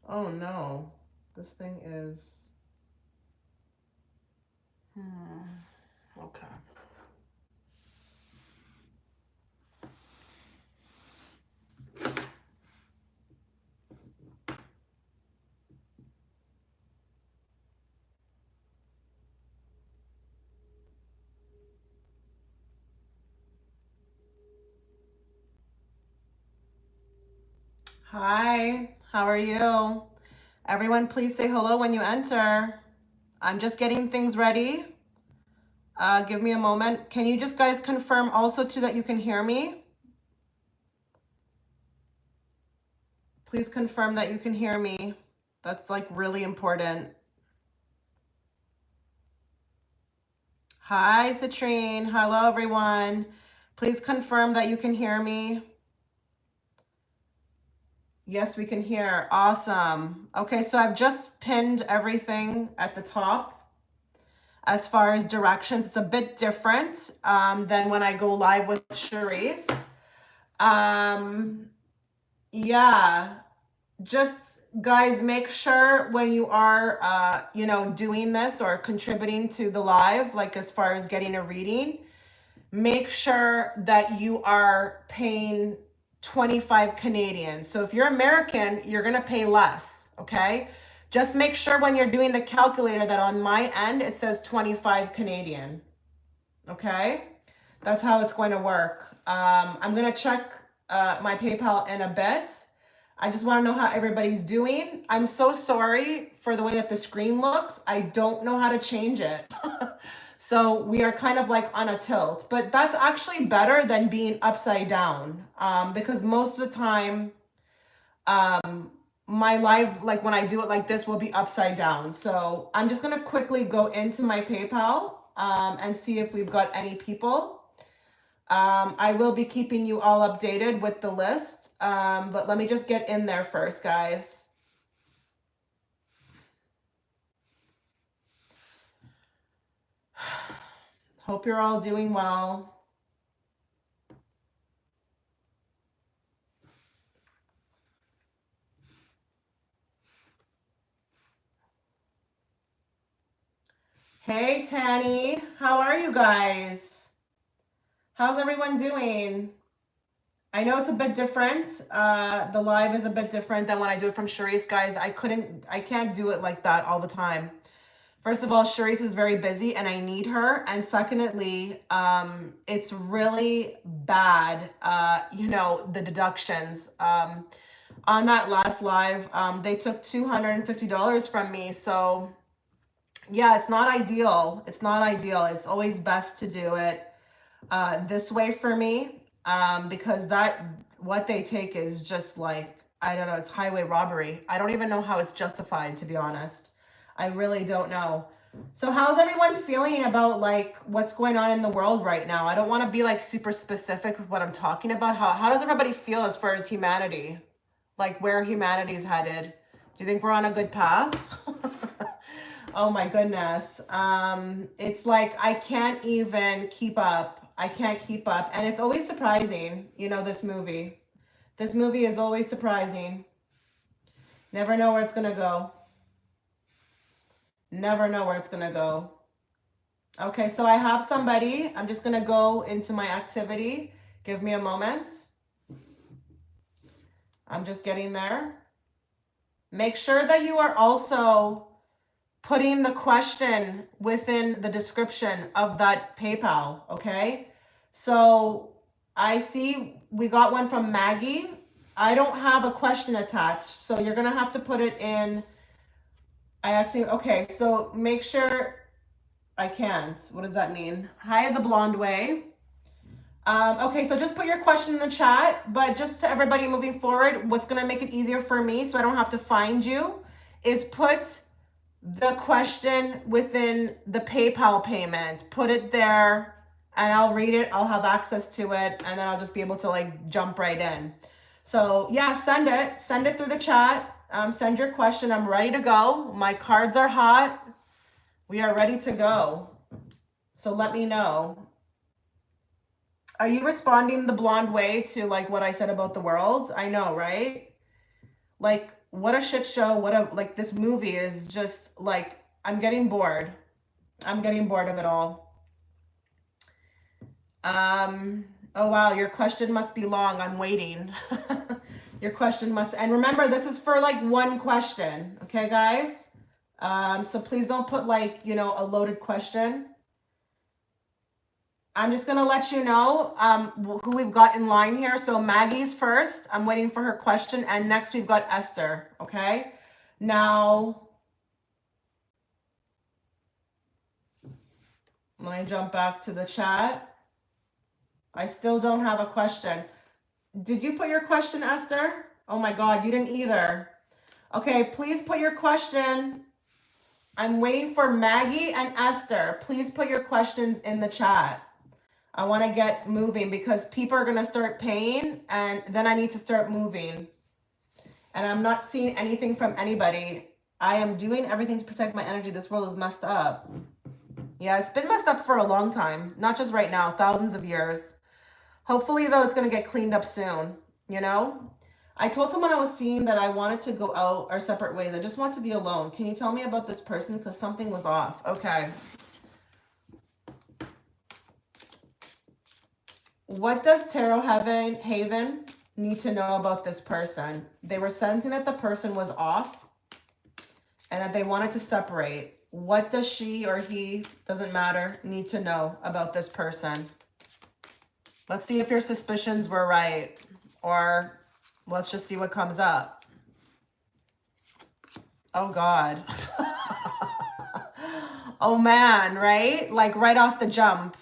Oh no, this thing is, okay. Hi, how are you? Everyone, please say hello when you enter. I'm just getting things ready. Give me a moment. Can you just guys confirm also too that you can hear me? Please confirm that you can hear me. That's like really important. Hi, Citrine. Hello, everyone. Please confirm that you can hear me. Yes, we can hear. Awesome. Okay, so I've just pinned everything at the top. As far as directions, it's a bit different than when I go live with Charisse. Yeah, just guys, make sure when you are, doing this or contributing to the live, like as far as getting a reading, make sure that you are paying 25 Canadian. So if you're American, you're going to pay less. Okay. Just make sure when you're doing the calculator that on my end, it says 25 Canadian. Okay. That's how it's going to work. I'm going to check my PayPal in a bit. I just want to know how everybody's doing. I'm so sorry for the way that the screen looks. I don't know how to change it. So we are kind of like on a tilt, but that's actually better than being upside down, because most of the time, my live, like when I do it like this, will be upside down. So I'm just gonna quickly go into my PayPal and see if we've got any people. I will be keeping you all updated with the list, but let me just get in there first, guys. Hope you're all doing well. Hey, Tanny, how are you guys? How's everyone doing? I know it's a bit different. The live is a bit different than when I do it from Charisse, guys. I can't do it like that all the time. First of all, Charisse is very busy and I need her. And secondly, it's really bad, the deductions. On that last live, they took $250 from me. So yeah, it's not ideal. It's not ideal. It's always best to do it this way for me, because what they take is just like, I don't know, it's highway robbery. I don't even know how it's justified, to be honest. I really don't know. So how's everyone feeling about like what's going on in the world right now? I don't want to be like super specific with what I'm talking about. How does everybody feel as far as humanity? Like where humanity is headed? Do you think we're on a good path? Oh my goodness. It's like I can't even keep up. I can't keep up. And it's always surprising, this movie. This movie is always surprising. Never know where it's gonna go. Never know where it's gonna go. Okay, so I have somebody. I'm just gonna go into my activity. Give me a moment. I'm just getting there. Make sure that you are also putting the question within the description of that PayPal, okay? So I see we got one from Maggie. I don't have a question attached, so you're gonna have to put it in. Okay, so make sure I can't. What does that mean? Hi, the blonde way. Okay, so just put your question in the chat, but just to everybody moving forward, what's gonna make it easier for me so I don't have to find you is put the question within the PayPal payment, put it there and I'll read it. I'll have access to it and then I'll just be able to like jump right in. So yeah, send it through the chat. Send your question. I'm ready to go. My cards are hot. We are ready to go. So let me know. Are you responding the blonde way to like what I said about the world? I know, right? Like what a shit show. What a, like, this movie is just like, I'm getting bored. I'm getting bored of it all. Oh wow, your question must be long. I'm waiting. Your question must, and remember, this is for like one question. Okay, guys? So please don't put like, you know, a loaded question. I'm just going to let you know who we've got in line here. So Maggie's first. I'm waiting for her question. And next we've got Esther. Okay. Now, let me jump back to the chat. I still don't have a question. Did you put your question, Esther? Oh my God, you didn't either. Okay, please put your question. I'm waiting for Maggie and Esther. Please put your questions in the chat. I want to get moving because people are going to start paying and then I need to start moving. And I'm not seeing anything from anybody. I am doing everything to protect my energy. This world is messed up. Yeah, it's been messed up for a long time. Not just right now, thousands of years. Hopefully, though, it's going to get cleaned up soon, you know? I told someone I was seeing that I wanted to go out our separate ways. I just want to be alone. Can you tell me about this person? Because something was off. Okay. What does Tarot Haven need to know about this person? They were sensing that the person was off and that they wanted to separate. What does she or he, doesn't matter, need to know about this person? Let's see if your suspicions were right, or let's just see what comes up. Oh God. Oh man, right? Like right off the jump.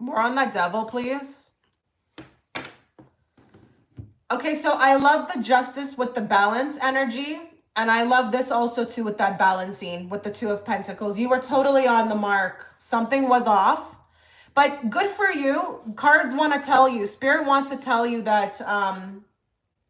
More on that devil, please. Okay, so I love the justice with the balance energy. And I love this also too with that balancing with the Two of Pentacles. You were totally on the mark. Something was off. But good for you. Cards want to tell you. Spirit wants to tell you that,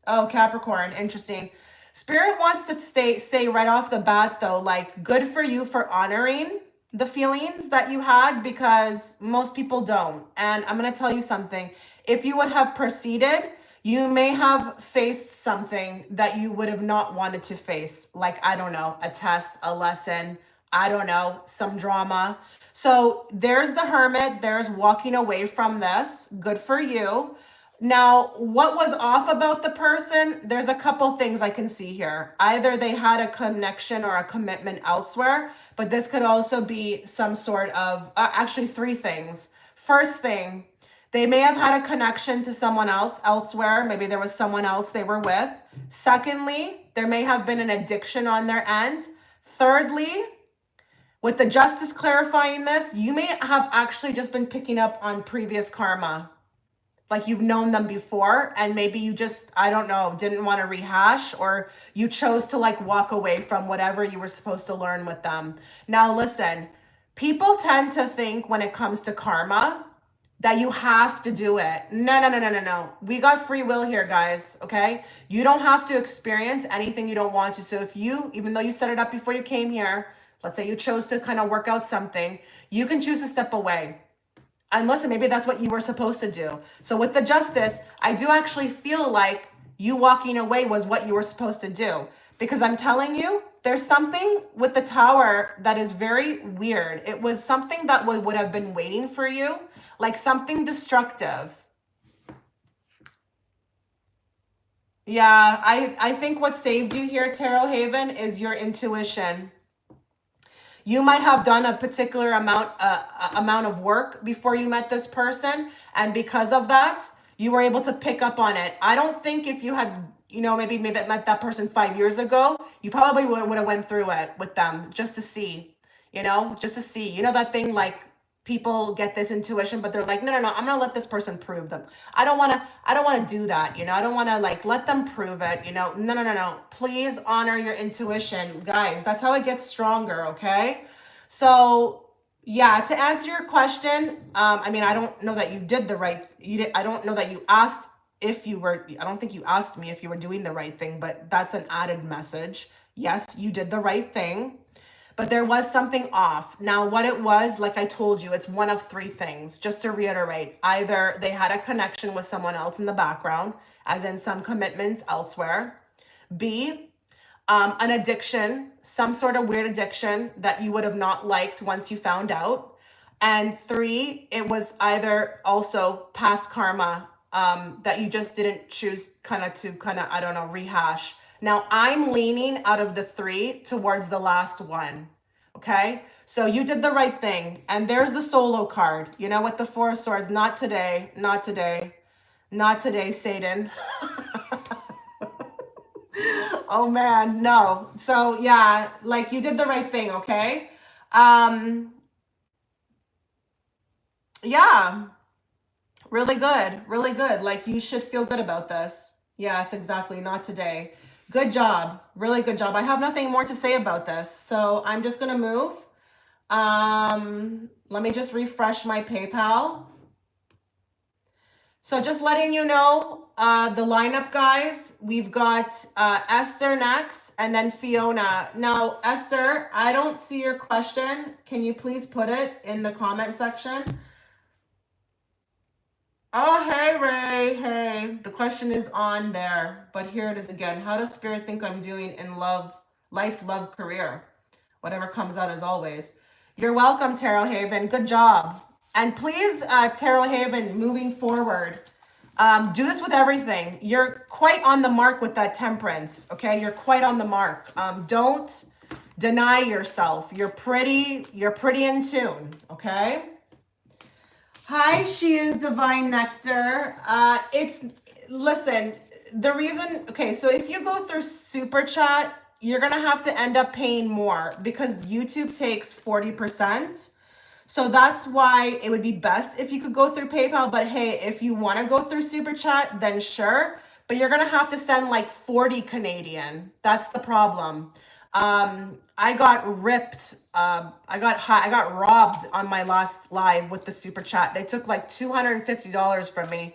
oh, Capricorn, interesting. Spirit wants to say right off the bat though, like, good for you for honoring the feelings that you had, because most people don't. And I'm going to tell you something. If you would have proceeded, you may have faced something that you would have not wanted to face. Like, I don't know, a test, a lesson, I don't know, some drama. So there's the Hermit. There's walking away from this. Good for you. Now, what was off about the person? There's a couple things I can see here. Either they had a connection or a commitment elsewhere, but this could also be some sort of, actually three things. First thing, they may have had a connection to someone else elsewhere. Maybe there was someone else they were with. Secondly, there may have been an addiction on their end. Thirdly, with the Justice clarifying this, you may have actually just been picking up on previous karma. Like you've known them before and maybe you just, I don't know, didn't want to rehash, or you chose to like walk away from whatever you were supposed to learn with them. Now listen, people tend to think when it comes to karma that you have to do it. No. We got free will here, guys, okay? You don't have to experience anything you don't want to. So if you, even though you set it up before you came here, let's say you chose to kind of work out something, you can choose to step away. And listen, maybe that's what you were supposed to do. So with the Justice, I do actually feel like you walking away was what you were supposed to do. Because I'm telling you, there's something with the Tower that is very weird. It was something that would have been waiting for you, like something destructive. Yeah, I think what saved you here, Tarot Haven, is your intuition. You might have done a particular amount of work before you met this person. And because of that, you were able to pick up on it. I don't think if you had, you know, maybe met that person 5 years ago, you probably would have went through it with them just to see, you know, that thing like people get this intuition, but they're like, no, I'm going to let this person prove them. I don't want to do that. You know, I don't want to like, let them prove it, you know, no. Please honor your intuition, guys. That's how it gets stronger. Okay. So yeah, to answer your question, I mean, I don't know that you did the right, I don't know that you asked if you were, I don't think you asked me if you were doing the right thing, but that's an added message. Yes, you did the right thing, but there was something off. Now, what it was, like I told you, it's one of three things. Just to reiterate, either they had a connection with someone else in the background, as in some commitments elsewhere. B, an addiction, some sort of weird addiction that you would have not liked once you found out. And three, it was either also past karma that you just didn't choose I don't know, rehash. Now I'm leaning out of the three towards the last one. Okay. So you did the right thing. And there's the solo card, you know, with the Four of Swords. Not today, not today, not today, Satan. Oh man, no. So yeah, like you did the right thing, okay? Um, yeah, really good, really good. Like you should feel good about this. Yes, exactly. Not today. Good job. Really good job. I have nothing more to say about this. So I'm just gonna move. Let me just refresh my PayPal. So just letting you know, the lineup, guys, we've got Esther next and then Fiona. Now, Esther, I don't see your question. Can you please put it in the comment section? Oh, hey, Ray. Hey, the question is on there, but here it is again. How does Spirit think I'm doing in love, life, love, career? Whatever comes out as always. You're welcome, Tarot Haven. Good job. And please, Tarot Haven, moving forward, do this with everything. You're quite on the mark with that temperance, okay? You're quite on the mark. Don't deny yourself. You're pretty in tune, okay? Hi, she is Divine Nectar. Listen, the reason, okay, so if you go through Super Chat, you're gonna have to end up paying more because YouTube takes 40%. So that's why it would be best if you could go through PayPal. But hey, if you want to go through Super Chat, then sure. But you're going to have to send like 40 Canadian. That's the problem. I got ripped. I got robbed on my last live with the Super Chat. They took like $250 from me.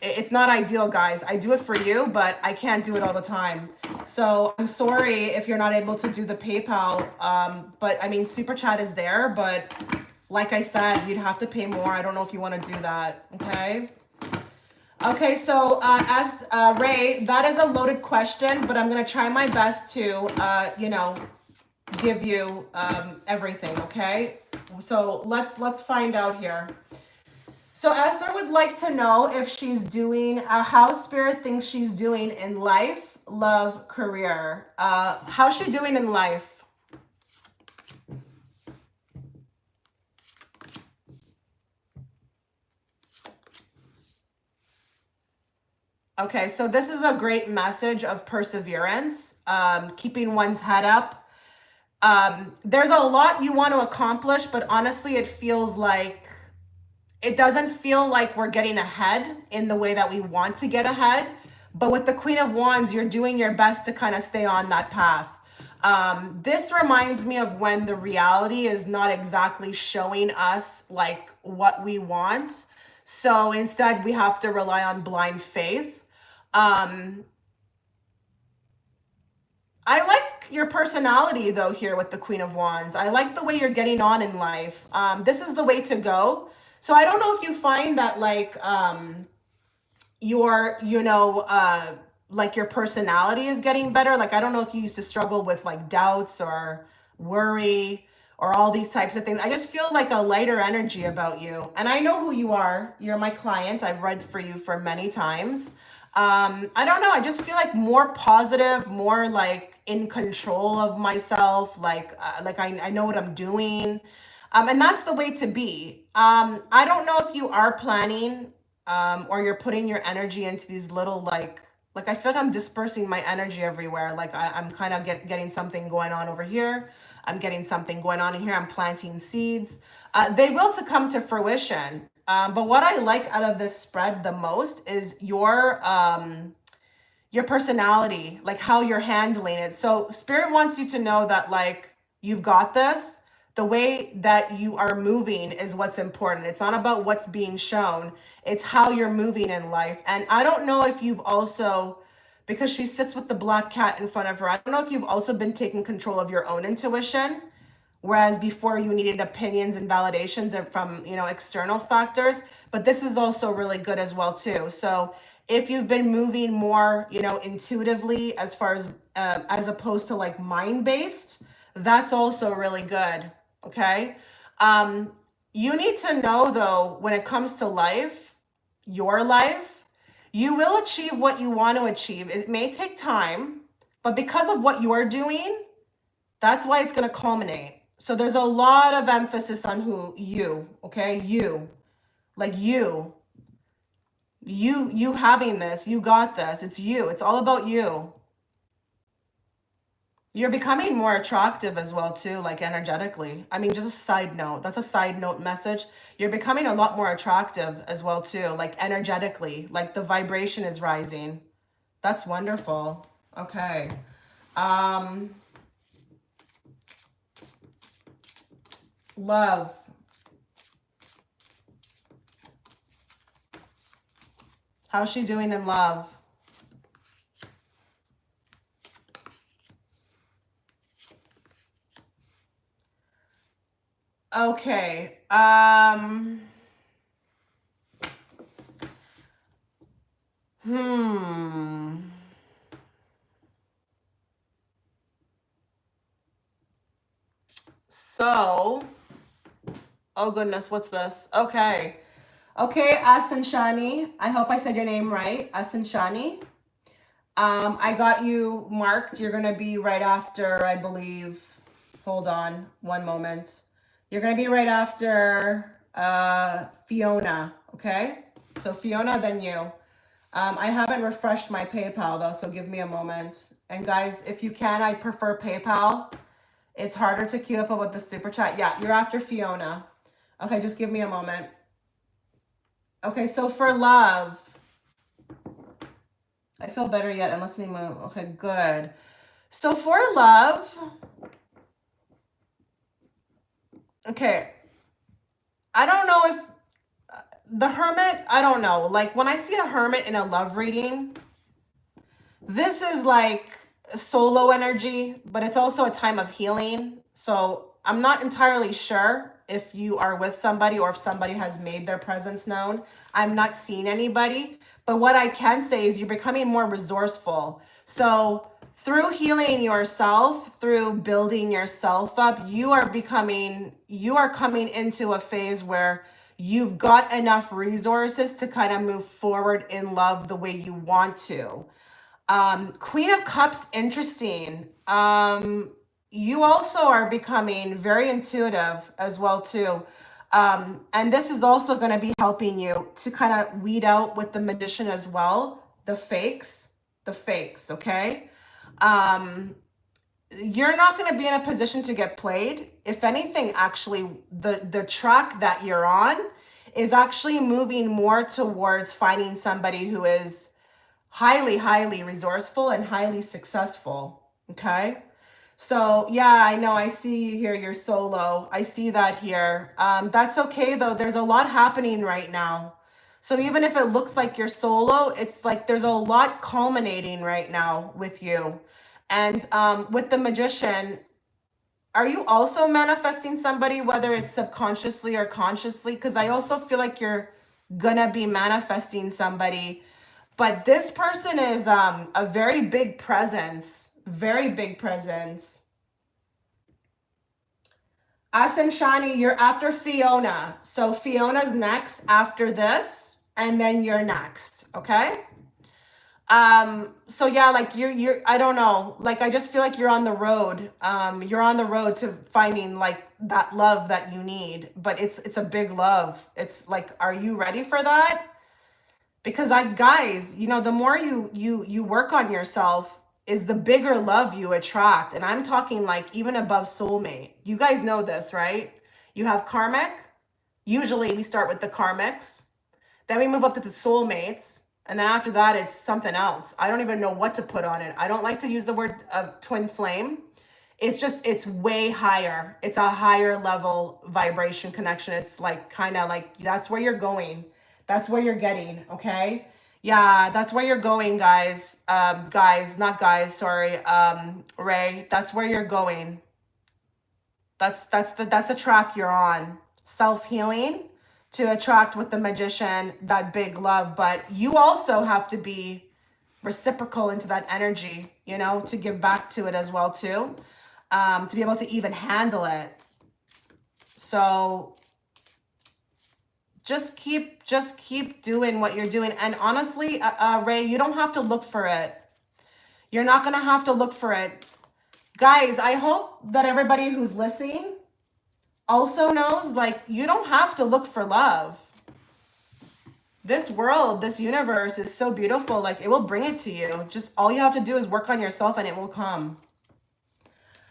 It's not ideal, guys. I do it for you, but I can't do it all the time. So I'm sorry if you're not able to do the PayPal. But I mean, Super Chat is there, but like I said, you'd have to pay more. I don't know if you want to do that. Okay. Okay. So, as Ray, that is a loaded question, but I'm going to try my best to, give you, everything. Okay. So let's find out here. So Esther would like to know if she's doing, how Spirit thinks she's doing in life, love, career. How's she doing in life? Okay, so this is a great message of perseverance, keeping one's head up. There's a lot you want to accomplish, but honestly, it doesn't feel like we're getting ahead in the way that we want to get ahead. But with the Queen of Wands, you're doing your best to kind of stay on that path. This reminds me of when the reality is not exactly showing us like what we want. So instead, we have to rely on blind faith. I like your personality though here with the Queen of Wands. I like the way you're getting on in life. This is the way to go. So I don't know if you find that like like your personality is getting better. Like I don't know if you used to struggle with like doubts or worry or all these types of things. I just feel like a lighter energy about you. And I know who you are. You're my client. I've read for you for many times. I don't know. I just feel like more positive, more like in control of myself. Like I know what I'm doing. And that's the way to be. I don't know if you are planning, or you're putting your energy into these little, like I feel like I'm dispersing my energy everywhere. Like I'm kind of getting something going on over here. I'm getting something going on in here. I'm planting seeds. They will to come to fruition. But what I like out of this spread the most is your personality, like how you're handling it. So Spirit wants you to know that like you've got this. The way that you are moving is what's important. It's not about what's being shown. It's how you're moving in life. And I don't know if you've also because she sits with the black cat in front of her. I don't know if you've also been taking control of your own intuition, whereas before you needed opinions and validations from, you know, external factors, but this is also really good as well too. So if you've been moving more, you know, intuitively as opposed to like mind-based, that's also really good. Okay. You need to know though, when it comes to life, your life, you will achieve what you want to achieve. It may take time, but because of what you're doing, that's why it's going to culminate. So there's a lot of emphasis on okay? You having this, you got this. It's you. It's all about you. You're becoming more attractive as well too, like energetically. I mean, just a side note. That's a side note message. You're becoming a lot more attractive as well too, like energetically, like the vibration is rising. That's wonderful. Okay. Love. How's she doing in love? Okay. So, oh goodness, what's this? Okay. Okay, Asen-Shani. I hope I said your name right. Asen-Shani. I got you marked. You're going to be right after, I believe. Hold on one moment. You're going to be right after Fiona. Okay? So Fiona, then you. I haven't refreshed my PayPal though, so give me a moment. And guys, if you can, I prefer PayPal. It's harder to keep up with the super chat. Yeah, you're after Fiona. Okay, just give me a moment. Okay, so for love, I feel better yet unless we move. Okay, good. So for love, okay, I don't know if the hermit, I don't know. Like when I see a hermit in a love reading, this is like solo energy, but it's also a time of healing. So I'm not entirely sure if you are with somebody or if somebody has made their presence known. I'm not seeing anybody, but what I can say is you're becoming more resourceful. So through healing yourself, through building yourself up, you are coming into a phase where you've got enough resources to kind of move forward in love the way you want to. Queen of Cups, interesting. You also are becoming very intuitive as well too. And this is also going to be helping you to kind of weed out with the Magician as well, the fakes, okay? You're not going to be in a position to get played. If anything, actually, the track that you're on is actually moving more towards finding somebody who is highly, highly resourceful and highly successful, okay? So yeah, I know, I see here you're solo. I see that here. That's okay though. There's a lot happening right now. So even if it looks like you're solo, it's like there's a lot culminating right now with you. And with the Magician, are you also manifesting somebody, whether it's subconsciously or consciously? Because I also feel like you're gonna be manifesting somebody, but this person is a very big presence, very big presence. Asen-Shani, you're after Fiona. So Fiona's next after this, and then you're next, okay? So yeah, like you're I don't know, like I just feel like you're on the road. You're on the road to finding like that love that you need, but it's a big love. It's like, are you ready for that? Because guys, you know, the more you work on yourself is the bigger love you attract. And I'm talking like even above soulmate. You guys know this, right? You have karmic. Usually we start with the karmics. Then we move up to the soulmates. And then after that, it's something else. I don't even know what to put on it. I don't like to use the word twin flame. It's way higher. It's a higher level vibration connection. It's like kind of like, that's where you're going. That's where you're getting, okay? Yeah, that's where you're going, guys. Guys, not guys, sorry. Ray, that's where you're going. That's the track you're on. Self-healing to attract with the magician that big love, but you also have to be reciprocal into that energy, you know, to give back to it as well too. To be able to even handle it. So just keep doing what you're doing. And honestly, Ray, you don't have to look for it. You're not going to have to look for it. Guys, I hope that everybody who's listening also knows, like, you don't have to look for love. This world, this universe is so beautiful. Like, it will bring it to you. Just all you have to do is work on yourself and it will come.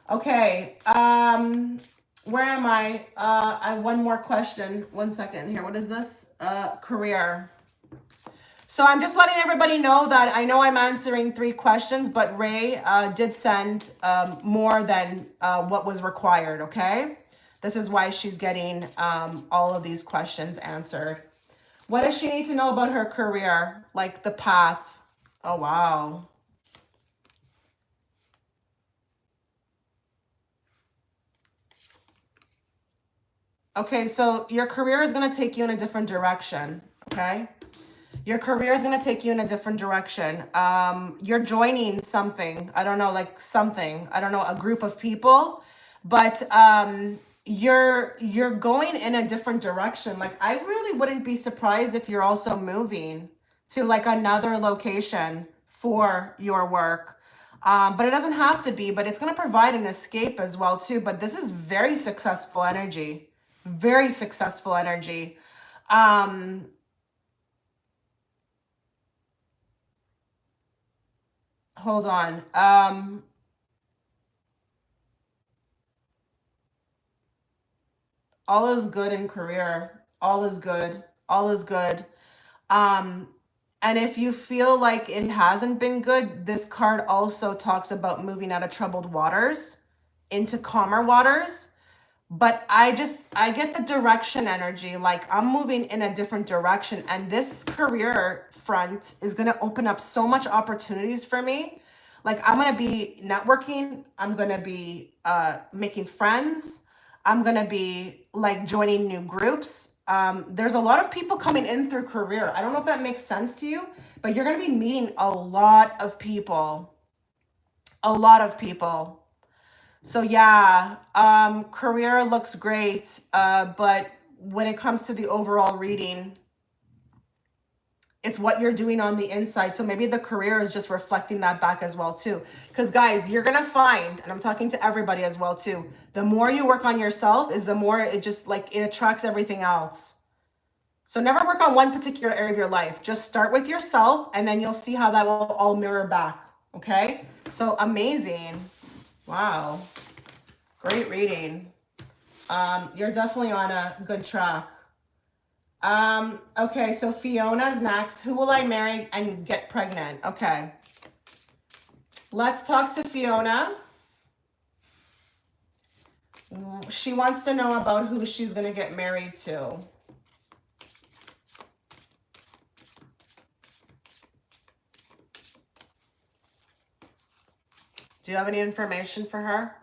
Okay. Where am I? I have one more question. 1 second here. What is this? Career. So I'm just letting everybody know that I know I'm answering 3 questions, but Ray did send more than what was required, okay? This is why she's getting all of these questions answered. What does she need to know about her career? Like the path. Oh, wow. Okay, so your career is going to take you in a different direction, okay? Your career is going to take you in a different direction. You're joining something. I don't know, like something. I don't know, a group of people. But you're going in a different direction. Like, I really wouldn't be surprised if you're also moving to like another location for your work. But it doesn't have to be, but it's going to provide an escape as well too. But this is very successful energy. Very successful energy. Hold on. All is good in career. All is good. All is good. And if you feel like it hasn't been good, this card also talks about moving out of troubled waters into calmer waters. But I get the direction energy, like I'm moving in a different direction, and this career front is going to open up so much opportunities for me. Like, I'm going to be networking, I'm going to be making friends, I'm going to be like joining new groups. There's a lot of people coming in through career. I don't know if that makes sense to you, but you're going to be meeting a lot of people. A lot of people. So yeah, career looks great, but when it comes to the overall reading, it's what you're doing on the inside. So maybe the career is just reflecting that back as well too. Because guys, you're gonna find, and I'm talking to everybody as well too, the more you work on yourself is the more it just like it attracts everything else. So never work on one particular area of your life. Just start with yourself and then you'll see how that will all mirror back. Okay? So amazing. Wow. Great reading. You're definitely on a good track. Okay, so Fiona's next. Who will I marry and get pregnant? Okay. Let's talk to Fiona. She wants to know about who she's going to get married to. Do you have any information for her?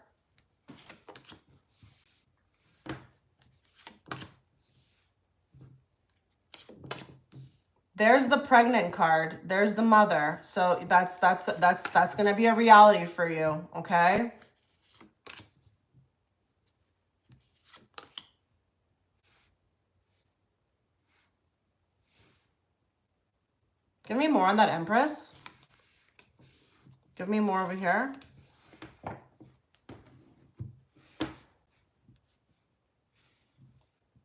There's the pregnant card. There's the mother. So that's going to be a reality for you, okay? Give me more on that Empress. Give me more over here.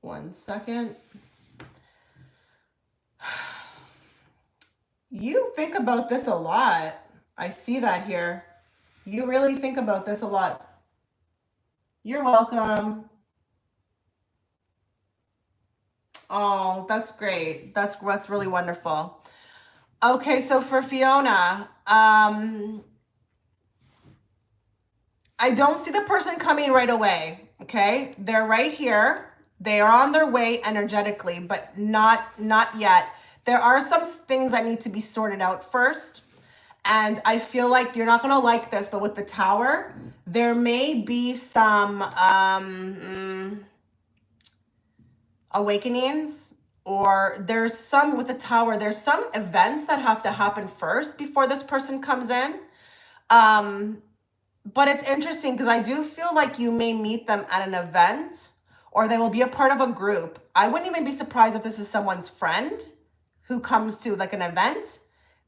One second. You think about this a lot. I see that here. You really think about this a lot. You're welcome. Oh, that's great. That's really wonderful. Okay, so for Fiona, I don't see the person coming right away, okay? They're right here. They are on their way energetically, but not yet. There are some things that need to be sorted out first. And I feel like you're not going to like this, but with the Tower, there may be some awakenings, or there's some with the Tower, there's some events that have to happen first before this person comes in. But it's interesting because I do feel like you may meet them at an event, or they will be a part of a group. I wouldn't even be surprised if this is someone's friend who comes to like an event,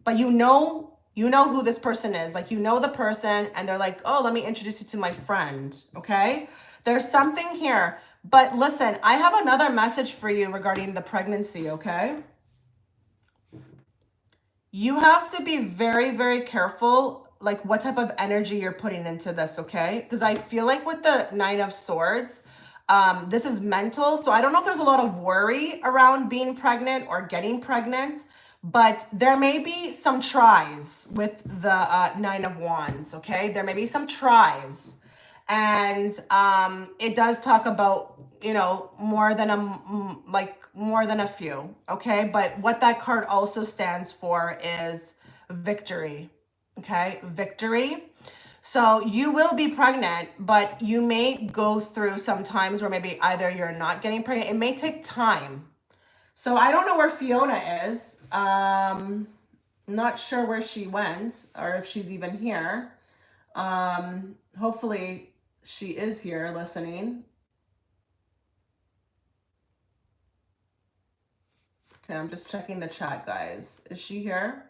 but you know who this person is. Like, you know the person and they're like, oh, let me introduce you to my friend. Okay. There's something here, but listen, I have another message for you regarding the pregnancy. Okay. You have to be very, very careful, like what type of energy you're putting into this. Okay. Because I feel like with the Nine of Swords, this is mental. So I don't know if there's a lot of worry around being pregnant or getting pregnant, but there may be some tries with the Nine of Wands. Okay. There may be some tries, and it does talk about, you know, more than a few. Okay. But what that card also stands for is victory. Okay. Victory. So you will be pregnant, but you may go through some times where maybe either you're not getting pregnant. It may take time. So I don't know where Fiona is. Not sure where she went or if she's even here. Hopefully she is here listening. Okay, I'm just checking the chat, guys. Is she here?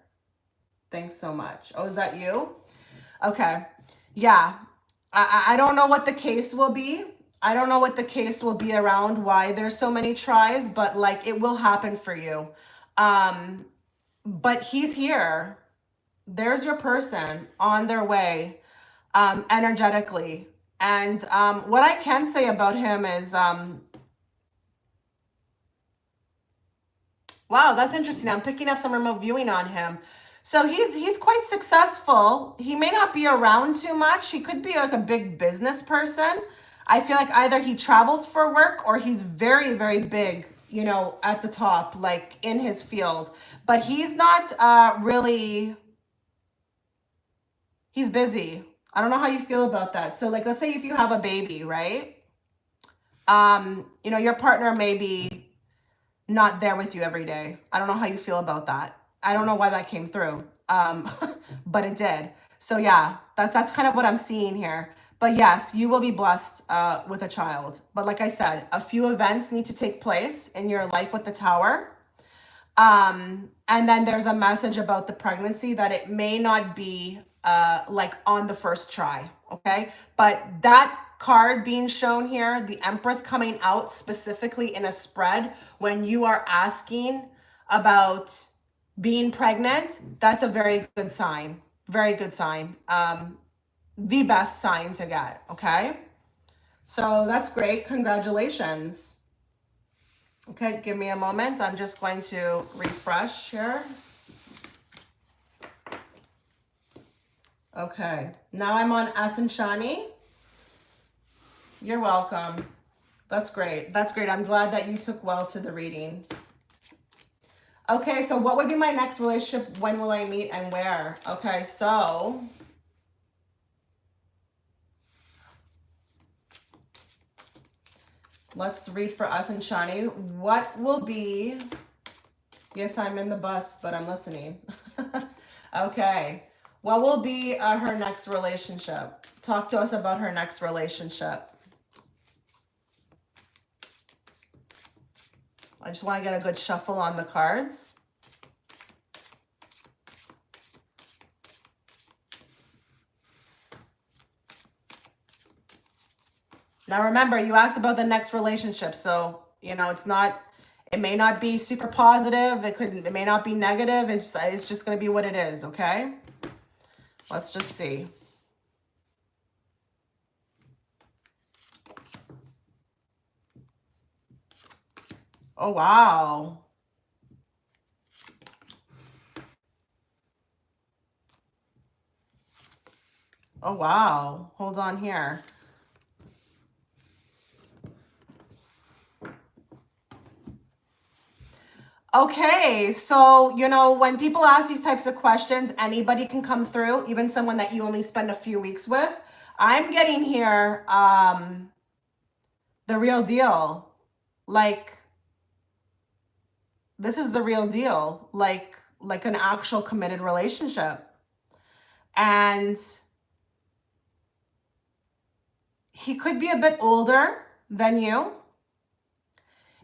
Thanks so much. Oh, is that you? Okay. Yeah. I don't know what the case will be. I don't know what the case will be around why there's so many tries, but like it will happen for you. But he's here. There's your person on their way, energetically. And what I can say about him is, wow, that's interesting. I'm picking up some remote viewing on him. So he's quite successful. He may not be around too much. He could be like a big business person. I feel like either he travels for work or he's very, very big, you know, at the top, like in his field. But he's not really, he's busy. I don't know how you feel about that. So like, let's say if you have a baby, right? You know, your partner may be not there with you every day. I don't know how you feel about that. I don't know why that came through, but it did. So yeah, that's kind of what I'm seeing here. But yes, you will be blessed with a child. But like I said, a few events need to take place in your life with the Tower. And then there's a message about the pregnancy that it may not be like on the first try. Okay. But that card being shown here, the Empress coming out specifically in a spread when you are asking about being pregnant, that's a very good sign. Very good sign. The best sign to get. Okay. So that's great. Congratulations. Okay, give me a moment. I'm just going to refresh here. Okay, now I'm on Asen-Shani. You're welcome. That's great. That's great. I'm glad that you took well to the reading. Okay, so what would be my next relationship? When will I meet and where? Okay, so let's read for Asen-Shani. What will be... Yes, I'm in the bus, but I'm listening. Okay. What will be her next relationship? Talk to us about her next relationship. I just want to get a good shuffle on the cards. Now remember, you asked about the next relationship, so you know it's not. It may not be super positive. It may not be negative. It's just going to be what it is. Okay. Let's just see. Oh wow. Oh wow. Hold on here. Okay, so, you know, when people ask these types of questions, anybody can come through, even someone that you only spend a few weeks with. I'm getting here the real deal. Like, this is the real deal. Like an actual committed relationship. And he could be a bit older than you.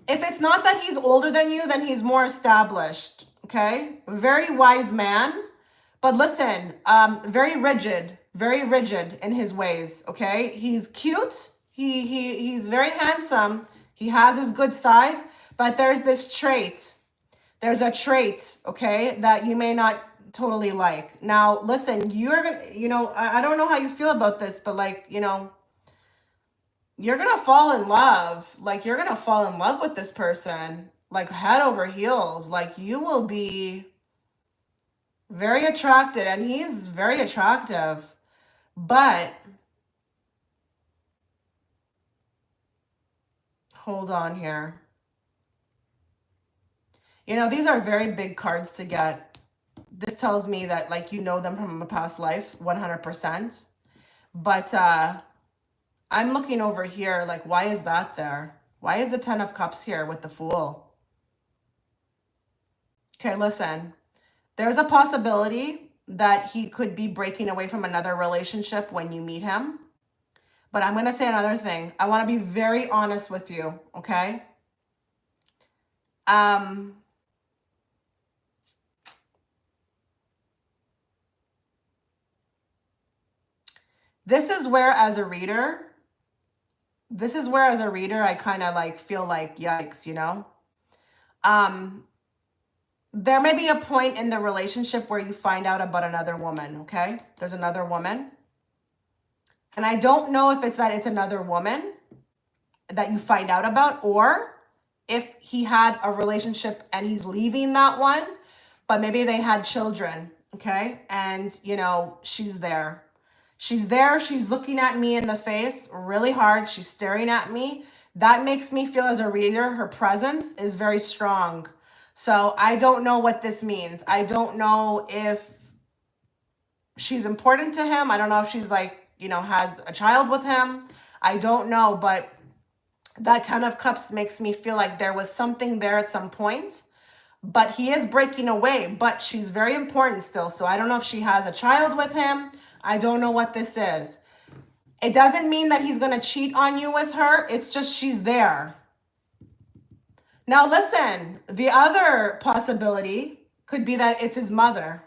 If it's not that he's older than you, then he's more established. Okay, very wise man. But listen, very rigid in his ways. Okay, he's cute. He's very handsome. He has his good sides, but there's this trait. There's a trait, okay, that you may not totally like. Now, listen, you're gonna, you know, I don't know how you feel about this, but like, you know, you're gonna fall in love. Like, you're gonna fall in love with this person, like head over heels. Like, you will be very attracted, and he's very attractive. But hold on here. You know, these are very big cards to get. This tells me that, like, you know them from a past life, 100%. But I'm looking over here, like, why is that there? Why is the 10 of Cups here with the Fool? Okay, listen. There's a possibility that he could be breaking away from another relationship when you meet him. But I'm going to say another thing. I want to be very honest with you, okay? This is where as a reader, I kind of like feel like, yikes, you know? There may be a point in the relationship where you find out about another woman, okay? There's another woman. And I don't know if it's that it's another woman that you find out about, or if he had a relationship and he's leaving that one, but maybe they had children, okay? And, you know, she's there. She's there. She's looking at me in the face really hard. She's staring at me. That makes me feel as a reader, her presence is very strong. So I don't know what this means. I don't know if she's important to him. I don't know if she's like, you know, has a child with him. I don't know, but that 10 of Cups makes me feel like there was something there at some point. But he is breaking away, but she's very important still. So I don't know if she has a child with him. I don't know what this is. It doesn't mean that he's going to cheat on you with her. It's just she's there. Now, listen, the other possibility could be that it's his mother.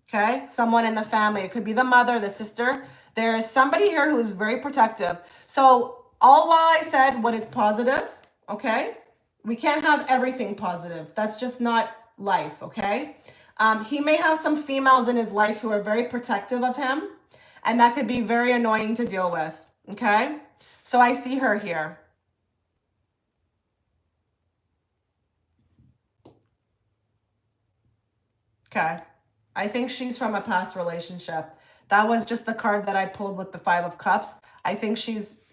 Okay? Someone in the family. It could be the mother, the sister. There's somebody here who is very protective. So all while I said what is positive, okay? We can't have everything positive. That's just not life, okay? He may have some females in his life who are very protective of him, and that could be very annoying to deal with, okay? So I see her here. Okay. I think she's from a past relationship. That was just the card that I pulled with the 5 of Cups. I think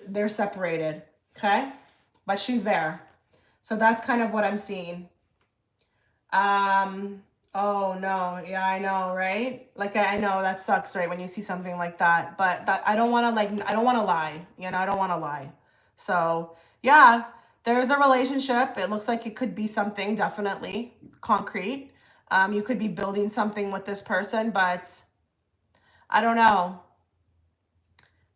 they're separated, okay? But she's there. So that's kind of what I'm seeing. Oh no, yeah, I know, right? Like, I know that sucks, right? When you see something like that, but I don't want to lie, you know, I don't want to lie. So yeah, there's a relationship. It looks like it could be something definitely concrete. You could be building something with this person, but I don't know.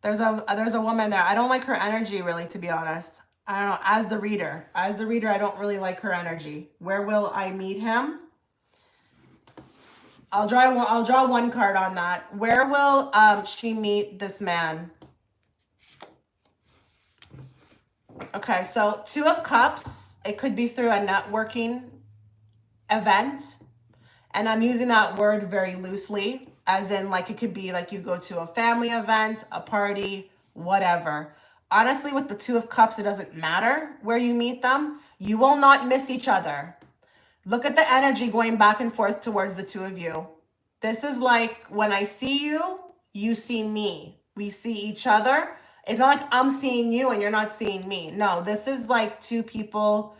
There's a woman there. I don't like her energy, really, to be honest. I don't know. As the reader, I don't really like her energy. Where will I meet him? I'll draw one card on that. Where will she meet this man? Okay, so 2 of Cups. It could be through a networking event. And I'm using that word very loosely, as in, like, it could be like you go to a family event, a party, whatever. Honestly, with the 2 of Cups, it doesn't matter where you meet them. You will not miss each other. Look at the energy going back and forth towards the 2 of you. This is like, when I see you, you see me. We see each other. It's not like I'm seeing you and you're not seeing me. No, this is like 2 people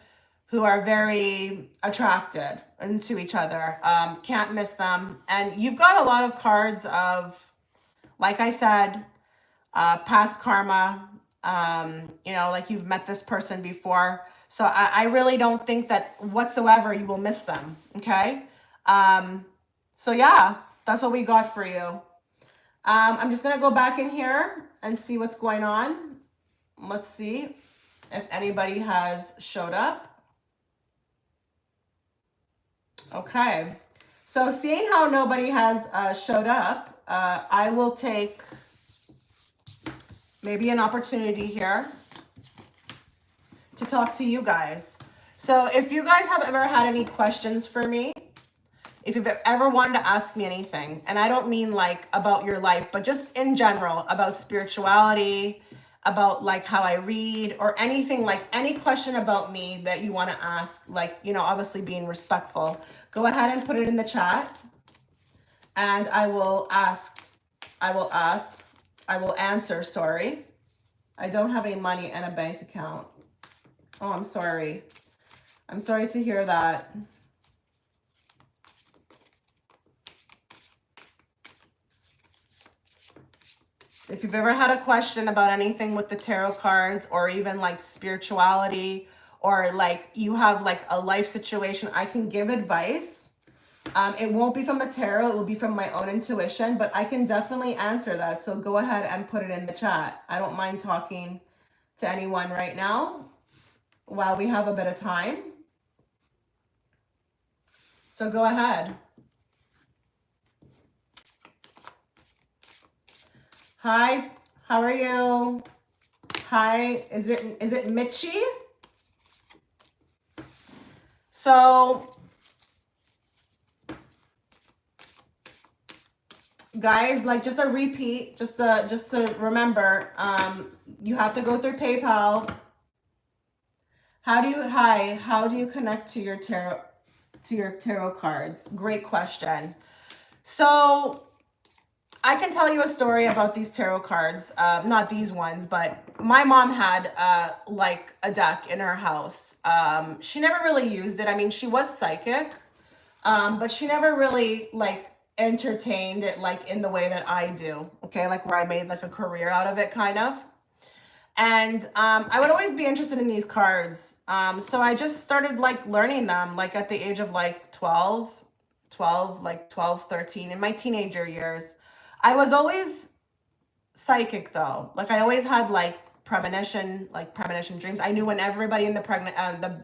who are very attracted into each other. Can't miss them. And you've got a lot of cards of, like I said, past karma. You know, like you've met this person before. So I really don't think that whatsoever you will miss them. Okay. So yeah, that's what we got for you. I'm just going to go back in here and see what's going on. Let's see if anybody has showed up. Okay. So seeing how nobody has showed up, I will take maybe an opportunity here to talk to you guys. So if you guys have ever had any questions for me, if you've ever wanted to ask me anything, and I don't mean like about your life, but just in general about spirituality, about like how I read or anything, like any question about me that you want to ask, like, you know, obviously being respectful, go ahead and put it in the chat and I will answer, sorry. I don't have any money in a bank account. Oh, I'm sorry. I'm sorry to hear that. If you've ever had a question about anything with the tarot cards or even like spirituality or like you have like a life situation, I can give advice. It won't be from the tarot, it will be from my own intuition, but I can definitely answer that. So go ahead and put it in the chat. I don't mind talking to anyone right now while we have a bit of time. So go ahead. Hi, how are you? Hi, is it Mitchie? So guys, like just a repeat, just to remember, you have to go through PayPal. How do you connect to your tarot cards? Great question. So I can tell you a story about these tarot cards, not these ones, but my mom had like a deck in her house. She never really used it. I mean, she was psychic, but she never really like entertained it like in the way that I do. Okay, like where I made like a career out of it, kind of. And I would always be interested in these cards. So I just started like learning them like at the age of like 12, like 12, 13 in my teenager years. I was always psychic though. Like I always had like premonition dreams. I knew when everybody in the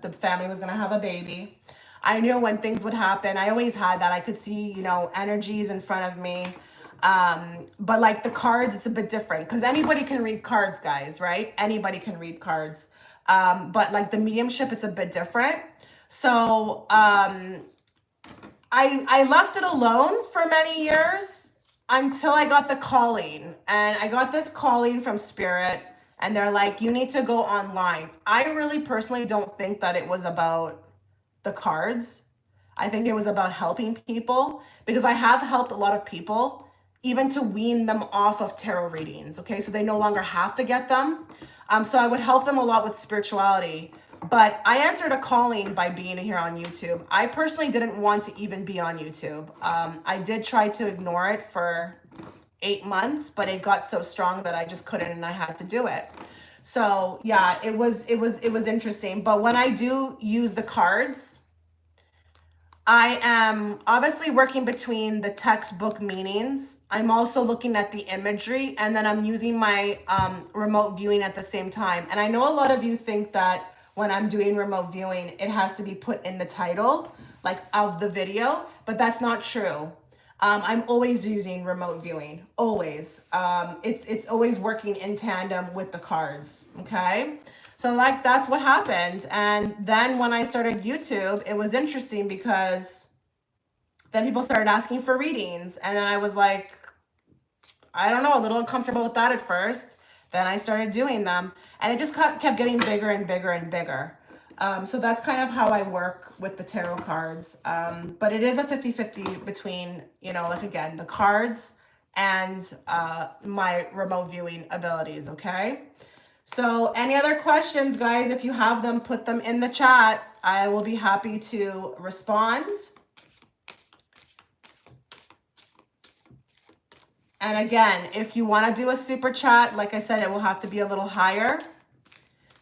the family was going to have a baby. I knew when things would happen. I always had that. I could see, you know, energies in front of me. But like the cards, it's a bit different because anybody can read cards, guys, right? Anybody can read cards. But like the mediumship, it's a bit different. So I left it alone for many years until I got the calling. And I got this calling from Spirit and they're like, you need to go online. I really personally don't think that it was about the cards. I think it was about helping people because I have helped a lot of people even to wean them off of tarot readings. Okay, so they no longer have to get them. So I would help them a lot with spirituality. But I answered a calling by being here on YouTube. I personally didn't want to even be on YouTube. I did try to ignore it for 8 months, but it got so strong that I just couldn't and I had to do it. So yeah, it was interesting. But when I do use the cards, I am obviously working between the textbook meanings. I'm also looking at the imagery and then I'm using my remote viewing at the same time. And I know a lot of you think that when I'm doing remote viewing, it has to be put in the title, like of the video, but that's not true. I'm always using remote viewing, always. It's always working in tandem with the cards, okay? So like that's what happened. And then when I started YouTube, it was interesting because then people started asking for readings. And then I was like, I don't know, a little uncomfortable with that at first. Then I started doing them and it just kept getting bigger and bigger and bigger. So that's kind of how I work with the tarot cards. But it is a 50-50 between, you know, like again, the cards and my remote viewing abilities, okay? So any other questions, guys, if you have them, put them in the chat. I will be happy to respond. And again, if you want to do a super chat, like I said, it will have to be a little higher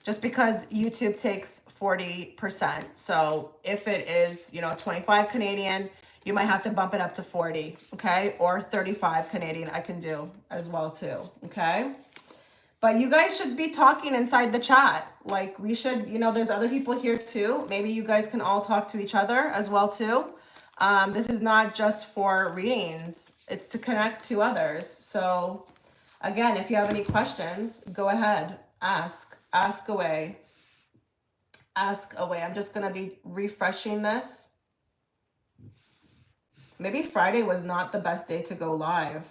just because YouTube takes 40%. So if it is, you know, 25 Canadian, you might have to bump it up to 40, okay? Or 35 Canadian I can do as well too, okay? But you guys should be talking inside the chat. Like we should, you know, there's other people here too. Maybe you guys can all talk to each other as well too. This is not just for readings. It's to connect to others. So again, if you have any questions, go ahead, ask away. Ask away. I'm just going to be refreshing this. Maybe Friday was not the best day to go live.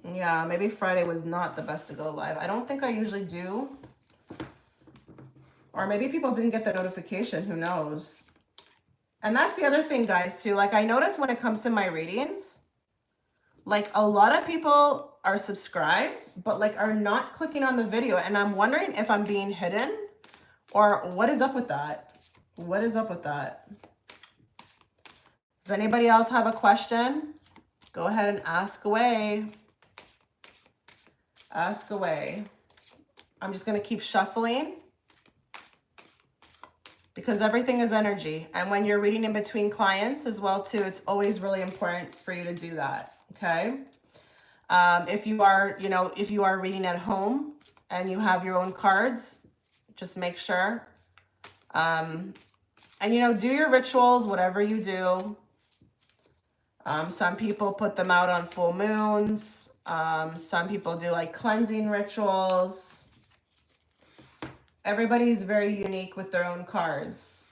Yeah, maybe Friday was not the best to go live. I don't think I usually do. Or maybe people didn't get the notification. Who knows? And that's the other thing, guys, too. Like, I notice when it comes to my readings, like, a lot of people are subscribed, but, like, are not clicking on the video. And I'm wondering if I'm being hidden or what is up with that? What is up with that? Does anybody else have a question? Go ahead and ask away. Ask away. I'm just going to keep shuffling because everything is energy. And when you're reading in between clients as well too, it's always really important for you to do that. Okay. If you are, you know, if you are reading at home and you have your own cards, just make sure. And, you know, do your rituals, whatever you do. Some people put them out on full moons. Some people do like cleansing rituals. Everybody's very unique with their own cards.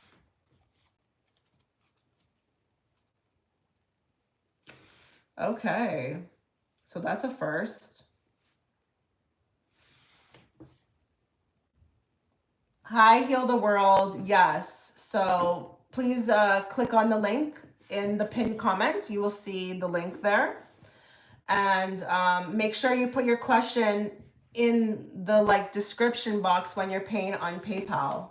Okay, so that's a first. Hi, Heal the World. Yes, so please click on the link in the pinned comment. You will see the link there. And make sure you put your question in the like description box when you're paying on PayPal.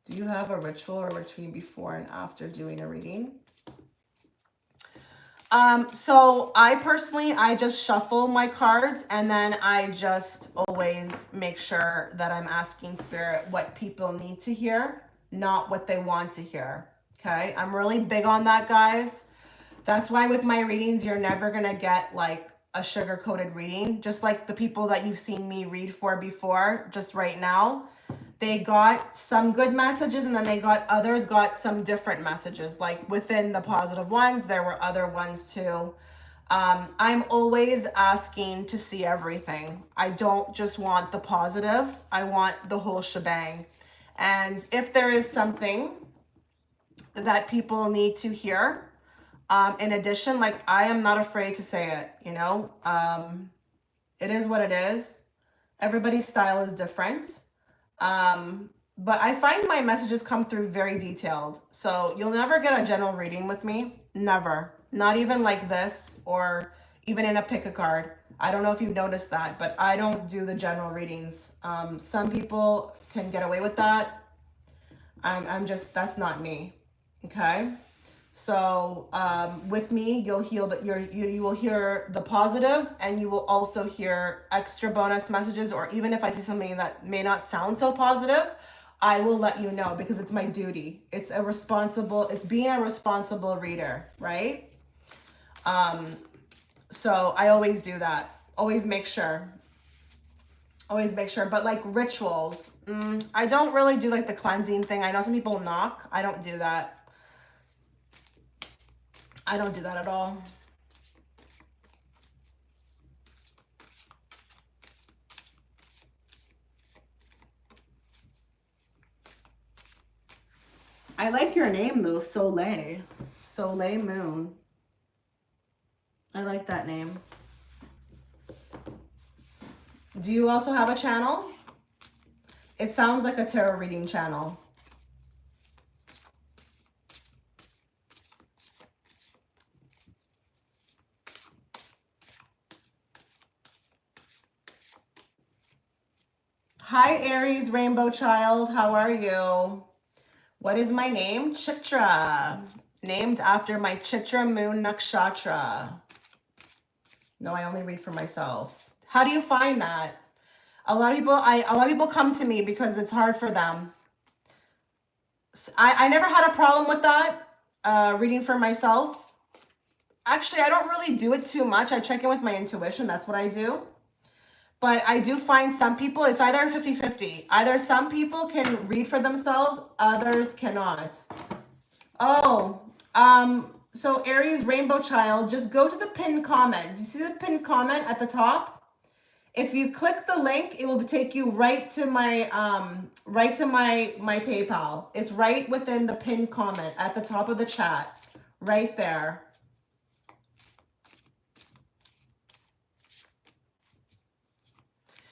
Do you have a ritual or routine before and after doing a reading? So I personally, I just shuffle my cards and then I just always make sure that I'm asking Spirit what people need to hear, not what they want to hear. Okay. I'm really big on that, guys. That's why with my readings, you're never going to get like a sugar-coated reading, just like the people that you've seen me read for before, just right now. They got some good messages and then others got some different messages. Like within the positive ones, there were other ones too. I'm always asking to see everything. I don't just want the positive. I want the whole shebang. And if there is something that people need to hear, in addition, like I am not afraid to say it, you know, it is what it is. Everybody's style is different. But I find my messages come through very detailed. So you'll never get a general reading with me. Never. Not even like this or even in a pick a card. I don't know if you've noticed that, but I don't do the general readings. Some people can get away with that. I'm just, that's not me. Okay. So, with me, you'll heal that you will hear the positive and you will also hear extra bonus messages, or even if I see something that may not sound so positive, I will let you know because it's my duty. It's being a responsible reader, right? So I always do that. Always make sure. But like rituals, I don't really do like the cleansing thing. I know some people knock. I don't do that. I don't do that at all. I like your name though, Soleil. Soleil Moon. I like that name. Do you also have a channel? It sounds like a tarot reading channel. Hi, Aries Rainbow Child. How are you? What is my name? Chitra. Named after my Chitra moon nakshatra. No, I only read for myself. How do you find that? A lot of people come to me because it's hard for them. I never had a problem with that, reading for myself. Actually, I don't really do it too much. I check in with my intuition. That's what I do. But I do find some people, it's either 50-50. Either some people can read for themselves, others cannot. Oh, so Aries Rainbow Child, just go to the pinned comment. Do you see the pinned comment at the top? If you click the link, it will take you right to my my PayPal. It's right within the pinned comment at the top of the chat, right there.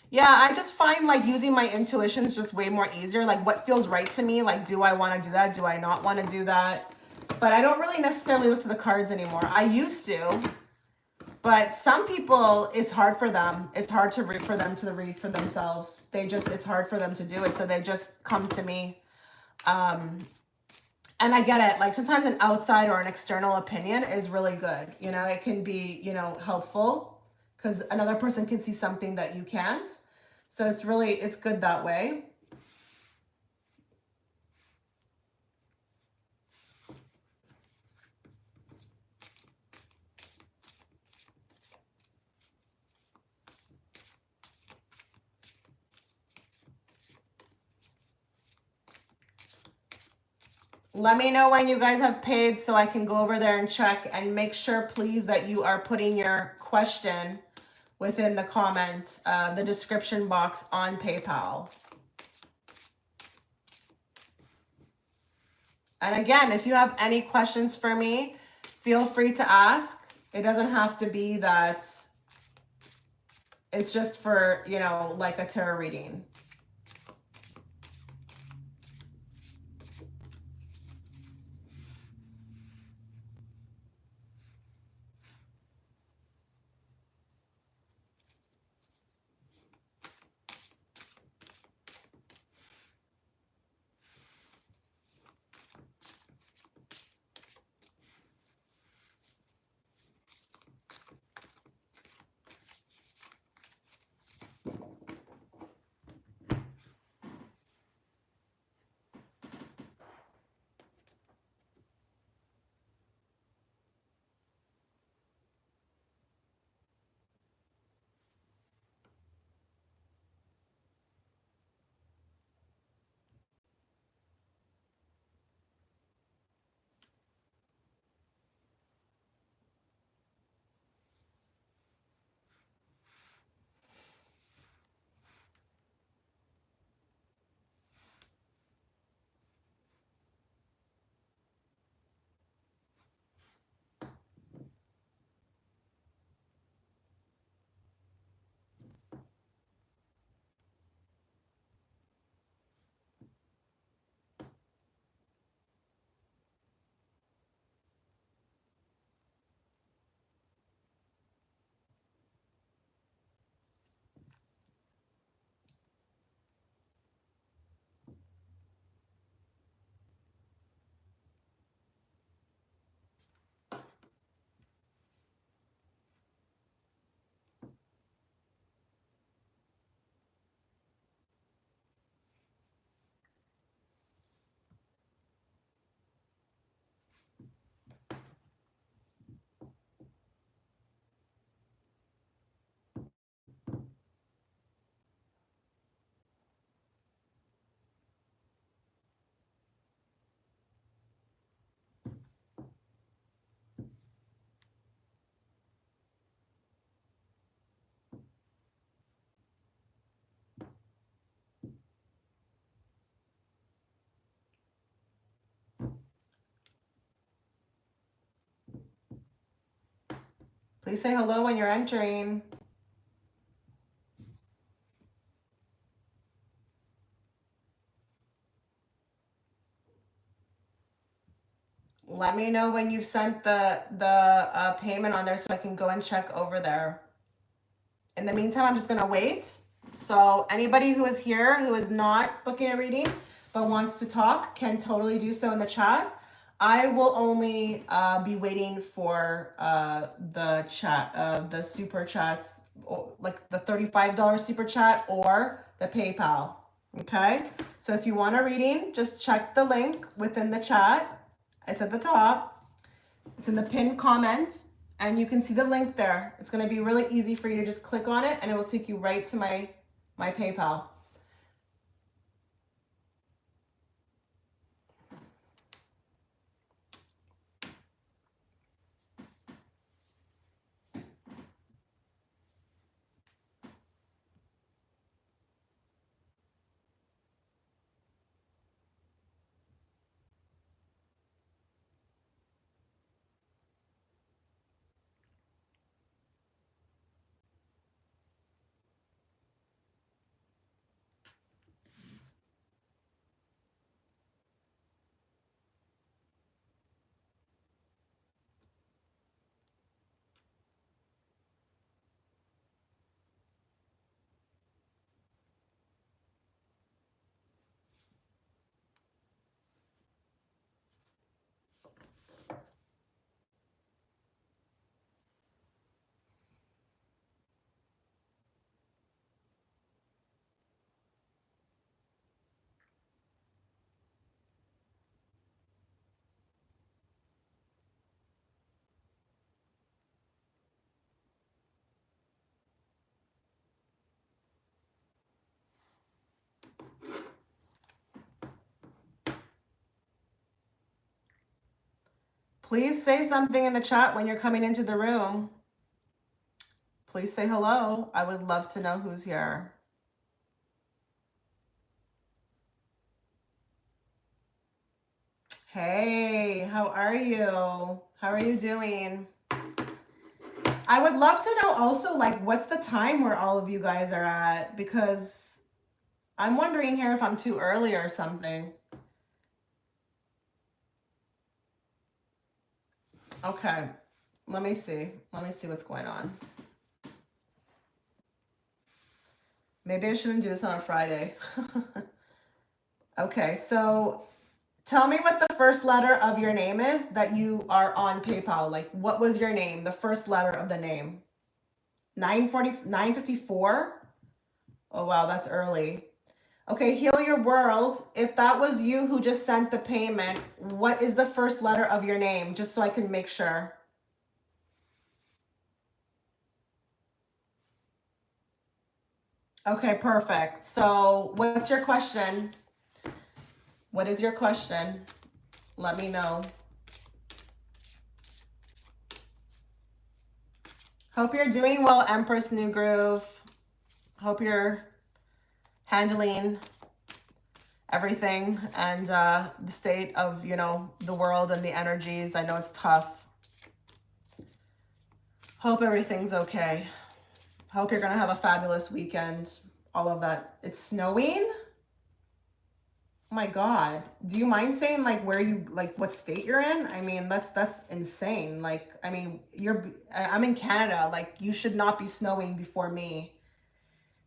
Yeah, I just find like using my intuition is just way more easier. Like what feels right to me, like do I want to do that? Do I not want to do that? But I don't really necessarily look to the cards anymore. I used to, but some people, it's hard for them. It's hard to read for them to read for themselves. It's hard for them to do it. So they just come to me. And I get it. Like sometimes an outside or an external opinion is really good. You know, it can be, helpful because another person can see something that you can't. So it's good that way. Let me know when you guys have paid so I can go over there and check, and make sure please that you are putting your question within the comments, the description box on PayPal. And again, if you have any questions for me, feel free to ask. It doesn't have to be that it's just for, like a tarot reading. Please say hello when you're entering. Let me know when you've sent the payment on there so I can go and check over there. In the meantime, I'm just going to wait So anybody who is here who is not booking a reading but wants to talk can totally do so in the chat. I will only be waiting for the chat, the super chats, like the $35 super chat or the PayPal. Okay, so if you want a reading, just check the link within the chat. It's at the top. It's in the pinned comment, and you can see the link there. It's going to be really easy for you to just click on it, and it will take you right to my PayPal. Please say something in the chat when you're coming into the room. Please say hello. I would love to know who's here. Hey, how are you? How are you doing? I would love to know also, like, what's the time where all of you guys are at? Because I'm wondering here if I'm too early or something. Okay, let me see. Let me see what's going on. Maybe I shouldn't do this on a Friday. Okay, so tell me what the first letter of your name is that you are on PayPal. Like, what was your name? The first letter of the name. 954? Oh, wow, that's early. Okay, Heal Your World. If that was you who just sent the payment, what is the first letter of your name? Just so I can make sure. Okay, perfect. So what's your question? What is your question? Let me know. Hope you're doing well, Empress New Groove. Hope you're handling everything and the state of, you know, the world and the energies. I know it's tough. Hope everything's okay. Hope you're gonna have a fabulous weekend. All of that. It's snowing? Oh my God. Do you mind saying like where you, like what state you're in? I mean, that's insane. Like, I mean, I'm in Canada. Like, you should not be snowing before me.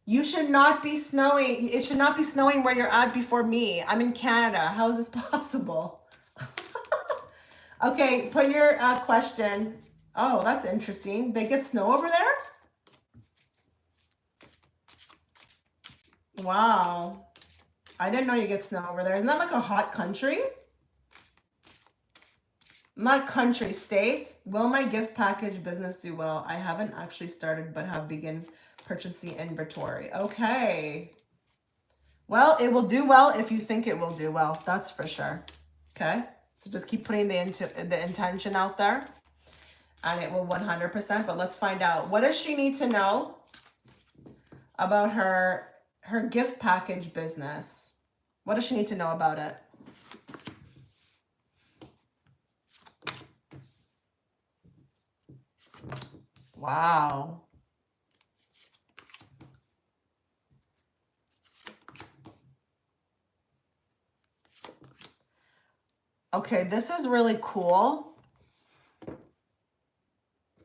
You should not be snowing. It should not be snowing where you're at before me. I'm in Canada. How is this possible? Okay, put your question. Oh, that's interesting. They get snow over there? Wow. I didn't know you get snow over there. Isn't that like a hot country? Not country, state. Will my gift package business do well? I haven't actually started, but have begun purchasing inventory. Okay. Well, it will do well if you think it will do well. That's for sure. Okay. So just keep putting the intention out there, and it will 100%. But let's find out. What does she need to know about her gift package business? What does she need to know about it? Wow. Okay, this is really cool.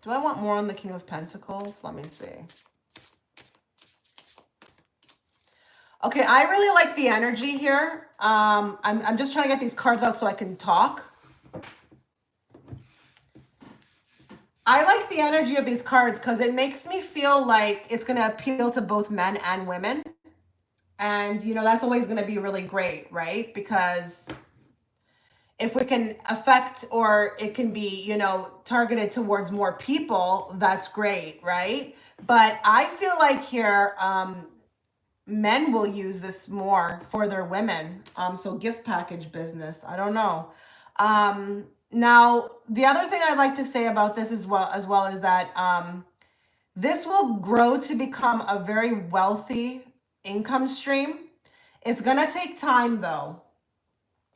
Do I want more on the King of Pentacles? Let me see. Okay, I really like the energy here. I'm just trying to get these cards out so I can talk. I like the energy of these cards because it makes me feel like it's going to appeal to both men and women. And, you know, that's always going to be really great, right? Because if we can affect, or it can be, you know, targeted towards more people, that's great, right? But I feel like here, men will use this more for their women. So gift package business, I don't know. Now, the other thing I'd like to say about this as well is that this will grow to become a very wealthy income stream. It's gonna take time though.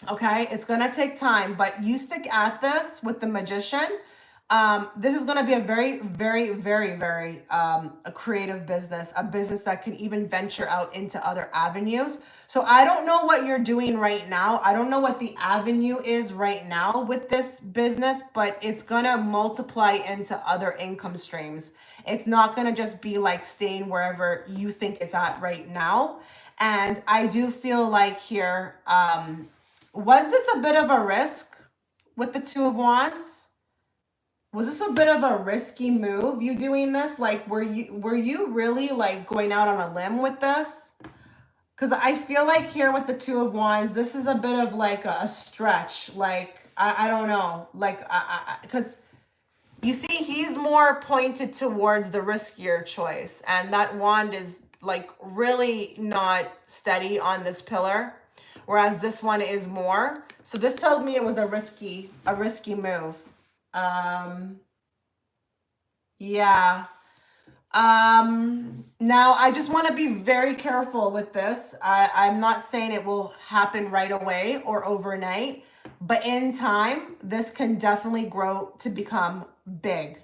Okay, it's gonna take time, but you stick at this with the magician. This is gonna be a very, very, very, very a creative business, a business that can even venture out into other avenues. So I don't know what you're doing right now. I don't know what the avenue is right now with this business, but it's gonna multiply into other income streams. It's not gonna just be like staying wherever you think it's at right now. And I do feel like here, was this a bit of a risk with the Two of Wands? Was this a bit of a risky move, you doing this? Like, were you really like going out on a limb with this? Because I feel like here with the Two of Wands, this is a bit of like a stretch. Like, I don't know. Like, because you see, he's more pointed towards the riskier choice. And that wand is like really not steady on this pillar, whereas this one is more. So this tells me it was a risky move. Yeah. Now I just want to be very careful with this. I'm not saying it will happen right away or overnight, but in time, this can definitely grow to become big.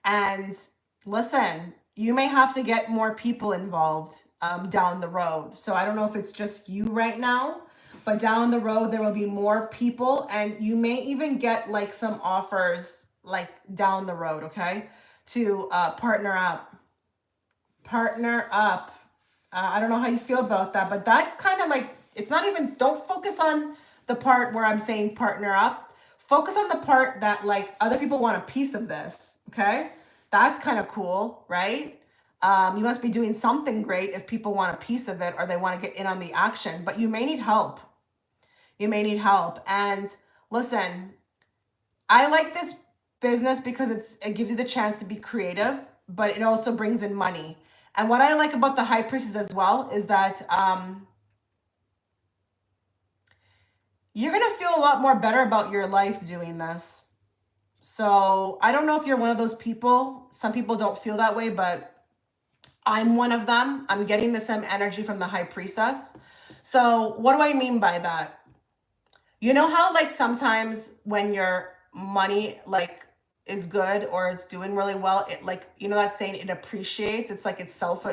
And listen, you may have to get more people involved down the road. So I don't know if it's just you right now, but down the road, there will be more people, and you may even get like some offers like down the road, okay? To partner up. I don't know how you feel about that, but that kind of like, it's not even, don't focus on the part where I'm saying partner up. Focus on the part that like other people want a piece of this, okay? That's kind of cool, right? You must be doing something great if people want a piece of it or they want to get in on the action, but you may need help. You may need help. And listen, I like this business because it gives you the chance to be creative, but it also brings in money. And what I like about the High Priestess as well is that you're going to feel a lot more better about your life doing this. So I don't know if you're one of those people. Some people don't feel that way, but I'm one of them. I'm getting the same energy from the High Priestess. So what do I mean by that? You know how like sometimes when your money like is good or it's doing really well, it like, you know, that saying, it appreciates. It's like it's self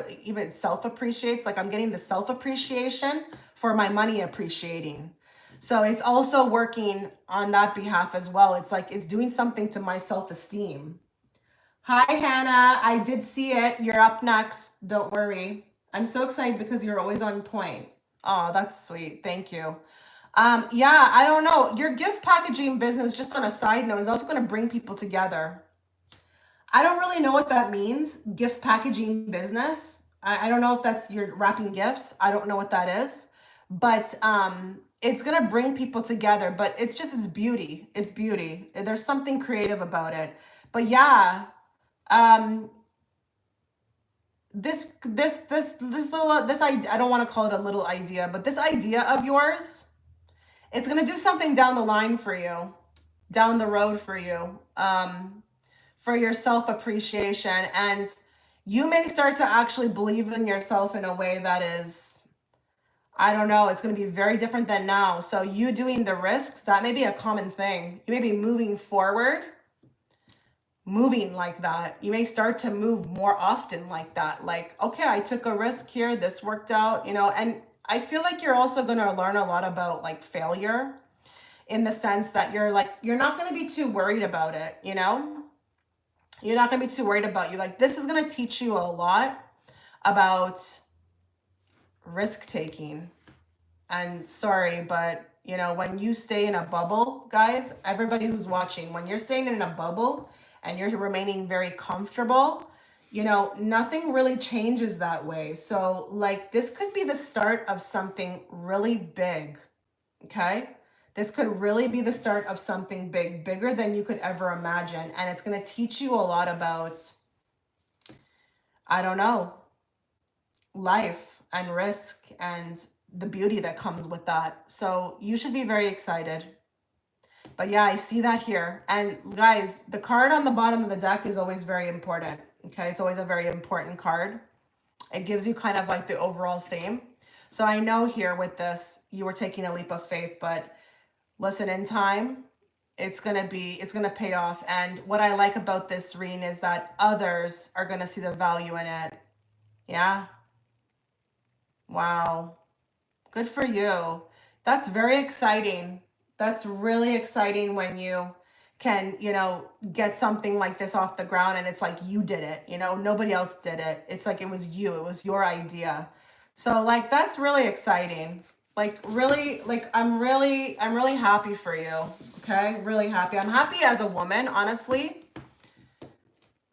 appreciates. Like I'm getting the self appreciation for my money appreciating. So it's also working on that behalf as well. It's like it's doing something to my self-esteem. Hi Hannah, I did see it. You're up next. Don't worry. I'm so excited because you're always on point. Oh, that's sweet. Thank you. Yeah, I don't know. Your gift packaging business, just on a side note, is also going to bring people together. I don't really know what that means, gift packaging business. I don't know if that's you're wrapping gifts. I don't know what that is. But it's going to bring people together. But it's just, it's beauty. It's beauty. There's something creative about it. But yeah, this idea, I don't want to call it a little idea, but this idea of yours, it's going to do something down the line for you, down the road for you, for your self-appreciation. And you may start to actually believe in yourself in a way that is, I don't know, it's going to be very different than now. So you doing the risks, that may be a common thing. You may be moving forward, moving like that. You may start to move more often like that. Like, okay, I took a risk here. This worked out, you know, and I feel like you're also going to learn a lot about like failure, in the sense that you're not going to be too worried about it. You know, you're not going to be too worried about you. Like, this is going to teach you a lot about risk taking. And sorry, but you know, when you stay in a bubble, guys, everybody who's watching, when you're staying in a bubble and you're remaining very comfortable, you know, nothing really changes that way. So like this could be the start of something really big. Okay. This could really be the start of something big, bigger than you could ever imagine. And it's going to teach you a lot about, I don't know, life and risk and the beauty that comes with that. So you should be very excited. But yeah, I see that here. And guys, the card on the bottom of the deck is always very important. Okay, it's always a very important card. It gives you kind of like the overall theme. So I know here with this, you were taking a leap of faith, but listen, in time, it's going to pay off. And what I like about this reading is that others are going to see the value in it. Yeah. Wow. Good for you. That's very exciting. That's really exciting when you can, you know, get something like this off the ground and it's like you did it, you know, nobody else did it. It's like it was you, it was your idea. So like that's really exciting. Like really, like I'm really happy for you. Okay? Really happy. I'm happy as a woman, honestly.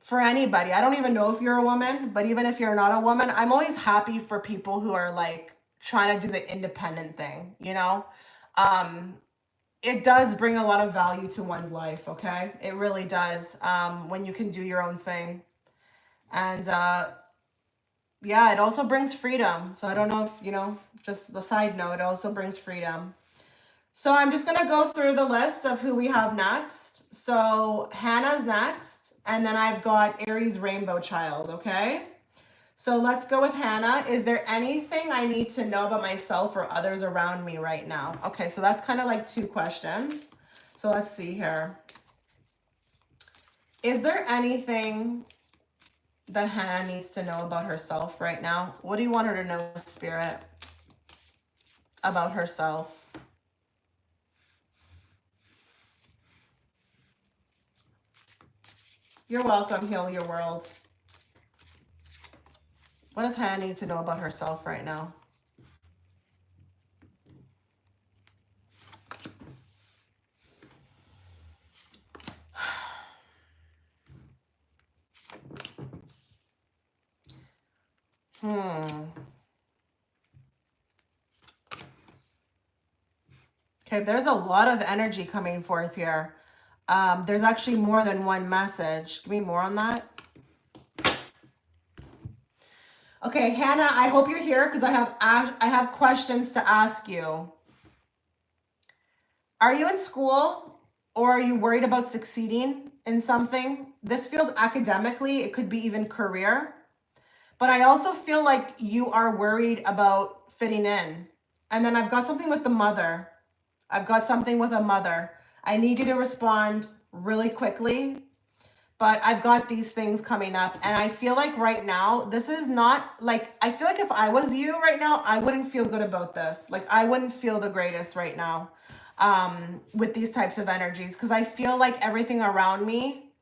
For anybody. I don't even know if you're a woman, but even if you're not a woman, I'm always happy for people who are like trying to do the independent thing, you know? It does bring a lot of value to one's life, okay? It really does, when you can do your own thing. And yeah, it also brings freedom. So I don't know if, you know, just the side note, it also brings freedom. So I'm just gonna go through the list of who we have next. So Hannah's next, and then I've got Aries Rainbow Child, okay? So let's go with Hannah. Is there anything I need to know about myself or others around me right now? Okay, so that's kind of like 2 questions. So let's see here. Is there anything that Hannah needs to know about herself right now? What do you want her to know, Spirit, about herself? You're welcome, Heal Your World. What does Hannah need to know about herself right now? Okay, there's a lot of energy coming forth here. There's actually more than one message. Give me more on that. Okay, Hannah, I hope you're here because I have questions to ask you. Are you in school or are you worried about succeeding in something? This feels academically, it could be even career. But I also feel like you are worried about fitting in. And then I've got something with the mother. I've got something with a mother. I need you to respond really quickly, but I've got these things coming up. And I feel like right now, this is not like, I feel like if I was you right now, I wouldn't feel good about this. Like I wouldn't feel the greatest right now with these types of energies, because I feel like everything around me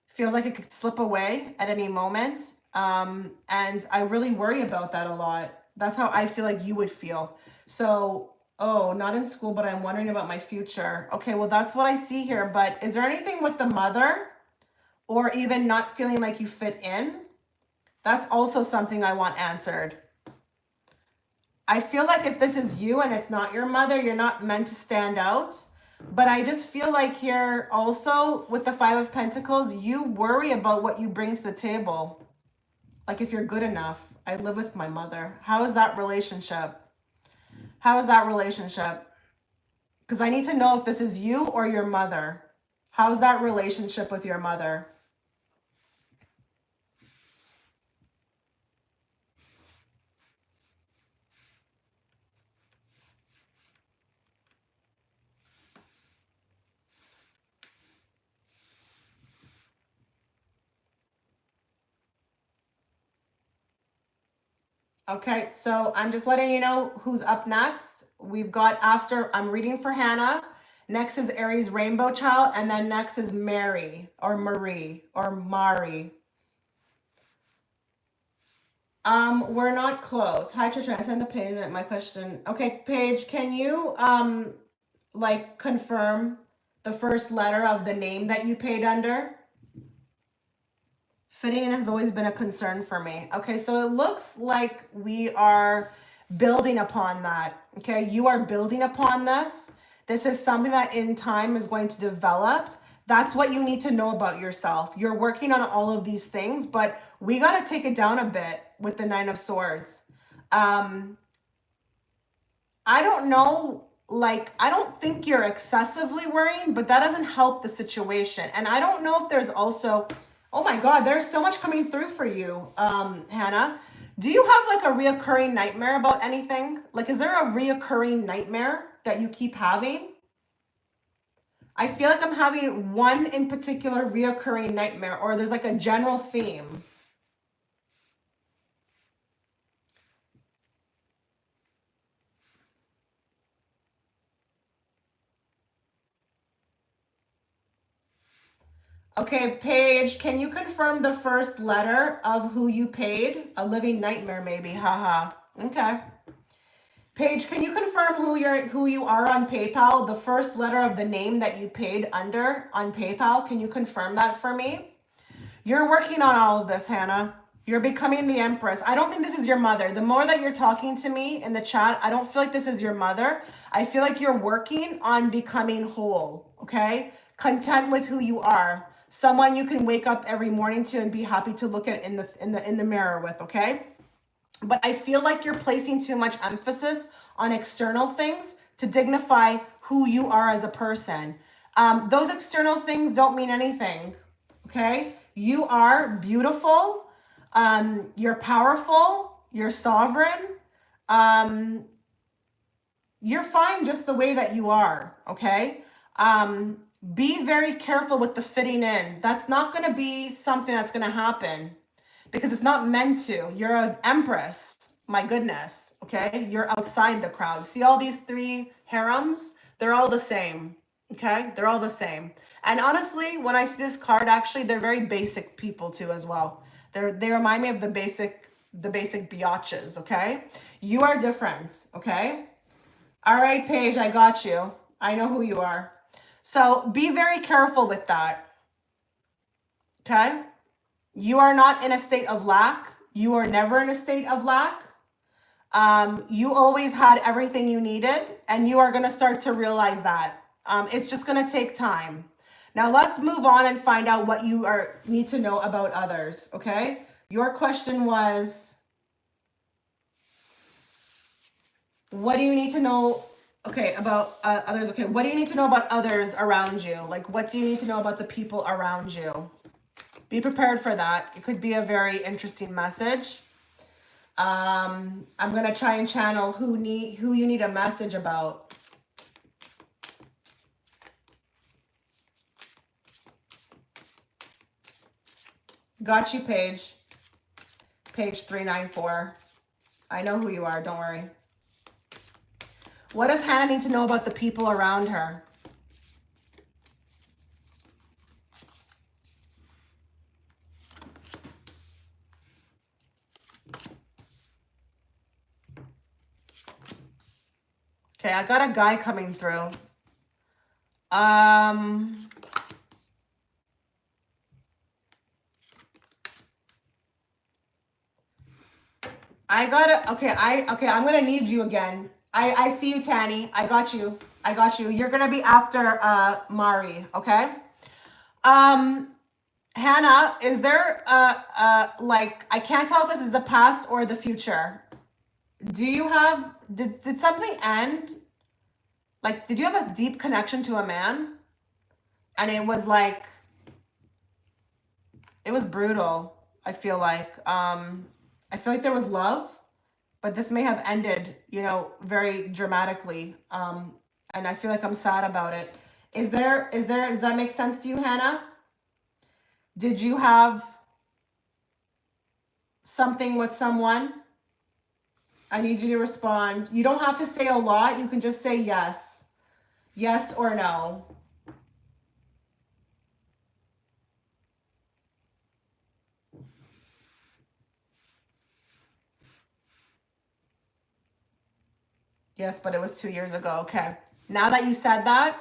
feels like it could slip away at any moment. And I really worry about that a lot. That's how I feel like you would feel. So, oh, not in school, but I'm wondering about my future. Okay, well, that's what I see here. But is there anything with the mother or even not feeling like you fit in? That's also something I want answered. I feel like if this is you and it's not your mother, you're not meant to stand out. But I just feel like here also with the 5 of Pentacles, you worry about what you bring to the table. Like if you're good enough. I live with my mother. How is that relationship? How is that relationship? Because I need to know if this is you or your mother. How's that relationship with your mother? Okay, so I'm just letting you know who's up next. We've got I'm reading for Hannah. Next is Aries Rainbow Child, and then next is Mary or Marie or Mari. We're not close. Hi, Trisha. I sent the payment. My question. Okay, Paige, can you like confirm the first letter of the name that you paid under? Fitting has always been a concern for me. Okay, so it looks like we are building upon that. Okay, you are building upon this. This is something that in time is going to develop. That's what you need to know about yourself. You're working on all of these things, but we got to take it down a bit with the Nine of Swords. I don't know, like, I don't think you're excessively worrying, but that doesn't help the situation. And I don't know if there's also, oh my God, there's so much coming through for you, Hannah. Do you have like a reoccurring nightmare about anything? Like, is there a reoccurring nightmare that you keep having? I feel like I'm having one in particular reoccurring nightmare, or there's like a general theme. Okay, Paige, can you confirm the first letter of who you paid? A living nightmare, maybe. Haha. Okay. Paige, can you confirm who you are on PayPal? The first letter of the name that you paid under on PayPal. Can you confirm that for me? You're working on all of this, Hannah. You're becoming the Empress. I don't think this is your mother. The more that you're talking to me in the chat, I don't feel like this is your mother. I feel like you're working on becoming whole, okay? Content with who you are. Someone you can wake up every morning to and be happy to look at in the mirror with, okay? But I feel like you're placing too much emphasis on external things to dignify who you are as a person. Those external things don't mean anything, okay? You are beautiful. You're powerful. You're sovereign. You're fine just the way that you are, okay? Be very careful with the fitting in. That's not going to be something that's going to happen, because it's not meant to. You're an Empress. My goodness. Okay. You're outside the crowd. See all these three harems? They're all the same. Okay. They're all the same. And honestly, when I see this card, actually, they're very basic people too, as well. They remind me of the basic biatches. Okay. You are different. Okay. All right, Paige, I got you. I know who you are. So be very careful with that. Okay. You are not in a state of lack. You are never in a state of lack. You always had everything you needed, and you are going to start to realize that. It's just going to take time. Now let's move on and find out what you need to know about others, okay? Your question was, what do you need to know, okay, about others? Okay, what do you need to know about others around you? Like, what do you need to know about the people around you? Be prepared for that. It could be a very interesting message. I'm going to try and channel who you need a message about. Got you, Paige. Page 394. I know who you are. Don't worry. What does Hannah need to know about the people around her? Okay, I got a guy coming through. I'm gonna need you again. I see you, Tanny. I got you. You're gonna be after Mari, okay? Hannah, is there like, I can't tell if this is the past or the future. Do you have, did something end? Like, did you have a deep connection to a man? And it was like, it was brutal, I feel like. I feel like there was love, but this may have ended, very dramatically. And I feel like I'm sad about it. Does that make sense to you, Hannah? Did you have something with someone? I need you to respond. You don't have to say a lot. You can just say yes. Yes or no. Yes, but it was 2 years ago. Okay. Now that you said that,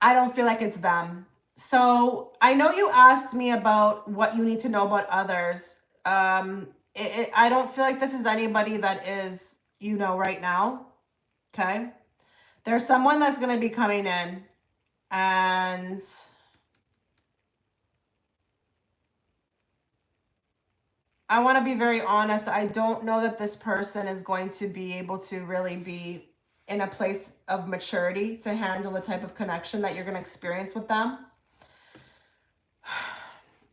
I don't feel like it's them. So I know you asked me about what you need to know about others. I don't feel like this is anybody that is, you know, right now. Okay. There's someone that's going to be coming in, and I want to be very honest. I don't know that this person is going to be able to really be in a place of maturity to handle the type of connection that you're going to experience with them.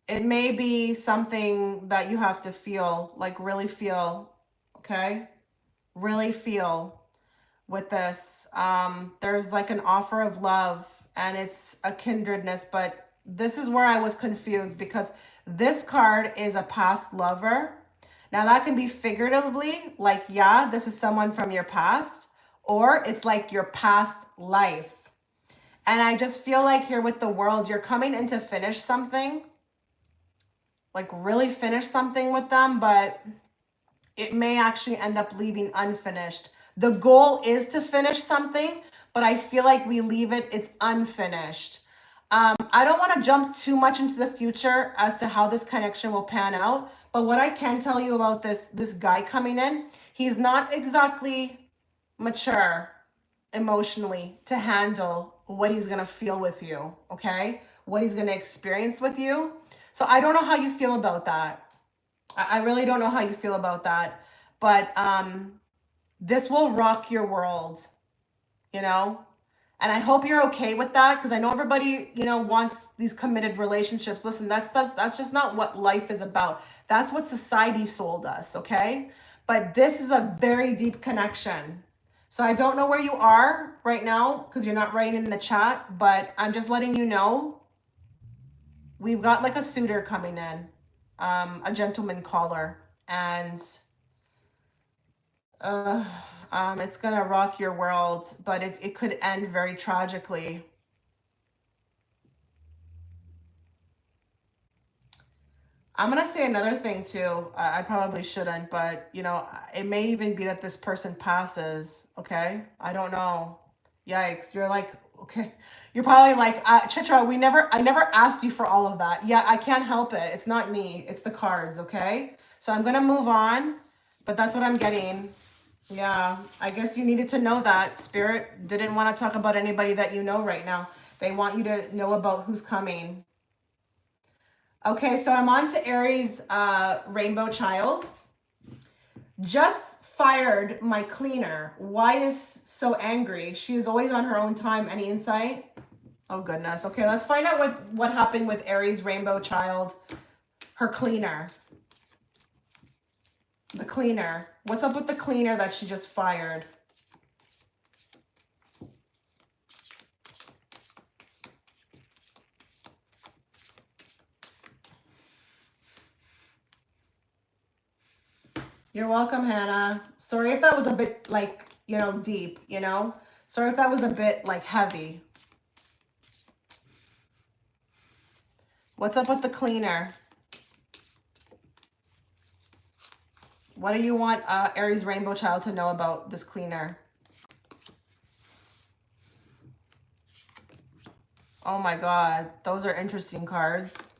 It may be something that you have to feel, like really feel, okay? Really feel with this. There's like an offer of love and it's a kindredness, but this is where I was confused because this card is a past lover. Now that can be figuratively, like, yeah, this is someone from your past, or it's like your past life. And I just feel like here with the world, you're coming in to finish something, like really finish something with them, but it may actually end up leaving unfinished. The goal is to finish something, but I feel like we leave it, it's unfinished. I don't want to jump too much into the future as to how this connection will pan out. But what I can tell you about this guy coming in, he's not exactly mature emotionally to handle what he's going to feel with you, okay? What he's going to experience with you. So I don't know how you feel about that. I really don't know how you feel about that. But this will rock your world, you know? And I hope you're okay with that, because I know everybody, you know, wants these committed relationships. Listen, that's just not what life is about. That's what society sold us, okay? But this is a very deep connection. So I don't know where you are right now because you're not writing in the chat, but I'm just letting you know we've got like a suitor coming in, a gentleman caller, and it's gonna rock your world, but it could end very tragically. I'm gonna say another thing too. I probably shouldn't, but you know, it may even be that this person passes. Okay, I don't know. Yikes! You're like, okay, you're probably like, Chitra, I never asked you for all of that. Yeah, I can't help it. It's not me. It's the cards. Okay, so I'm gonna move on, but that's what I'm getting. Yeah, I guess you needed to know that. Spirit didn't want to talk about anybody that you know right now. They want you to know about who's coming. Okay, so I'm on to Aries Rainbow Child. Just fired my cleaner. Why is so angry? She is always on her own time. Any insight? Oh, goodness. Okay, let's find out what happened with Aries Rainbow Child, her cleaner. The cleaner. What's up with the cleaner that she just fired? You're welcome, Hannah. Sorry if that was a bit like, you know, deep, you know? Sorry if that was a bit like heavy. What's up with the cleaner? What do you want Aries Rainbow Child to know about this cleaner? Oh my God, those are interesting cards.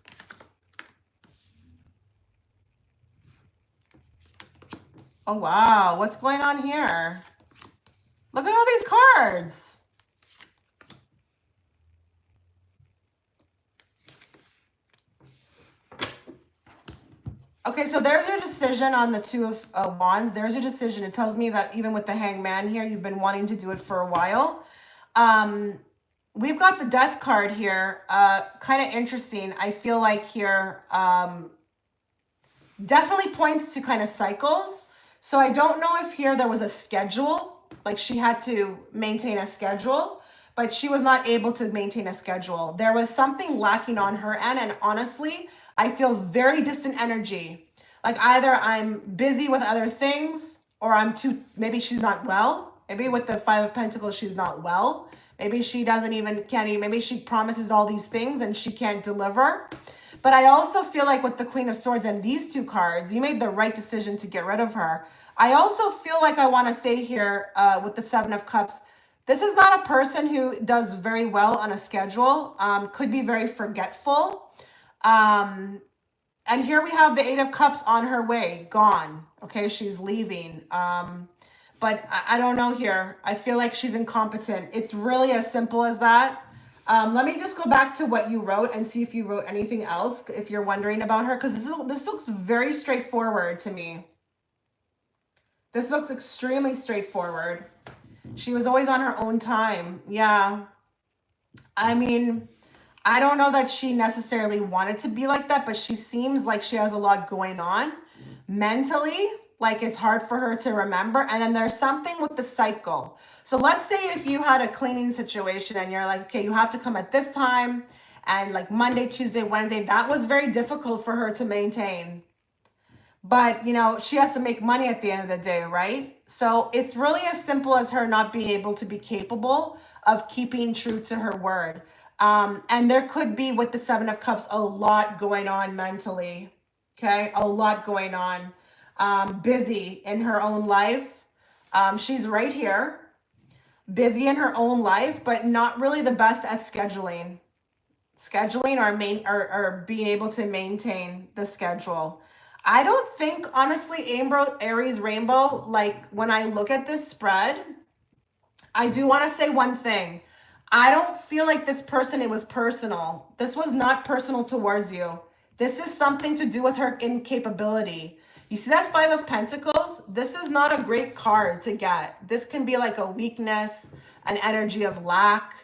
Oh wow, what's going on here? Look at all these cards. Okay, so there's your decision on the Two of Wands. There's your decision. It tells me that even with the Hangman here, you've been wanting to do it for a while. We've got the Death card here. Kind of interesting. I feel like here definitely points to kind of cycles. So I don't know if here there was a schedule, like she had to maintain a schedule, but she was not able to maintain a schedule. There was something lacking on her end, and honestly, I feel very distant energy. Like either I'm busy with other things, or maybe she's not well. Maybe with the Five of Pentacles, she's not well. Maybe she maybe she promises all these things and she can't deliver. But I also feel like with the Queen of Swords and these two cards, you made the right decision to get rid of her. I also feel like I want to say here with the Seven of Cups, this is not a person who does very well on a schedule, could be very forgetful. And here we have the Eight of Cups on her way, gone. Okay, she's leaving. But I don't know here. I feel like she's incompetent. It's really as simple as that. Let me just go back to what you wrote and see if you wrote anything else, if you're wondering about her, because this looks very straightforward to me. This looks extremely straightforward. She was always on her own time. Yeah. I mean, I don't know that she necessarily wanted to be like that, but she seems like she has a lot going on mentally. Like it's hard for her to remember. And then there's something with the cycle. So let's say if you had a cleaning situation and you're like, okay, you have to come at this time and like Monday, Tuesday, Wednesday, that was very difficult for her to maintain. But, you know, she has to make money at the end of the day, right? So it's really as simple as her not being able to be capable of keeping true to her word. And there could be with the Seven of Cups, a lot going on mentally. Okay. A lot going on. Busy in her own life. She's right here. Busy in her own life, but not really the best at scheduling. Or being able to maintain the schedule. I don't think, honestly, Aries Rainbow, like when I look at this spread, I do want to say one thing. I don't feel like this person, it was personal. This was not personal towards you. This is something to do with her incapability. You see that Five of Pentacles? This is not a great card to get. This can be like a weakness, an energy of lack.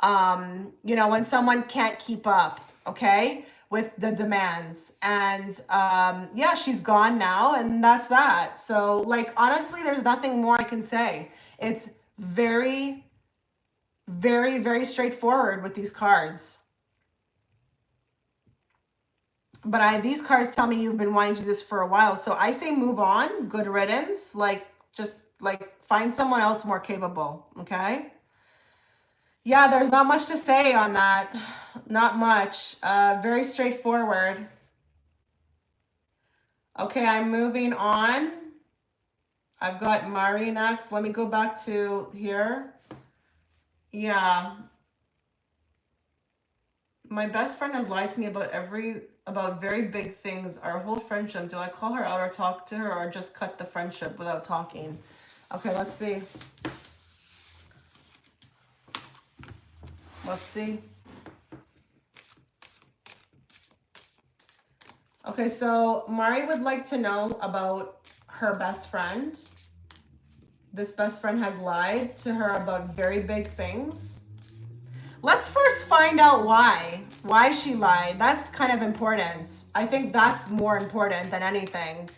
You know, when someone can't keep up, okay, with the demands. And yeah, she's gone now, and that's that. So like, honestly, there's nothing more I can say. It's very, very, very straightforward with these cards. But these cards tell me you've been wanting to do this for a while. So I say move on, good riddance, like just like find someone else more capable, okay? Yeah, there's not much to say on that. Not much. Very straightforward. Okay, I'm moving on. I've got Mari next. Let me go back to here. Yeah. My best friend has lied to me about very big things. Our whole friendship. Do I call her out or talk to her or just cut the friendship without talking? Okay, let's see. Let's see. Okay, so Mari would like to know about her best friend. This best friend has lied to her about very big things. Let's first find out why she lied. That's kind of important. I think that's more important than anything.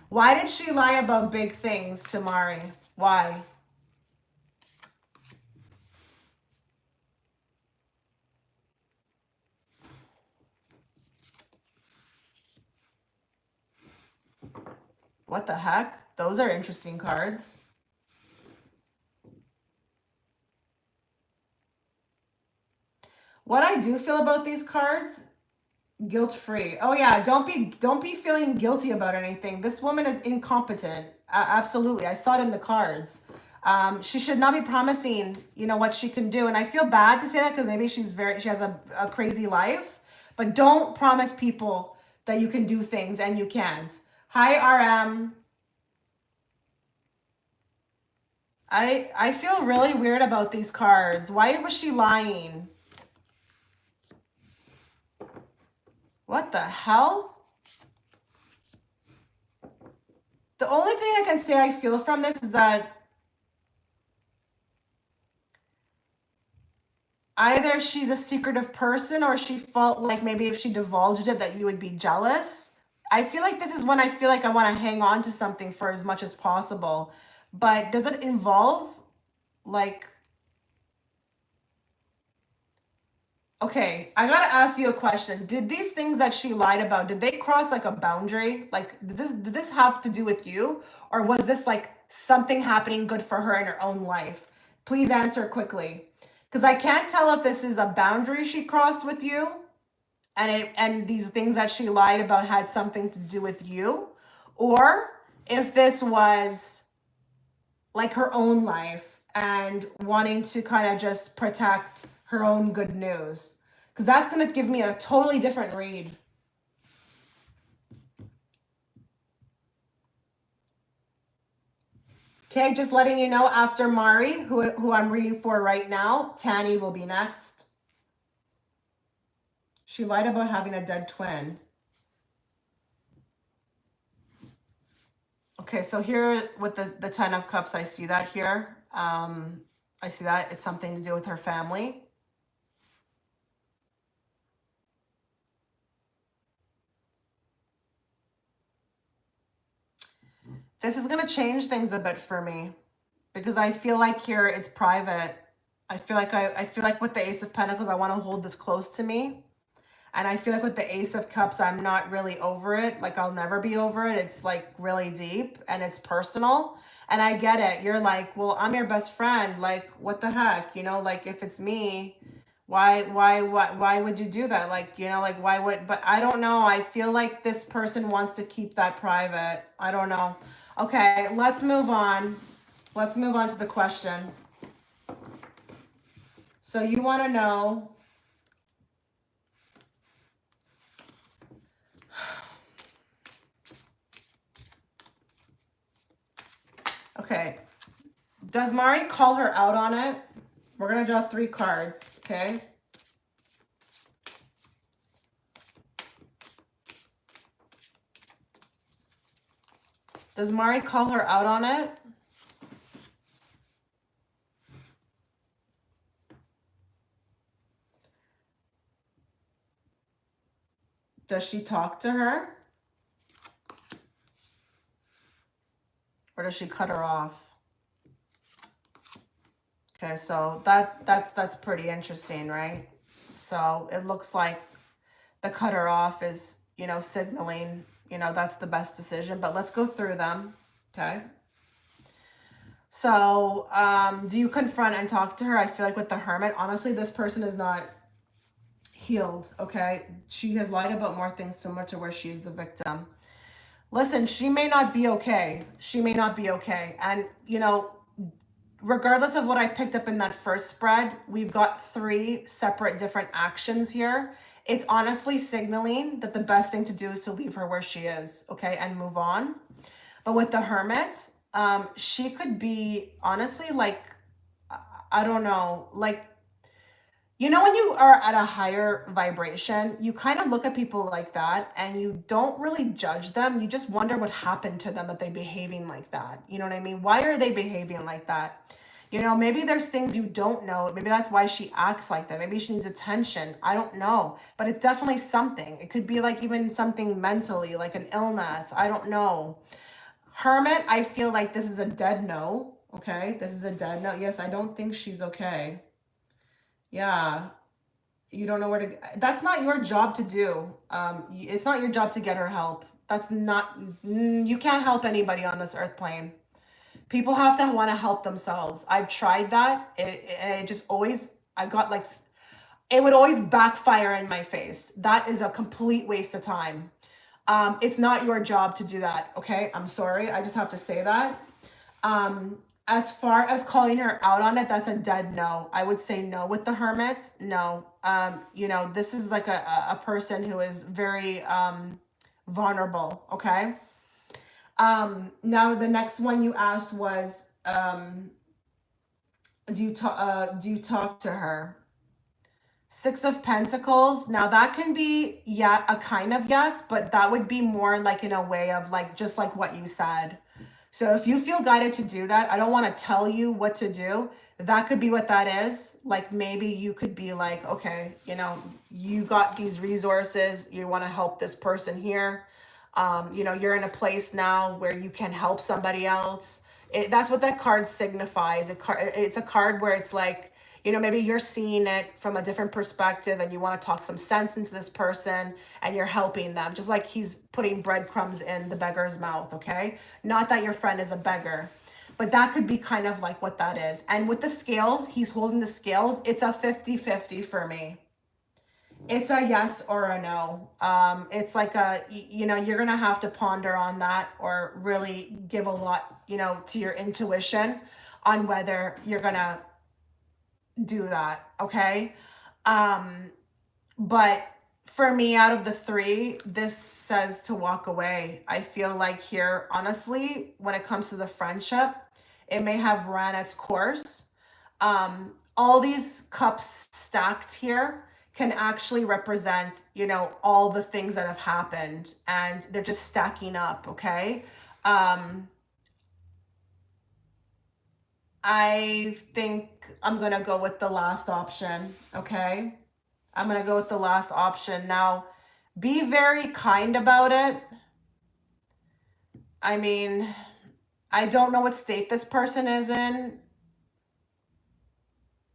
Why did she lie about big things to Mari? Why? What the heck? Those are interesting cards. What I do feel about these cards, guilt-free. Oh yeah, don't be feeling guilty about anything. This woman is incompetent. Absolutely. I saw it in the cards. She should not be promising, you know, what she can do. And I feel bad to say that because maybe she has a crazy life, but don't promise people that you can do things and you can't. Hi, RM. I feel really weird about these cards. Why was she lying? What the hell? The only thing I can say I feel from this is that either she's a secretive person or she felt like maybe if she divulged it that you would be jealous. I feel like this is when I feel like I want to hang on to something for as much as possible. But does it involve like... Okay, I gotta ask you a question. Did these things that she lied about, did they cross like a boundary? Like, did this have to do with you? Or was this like something happening good for her in her own life? Please answer quickly. Because I can't tell if this is a boundary she crossed with you and these things that she lied about had something to do with you, or if this was like her own life and wanting to kind of just protect her own good news, because that's going to give me a totally different read. Okay, just letting you know, after Mari, who I'm reading for right now, Tanny will be next. She lied about having a dead twin. Okay, so here with the 10 of Cups, I see that here. I see that it's something to do with her family. This is going to change things a bit for me, because I feel like here it's private. I feel like with the Ace of Pentacles, I want to hold this close to me. And I feel like with the Ace of Cups, I'm not really over it. Like, I'll never be over it. It's like really deep and it's personal. And I get it. You're like, well, I'm your best friend. Like, what the heck? You know, like, if it's me, why would you do that? Like, you know, like, why would, but I don't know. I feel like this person wants to keep that private. I don't know. Okay, let's move on. Let's move on to the question. So you want to know, okay, does Mari call her out on it? We're going to draw 3 cards, okay? Does Mari call her out on it? Does she talk to her? Or does she cut her off? Okay, so that's pretty interesting, right? So it looks like the cut her off is, you know, signaling, you know, that's the best decision. But let's go through them, okay? So do you confront and talk to her? I feel like with the Hermit, honestly, this person is not healed, okay? She has lied about more things similar to where she's the victim. Listen, she may not be okay. She may not be okay. And, you know, regardless of what I picked up in that first spread, we've got 3 separate different actions here. It's honestly signaling that the best thing to do is to leave her where she is, okay, and move on. But with the Hermit, she could be honestly like, I don't know, like, you know, when you are at a higher vibration, you kind of look at people like that and you don't really judge them. You just wonder what happened to them that they're behaving like that. You know what I mean? Why are they behaving like that? You know, maybe there's things you don't know. Maybe that's why she acts like that. Maybe she needs attention. I don't know. But it's definitely something. It could be like even something mentally, like an illness. I don't know. Hermit, I feel like this is a dead no. Okay, this is a dead no. Yes, I don't think she's okay. Yeah, you don't know where to, that's not your job to do. It's not your job to get her help. That's not, you can't help anybody on this earth plane. People have to want to help themselves. I've tried that. It just always, I got like, it would always backfire in my face. That is a complete waste of time. It's not your job to do that. Okay. I'm sorry. I just have to say that. As far as calling her out on it, that's a dead no. I would say no with the Hermit. No. You know, this is like a person who is very vulnerable. Okay. Now the next one you asked was, do you talk to her? 6 of Pentacles. Now that can be, yeah, a kind of yes, but that would be more like in a way of like, just like what you said. So if you feel guided to do that, I don't want to tell you what to do. That could be what that is. Like maybe you could be like, okay, you know, you got these resources. You want to help this person here. You know, you're in a place now where you can help somebody else. That's what that card signifies. It's a card where it's like, you know, maybe you're seeing it from a different perspective and you want to talk some sense into this person and you're helping them, just like he's putting breadcrumbs in the beggar's mouth, okay? Not that your friend is a beggar, but that could be kind of like what that is. And with the scales, he's holding the scales. It's a 50-50 for me. It's a yes or a no. It's like you know, you're gonna have to ponder on that or really give a lot, you know, to your intuition on whether you're gonna do that. Okay. Um, but for me, out of the three, this says to walk away. I feel like here, honestly, when it comes to the friendship, it may have ran its course. All these cups stacked here can actually represent, you know, all the things that have happened and they're just stacking up. Okay. I think I'm going to go with the last option. Okay. I'm going to go with the last option. Now, be very kind about it. I mean, I don't know what state this person is in.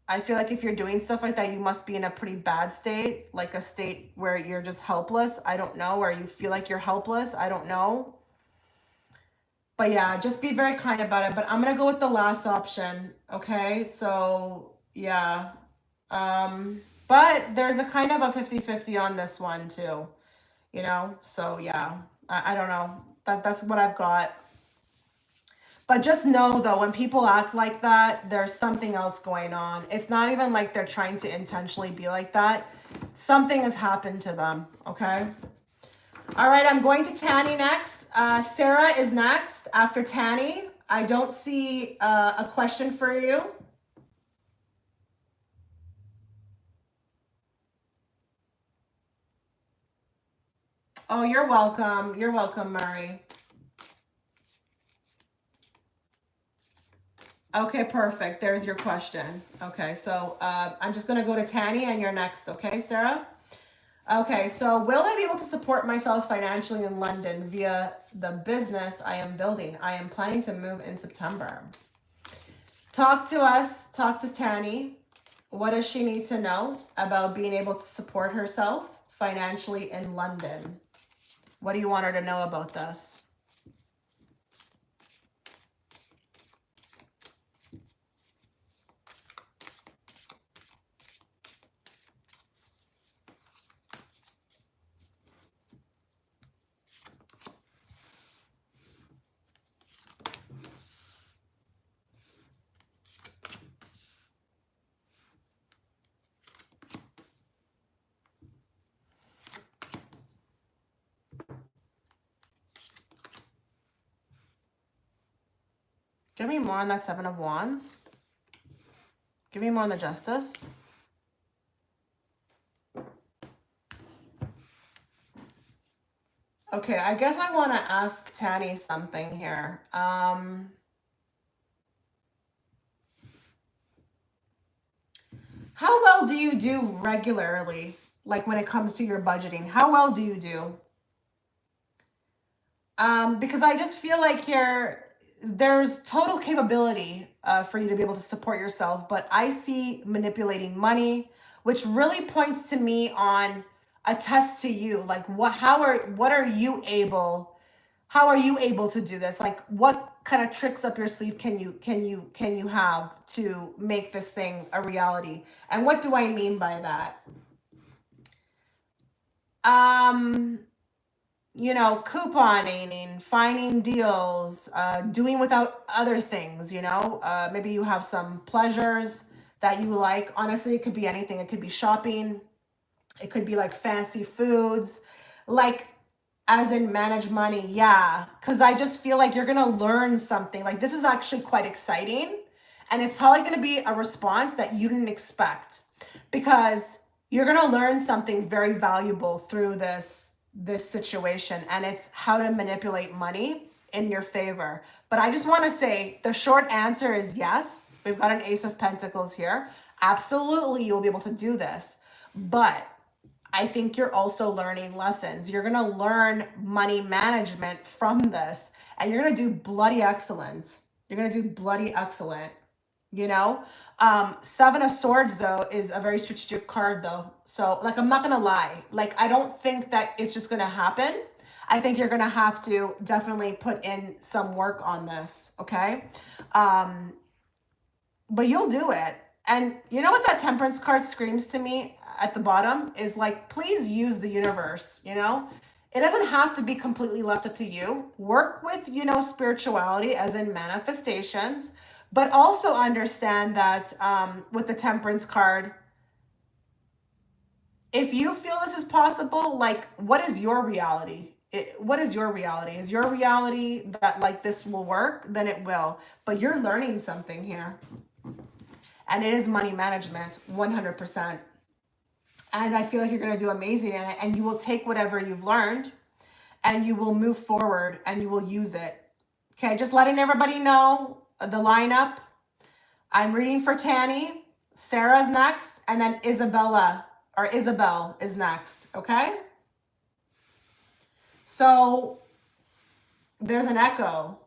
I feel like if you're doing stuff like that, you must be in a pretty bad state, like a state where you're just helpless. I don't know, or you feel like you're helpless. I don't know. But yeah, just be very kind about it. But I'm going to go with the last option. Okay. So yeah. But there's a kind of a 50-50 on this one too, you know? So yeah, I don't know. That's what I've got. But just know though, when people act like that, there's something else going on. It's not even like they're trying to intentionally be like that. Something has happened to them, okay? All right, I'm going to Tanny next. Sarah is next after Tanny. I don't see a question for you. Oh, you're welcome. You're welcome, Murray. Okay, perfect. There's your question. Okay, so I'm just going to go to Tanny and you're next. Okay, Sarah? Okay, so will I be able to support myself financially in London via the business I am building? I am planning to move in September. Talk to us. Talk to Tanny. What does she need to know about being able to support herself financially in London? What do you want her to know about this? Give me more on that Seven of Wands. Give me more on the Justice. Okay, I guess I want to ask Tanny something here. How well do you do regularly? Like when it comes to your budgeting, how well do you do? Because I just feel like here, there's total capability for you to be able to support yourself, but I see manipulating money, which really points to me on a test to you. Like how are you able to do this? Like what kind of tricks up your sleeve can you have to make this thing a reality? And what do I mean by that? You know, couponing, finding deals, doing without other things, you know, maybe you have some pleasures that you like. Honestly, it could be anything. It could be shopping. It could be like fancy foods, like as in manage money. Yeah. Cause I just feel like you're going to learn something. Like this is actually quite exciting. And it's probably going to be a response that you didn't expect because you're going to learn something very valuable through this situation, and it's how to manipulate money in your favor. But I just want to say the short answer is yes. We've got an Ace of Pentacles here. Absolutely, you'll be able to do this. But I think you're also learning lessons. You're going to learn money management from this, and you're going to do bloody excellent. You're going to do bloody excellent. You know, Seven of Swords though is a very strategic card though. So like, I'm not going to lie. Like, I don't think that it's just going to happen. I think you're going to have to definitely put in some work on this. Okay. But you'll do it. And you know what that Temperance card screams to me? at the bottom is like, please use the universe, you know? It doesn't have to be completely left up to you. Work with, you know, spirituality as in manifestations, but also understand that with the Temperance card, if you feel this is possible, like, what is your reality? What is your reality? Is your reality that like this will work? Then it will. But you're learning something here. And it is money management, 100%. And I feel like you're going to do amazing in it. And you will take whatever you've learned and you will move forward and you will use it. Okay, just letting everybody know the lineup. I'm reading for Tanny. Sarah's next. And then Isabelle is next. Okay? So there's an echo.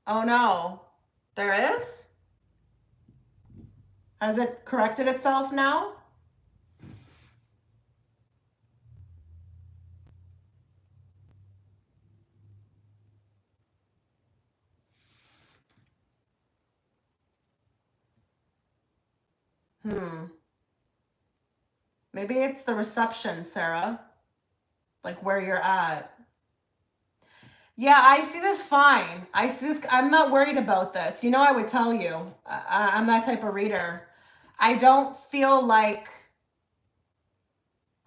Oh no. There is? Has it corrected itself now? Maybe it's the reception, Sarah. Like where you're at. Yeah, I see this fine. I see this. I'm not worried about this. You know, I would tell you. I'm that type of reader. I don't feel like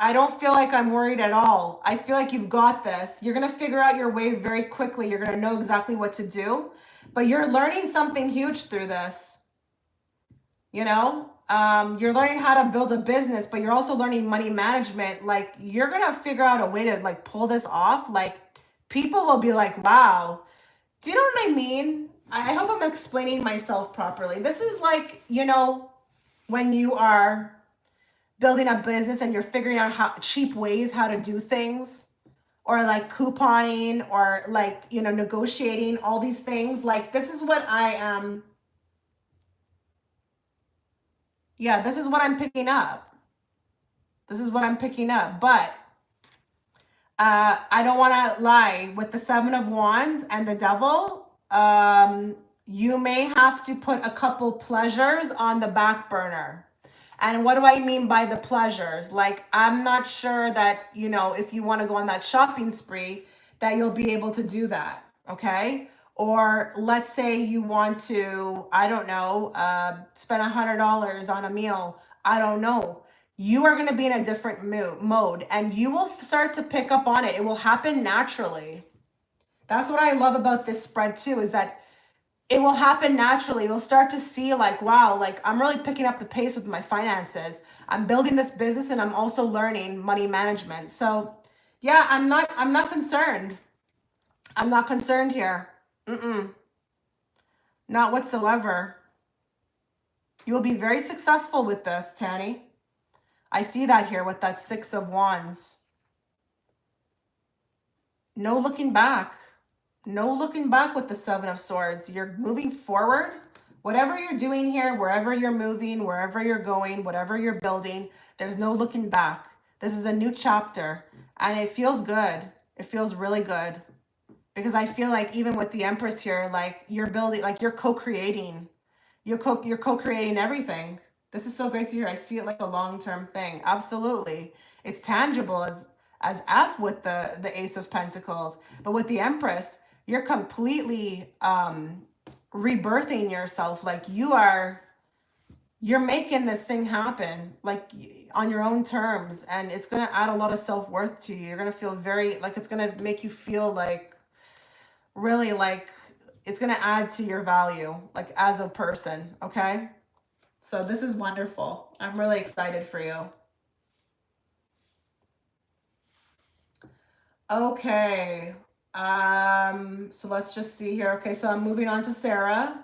I'm worried at all. I feel like you've got this. You're going to figure out your way very quickly. You're going to know exactly what to do. But you're learning something huge through this. You know, you're learning how to build a business, but you're also learning money management. Like, you're going to figure out a way to like pull this off. Like, people will be like, wow. Do you know what I mean? I hope I'm explaining myself properly. This is like, you know, when you are building a business and you're figuring out how cheap ways how to do things, or like couponing, or like, you know, negotiating, all these things. Like, this is what I am. Yeah, this is what I'm picking up. This is what I'm picking up. But I don't want to lie. With the Seven of Wands and the Devil, you may have to put a couple pleasures on the back burner. And what do I mean by the pleasures? Like, I'm not sure that, you know, if you want to go on that shopping spree, that you'll be able to do that. Okay. Or let's say you want to, I don't know, spend $100 on a meal. I don't know. You are going to be in a different mode and you will start to pick up on it. It will happen naturally. That's what I love about this spread too, is that it will happen naturally. You'll start to see like, wow, like I'm really picking up the pace with my finances. I'm building this business and I'm also learning money management. So yeah, I'm not concerned. I'm not concerned here. Not whatsoever. You will be very successful with this, Tanny. I see that here with that Six of Wands. No looking back. No looking back with the Seven of Swords. You're moving forward. Whatever you're doing here, wherever you're moving, wherever you're going, whatever you're building, there's no looking back. This is a new chapter and it feels good. It feels really good because I feel like even with the Empress here, like you're building, like you're co-creating. You're co-creating everything. This is so great to hear. I see it like a long-term thing. Absolutely. It's tangible as F with the Ace of Pentacles. But with the Empress, you're completely rebirthing yourself. Like you're making this thing happen like on your own terms. And it's going to add a lot of self-worth to you. You're going to feel very, like it's going to make you feel like really like it's going to add to your value, like as a person. Okay. So this is wonderful. I'm really excited for you. Okay. So let's just see here. Okay. So I'm moving on to Sarah.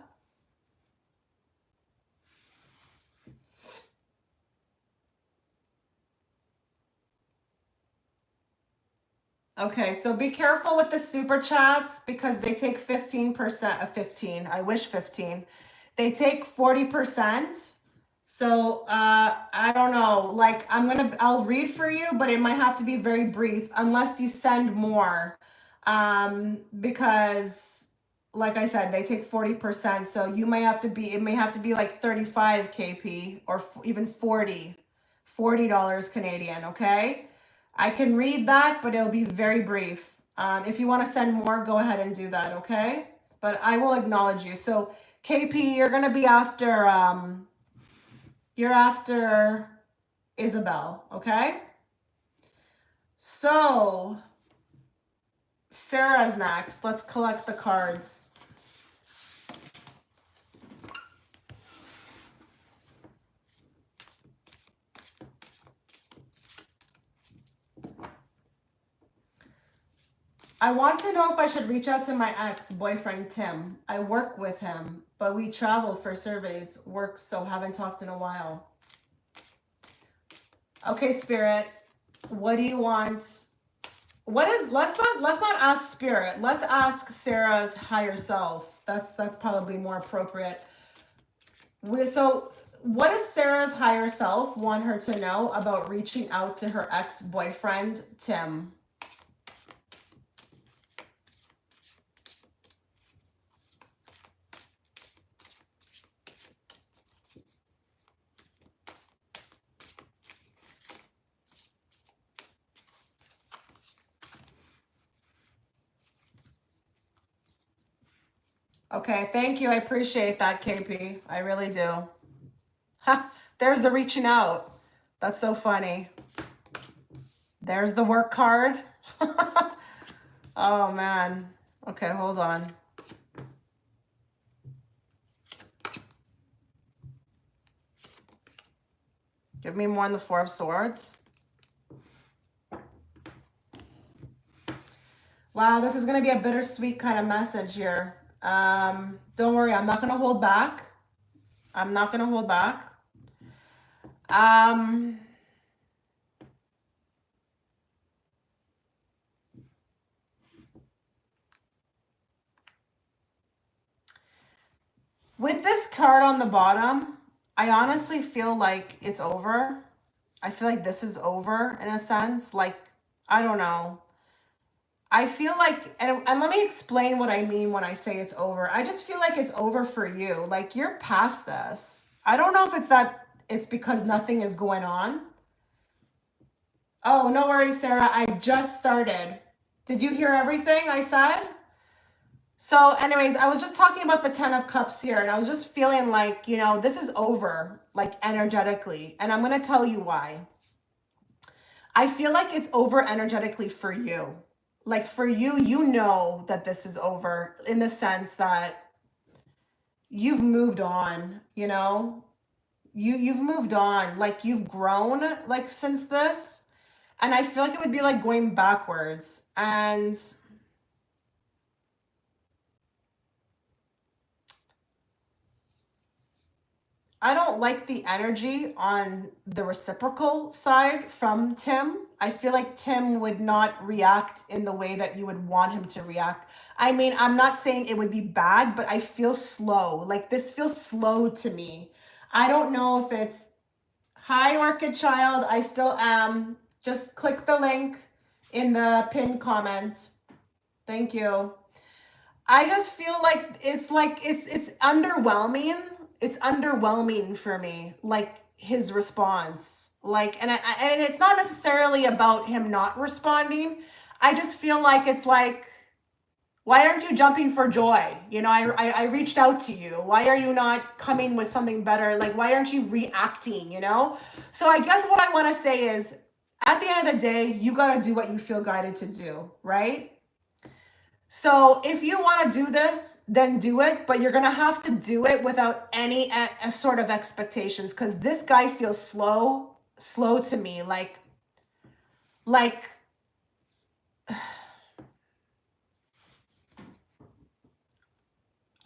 Okay, so be careful with the super chats because they take 15% of 15. I wish 15. They take 40%. So I don't know. Like I'll read for you, but it might have to be very brief unless you send more. Because like I said, they take 40%. So you may have to be, it may have to be like 35 KP or even 40 $40 Canadian, okay? I can read that, but it'll be very brief. If you want to send more, go ahead and do that, okay? But I will acknowledge you. So KP, you're gonna be after you're after Isabelle, okay? So Sarah's next. Let's collect the cards. I want to know if I should reach out to my ex-boyfriend, Tim. I work with him, but we travel for surveys, work, so haven't talked in a while. Okay, Spirit, what do you want? What is, let's not ask Spirit. Let's ask Sarah's higher self. That's probably more appropriate. So what does Sarah's higher self want her to know about reaching out to her ex-boyfriend, Tim? Okay, thank you. I appreciate that, KP. I really do. Ha, there's the reaching out. That's so funny. There's the work card. Oh, man. Okay, hold on. Give me more on the Four of Swords. Wow, this is going to be a bittersweet kind of message here. Don't worry, I'm not going to hold back. I'm not going to hold back. With this card on the bottom, I honestly feel like it's over. I feel like this is over in a sense. Like, I don't know. I feel like, and let me explain what I mean when I say it's over. I just feel like it's over for you. Like, you're past this. I don't know if it's that it's because nothing is going on. Oh, no worries, Sarah. I just started. Did you hear everything I said? So anyways, I was just talking about the 10 of Cups here, and I was just feeling like, you know, this is over, like energetically. And I'm going to tell you why. I feel like it's over energetically for you. Like for you, you know that this is over in the sense that you've moved on, you know, you've moved on, like you've grown like since this. And I feel like it would be like going backwards. And I don't like the energy on the reciprocal side from Tim. I feel like Tim would not react in the way that you would want him to react. I mean, I'm not saying it would be bad, but I feel slow. Like this feels slow to me. I don't know if it's, hi, Orchid Child. I still am. Just click the link in the pinned comment. Thank you. I just feel like it's underwhelming. It's underwhelming for me, like his response. Like, and it's not necessarily about him not responding. I just feel like it's like, why aren't you jumping for joy? You know, I reached out to you. Why are you not coming with something better? Like, why aren't you reacting, you know? So I guess what I want to say is, at the end of the day, you got to do what you feel guided to do, right? So if you want to do this, then do it, but you're going to have to do it without any sort of expectations, because this guy feels slow to me. Like,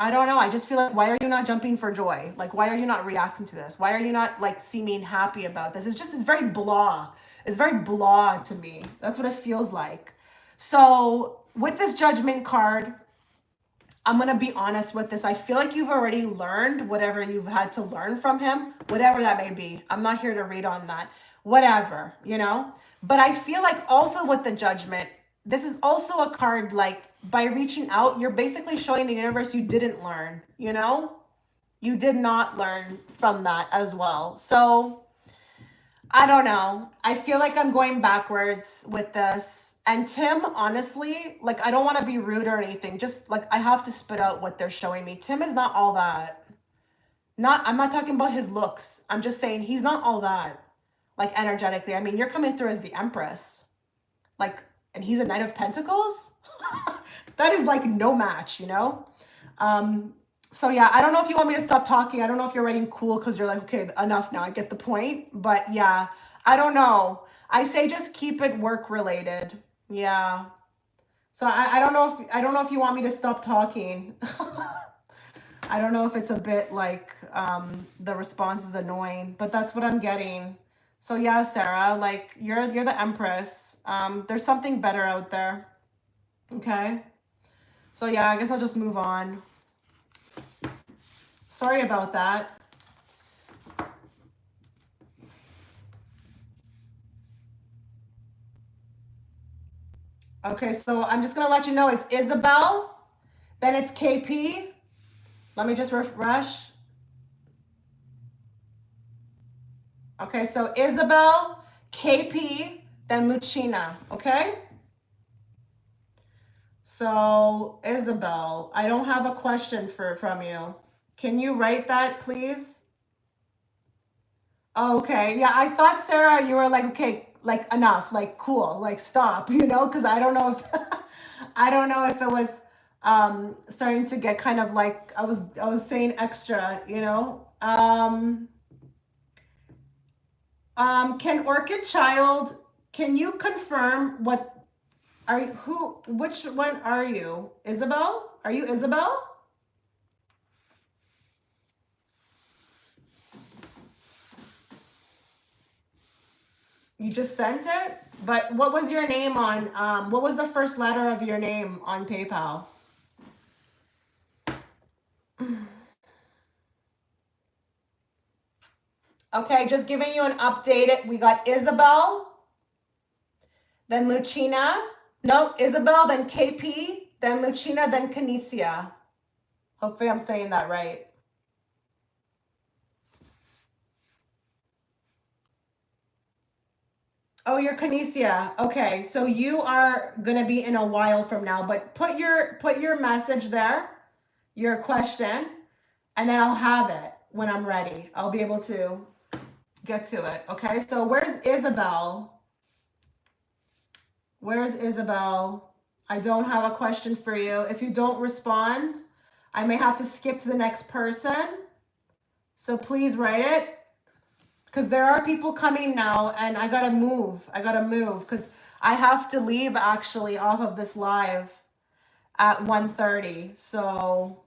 I don't know. I just feel like, why are you not jumping for joy? Like, why are you not reacting to this? Why are you not like seeming happy about this? It's very blah. It's very blah to me. That's what it feels like. So with this Judgment card, I'm going to be honest with this. I feel like you've already learned whatever you've had to learn from him, whatever that may be. I'm not here to read on that. Whatever, you know? But I feel like also with the Judgment, this is also a card like by reaching out, you're basically showing the universe you didn't learn, you know? You did not learn from that as well. So I don't know. I feel like I'm going backwards with this. And Tim, honestly, like, I don't want to be rude or anything. Just like, I have to spit out what they're showing me. Tim is not all that. I'm not talking about his looks. I'm just saying he's not all that, like, energetically. I mean, you're coming through as the Empress. Like, and he's a Knight of Pentacles. That is like no match, you know? So yeah, I don't know if you want me to stop talking. I don't know if you're writing cool because you're like, okay, enough now. I get the point. But yeah, I don't know. I say just keep it work related. Yeah. So I don't know if you want me to stop talking. I don't know if it's a bit like the response is annoying, but that's what I'm getting. So yeah, Sarah, like you're the Empress. There's something better out there. Okay. So yeah, I guess I'll just move on. Sorry about that. Okay, so I'm just gonna let you know it's Isabelle, then it's KP. Let me just refresh. Okay, so Isabelle, KP, then Luchina, okay? So Isabelle, I don't have a question from you. Can you write that, please? Okay, yeah, I thought, Sarah, you were like, okay, like enough, like cool, like stop, you know, because I don't know if I don't know if it was starting to get kind of like I was saying extra, you know. Can Orchid Child, can you confirm what are you, which one are you? Isabelle? Are you Isabelle? You just sent it? But what was your name on, what was the first letter of your name on PayPal? Okay, just giving you an update. We got Isabelle, then Luchina. No, Isabelle, then KP, then Luchina, then Kesia. Hopefully I'm saying that right. Oh, you're Kesia. Okay, so you are gonna be in a while from now, but put your message there, your question, and then I'll have it when I'm ready. I'll be able to get to it. Okay, so where's Isabelle? Where's Isabelle? I don't have a question for you. If you don't respond, I may have to skip to the next person. So please write it. Because there are people coming now and I gotta move. I gotta move because I have to leave actually off of this live at 1:30. So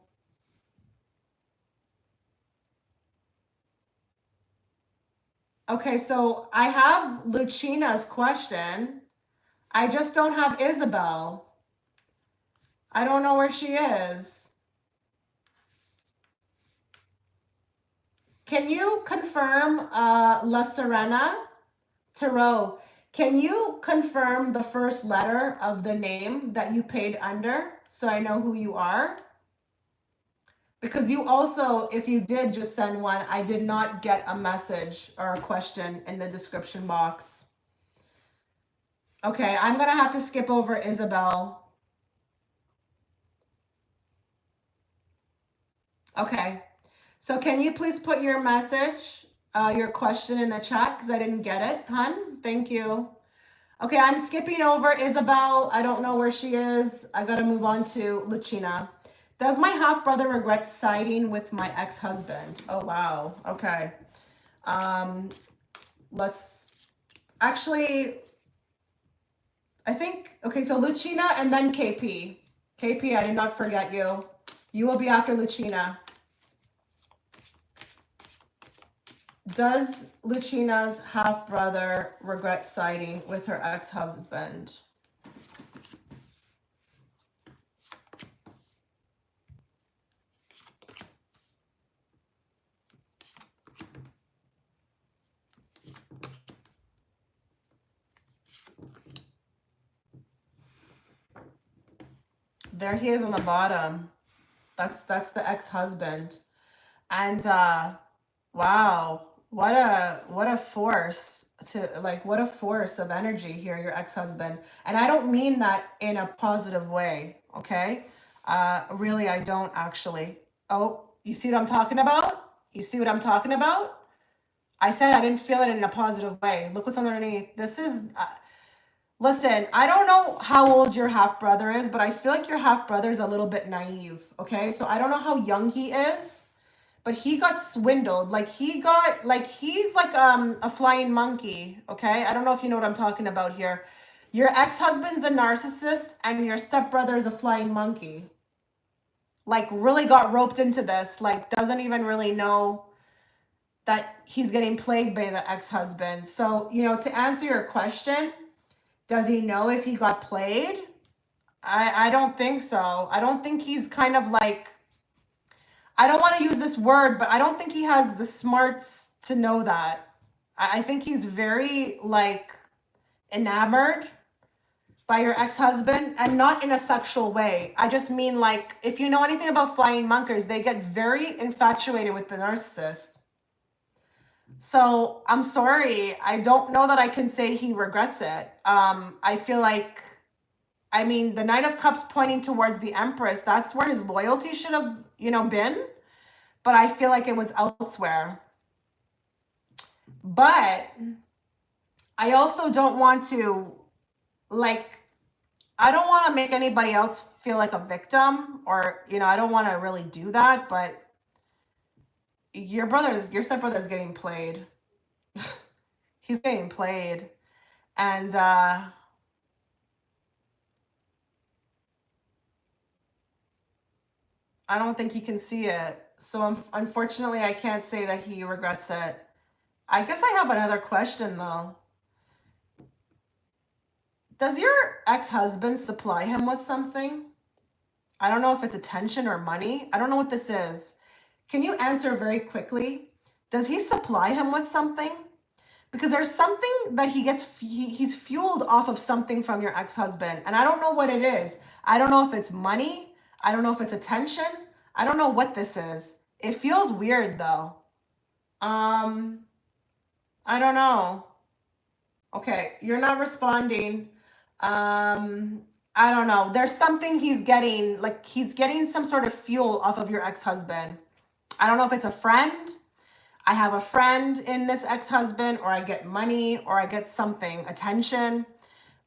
okay, so I have Luchina's question. I just don't have Isabelle. I don't know where she is. Can you confirm Larena? Tarot, can you confirm the first letter of the name that you paid under so I know who you are? Because you also, if you did just send one, I did not get a message or a question in the description box. Okay, I'm going to have to skip over Isabelle. Okay, so can you please put your message, your question in the chat because I didn't get it, hon? Thank you. Okay, I'm skipping over Isabelle. I don't know where she is. I got to move on to Luchina. Does my half-brother regret siding with my ex-husband? Oh, wow. Okay. Let's actually, I think, okay, so Luchina and then KP. KP, I did not forget you. You will be after Luchina. Does Luchina's half-brother regret siding with her ex-husband? There he is on the bottom. That's the ex-husband. And wow, what a force. like, what a force of energy here, your ex-husband. And I don't mean that in a positive way, okay? Really, I don't actually. Oh, you see what I'm talking about? You see what I'm talking about? I said I didn't feel it in a positive way. Look what's underneath. This is, listen, I don't know how old your half-brother is, but I feel like your half-brother is a little bit naive, okay? So I don't know how young he is, but he got swindled. Like he's like a flying monkey, okay? I don't know if you know what I'm talking about here. Your ex-husband's the narcissist and your stepbrother is a flying monkey. Like really got roped into this, like doesn't even really know that he's getting plagued by the ex-husband. So, you know, to answer your question, does he know if he got played? I don't think so. I don't think he's kind of like, I don't want to use this word, but I don't think he has the smarts to know that. I think he's very like enamored by your ex-husband, and not in a sexual way. I just mean like, if you know anything about flying monkeys, they get very infatuated with the narcissist. So I'm sorry. I don't know that I can say he regrets it. I feel like, I mean, the Knight of Cups pointing towards the Empress, that's where his loyalty should have, you know, been. But I feel like it was elsewhere. But I also don't want to, like, I don't want to make anybody else feel like a victim, or, you know, I don't want to really do that, but your stepbrother's getting played. He's getting played. And I don't think he can see it. So unfortunately, I can't say that he regrets it. I guess I have another question though. Does your ex-husband supply him with something? I don't know if it's attention or money. I don't know what this is. Can you answer very quickly? Does he supply him with something? Because there's something that he's fueled off of something from your ex-husband. And I don't know what it is. I don't know if it's money. I don't know if it's attention. I don't know what this is. It feels weird though. I don't know. Okay, you're not responding. I don't know. There's something he's getting, like he's getting some sort of fuel off of your ex-husband. I don't know if it's a friend. I have a friend in this ex-husband, or I get money, or I get something, attention.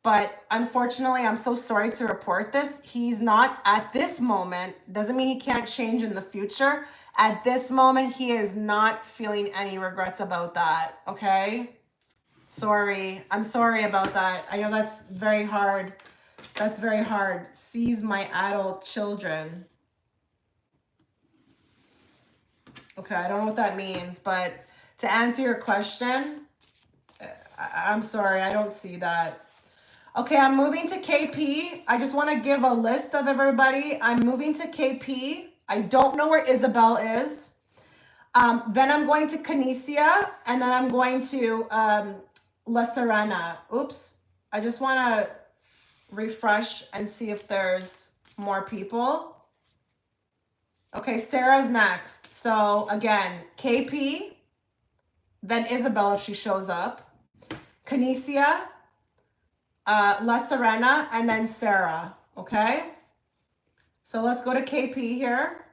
But unfortunately, I'm so sorry to report this. He's not at this moment. Doesn't mean he can't change in the future. At this moment, he is not feeling any regrets about that. Okay? Sorry. I'm sorry about that. I know that's very hard. That's very hard. Seize my adult children. Okay, I don't know what that means, but to answer your question, I'm sorry, I don't see that. Okay, I'm moving to KP. I just want to give a list of everybody. I'm moving to KP. I don't know where Isabelle is. Then I'm going to Kesia, and then I'm going to Larena. Oops, I just want to refresh and see if there's more people. Okay, Sarah's next. So again, KP, then Isabelle if she shows up, Kesia, Larena, and then Sarah. Okay, so let's go to KP here.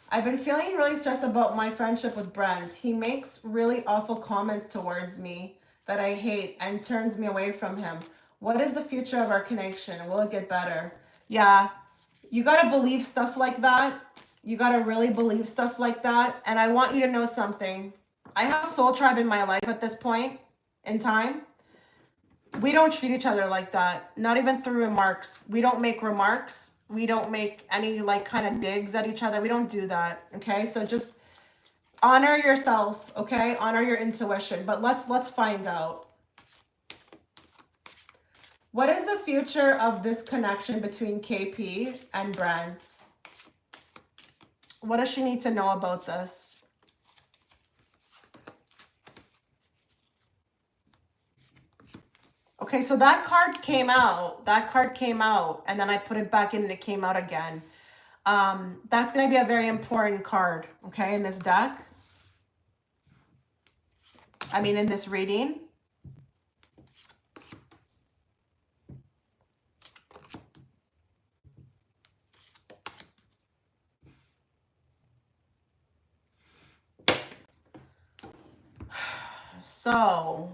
I've been feeling really stressed about my friendship with Brent. He makes really awful comments towards me that I hate and turns me away from him. What is the future of our connection? Will it get better? Yeah, you got to believe stuff like that. You got to really believe stuff like that. And I want you to know something. I have a soul tribe in my life at this point in time. We don't treat each other like that. Not even through remarks. We don't make remarks. We don't make any like kind of digs at each other. We don't do that. Okay. So just honor yourself. Okay. Honor your intuition. But let's find out. What is the future of this connection between KP and Brent? What does she need to know about this? Okay, so that card came out. That card came out, and then I put it back in and it came out again. That's going to be a very important card, okay, in this deck. I mean, in this reading. So,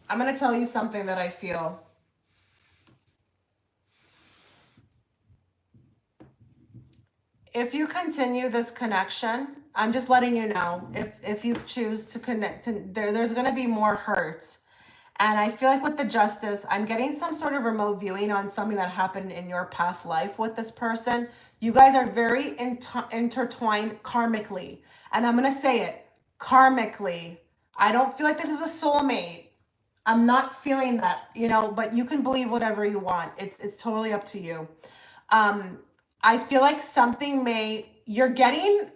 I'm going to tell you something that I feel. If you continue this connection, I'm just letting you know, if you choose to connect, there's going to be more hurt. And I feel like with the justice, I'm getting some sort of remote viewing on something that happened in your past life with this person. You guys are very intertwined karmically. And I'm going to say it, karmically. I don't feel like this is a soulmate. I'm not feeling that, you know, but you can believe whatever you want. It's totally up to you. I feel like you're getting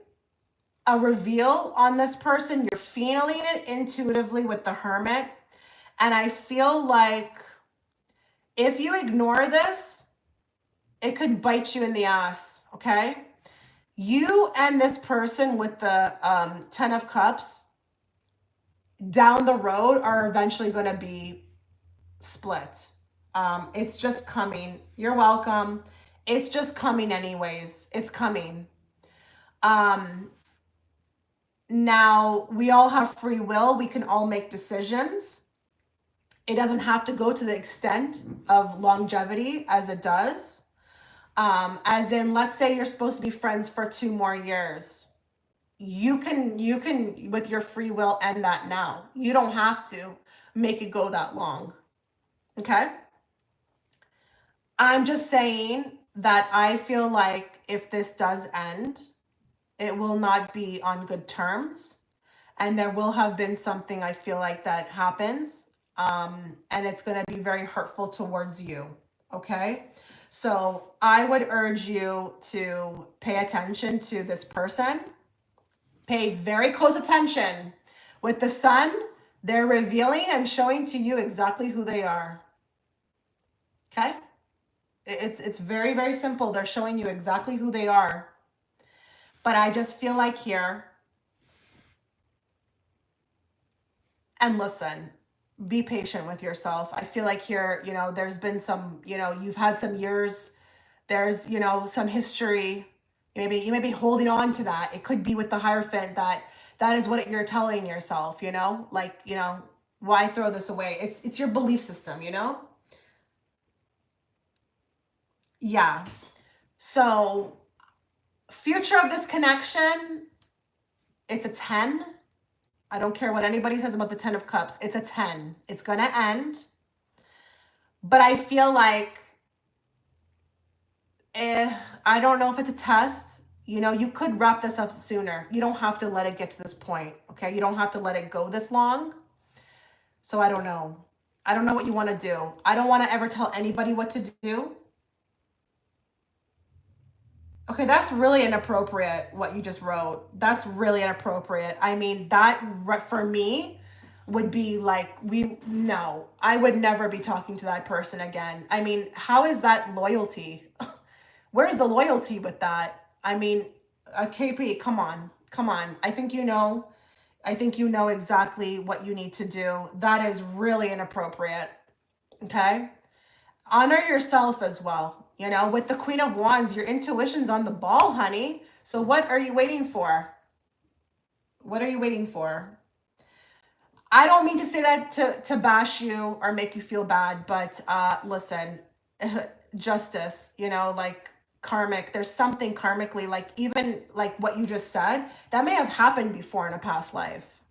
a reveal on this person. You're feeling it intuitively with the Hermit. And I feel like if you ignore this, it could bite you in the ass, okay? You and this person with the 10 of Cups down the road are eventually going to be split. It's just coming. You're welcome. It's just coming anyways. It's coming. Now, we all have free will. We can all make decisions. It doesn't have to go to the extent of longevity as it does. As in, let's say you're supposed to be friends for 2 more years. You can, with your free will, end that now. You don't have to make it go that long. Okay? I'm just saying that I feel like if this does end, it will not be on good terms. And there will have been something, I feel like, that happens. And it's going to be very hurtful towards you. Okay? So I would urge you to pay attention to this person. Pay very close attention. With the Sun, they're revealing and showing to you exactly who they are. Okay? It's very, very simple. They're showing you exactly who they are. But I just feel like here, and listen, be patient with yourself. I feel like here, you know, there's been some, you know, you've had some years, there's, you know, some history. You may be holding on to that. It could be with the Hierophant that is what you're telling yourself, you know, like, you know, why throw this away? It's your belief system, you know? Yeah. So future of this connection, it's a 10. I don't care what anybody says about the 10 of Cups. It's a 10. It's going to end. But I feel like, I don't know if it's a test. You know, you could wrap this up sooner. You don't have to let it get to this point, okay? You don't have to let it go this long. So I don't know. I don't know what you want to do. I don't want to ever tell anybody what to do. Okay, that's really inappropriate, what you just wrote. That's really inappropriate. I mean, that for me would be like, no, I would never be talking to that person again. I mean, how is that loyalty? Where's the loyalty with that? I mean, KP, come on. I think you know exactly what you need to do. That is really inappropriate. Okay? Honor yourself as well. You know, with the Queen of Wands, your intuition's on the ball, honey. So what are you waiting for? What are you waiting for? I don't mean to say that to bash you or make you feel bad, but listen, justice, you know, like karmic, there's something karmically, like even like what you just said, that may have happened before in a past life.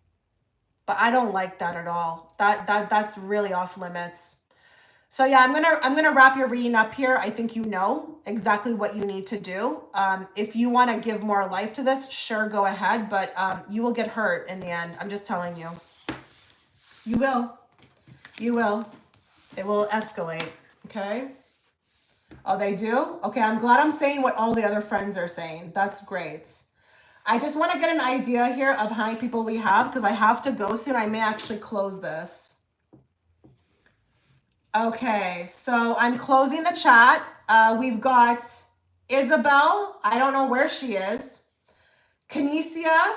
But I don't like that at all. That's really off limits. So yeah, I'm gonna wrap your reading up here. I think you know exactly what you need to do. If you want to give more life to this, sure, go ahead. But you will get hurt in the end. I'm just telling you. You will. You will. It will escalate. Okay. Oh, they do? Okay, I'm glad I'm saying what all the other friends are saying. That's great. I just want to get an idea here of how many people we have because I have to go soon. I may actually close this. Okay, so I'm closing the chat. We've got Isabelle, I don't know where she is. Kesia,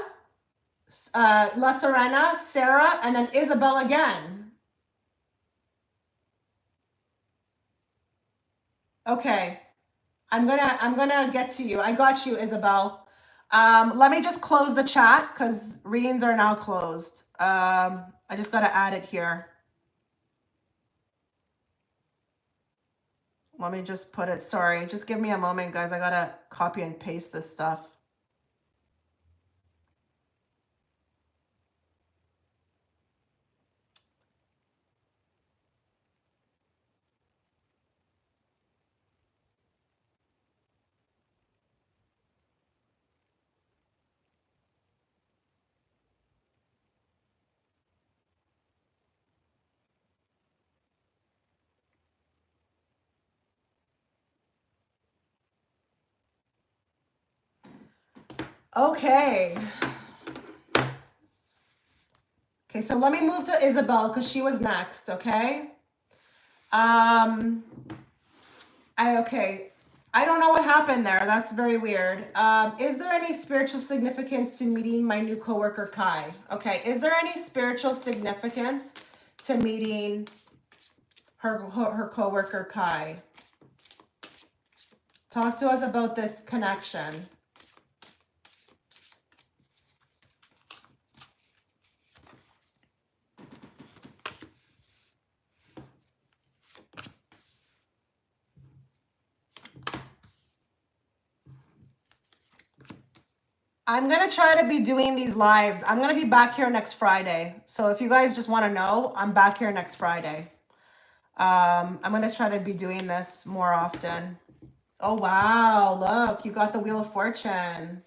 Larena, Sarah, and then Isabelle again. Okay. I'm gonna get to you. I got you, Isabelle. Let me just close the chat because readings are now closed. I just gotta add it here. Let me just put it, sorry, just give me a moment, guys. I gotta copy and paste this stuff. Okay. Okay, so let me move to Isabelle because she was next, okay? Okay. I don't know what happened there. That's very weird. Is there any spiritual significance to meeting my new coworker, Kai? Okay, is there any spiritual significance to meeting her coworker, Kai? Talk to us about this connection. I'm going to try to be doing these lives. I'm going to be back here next Friday. So if you guys just want to know, I'm back here next Friday. I'm going to try to be doing this more often. Oh, wow. Look, you got the Wheel of Fortune.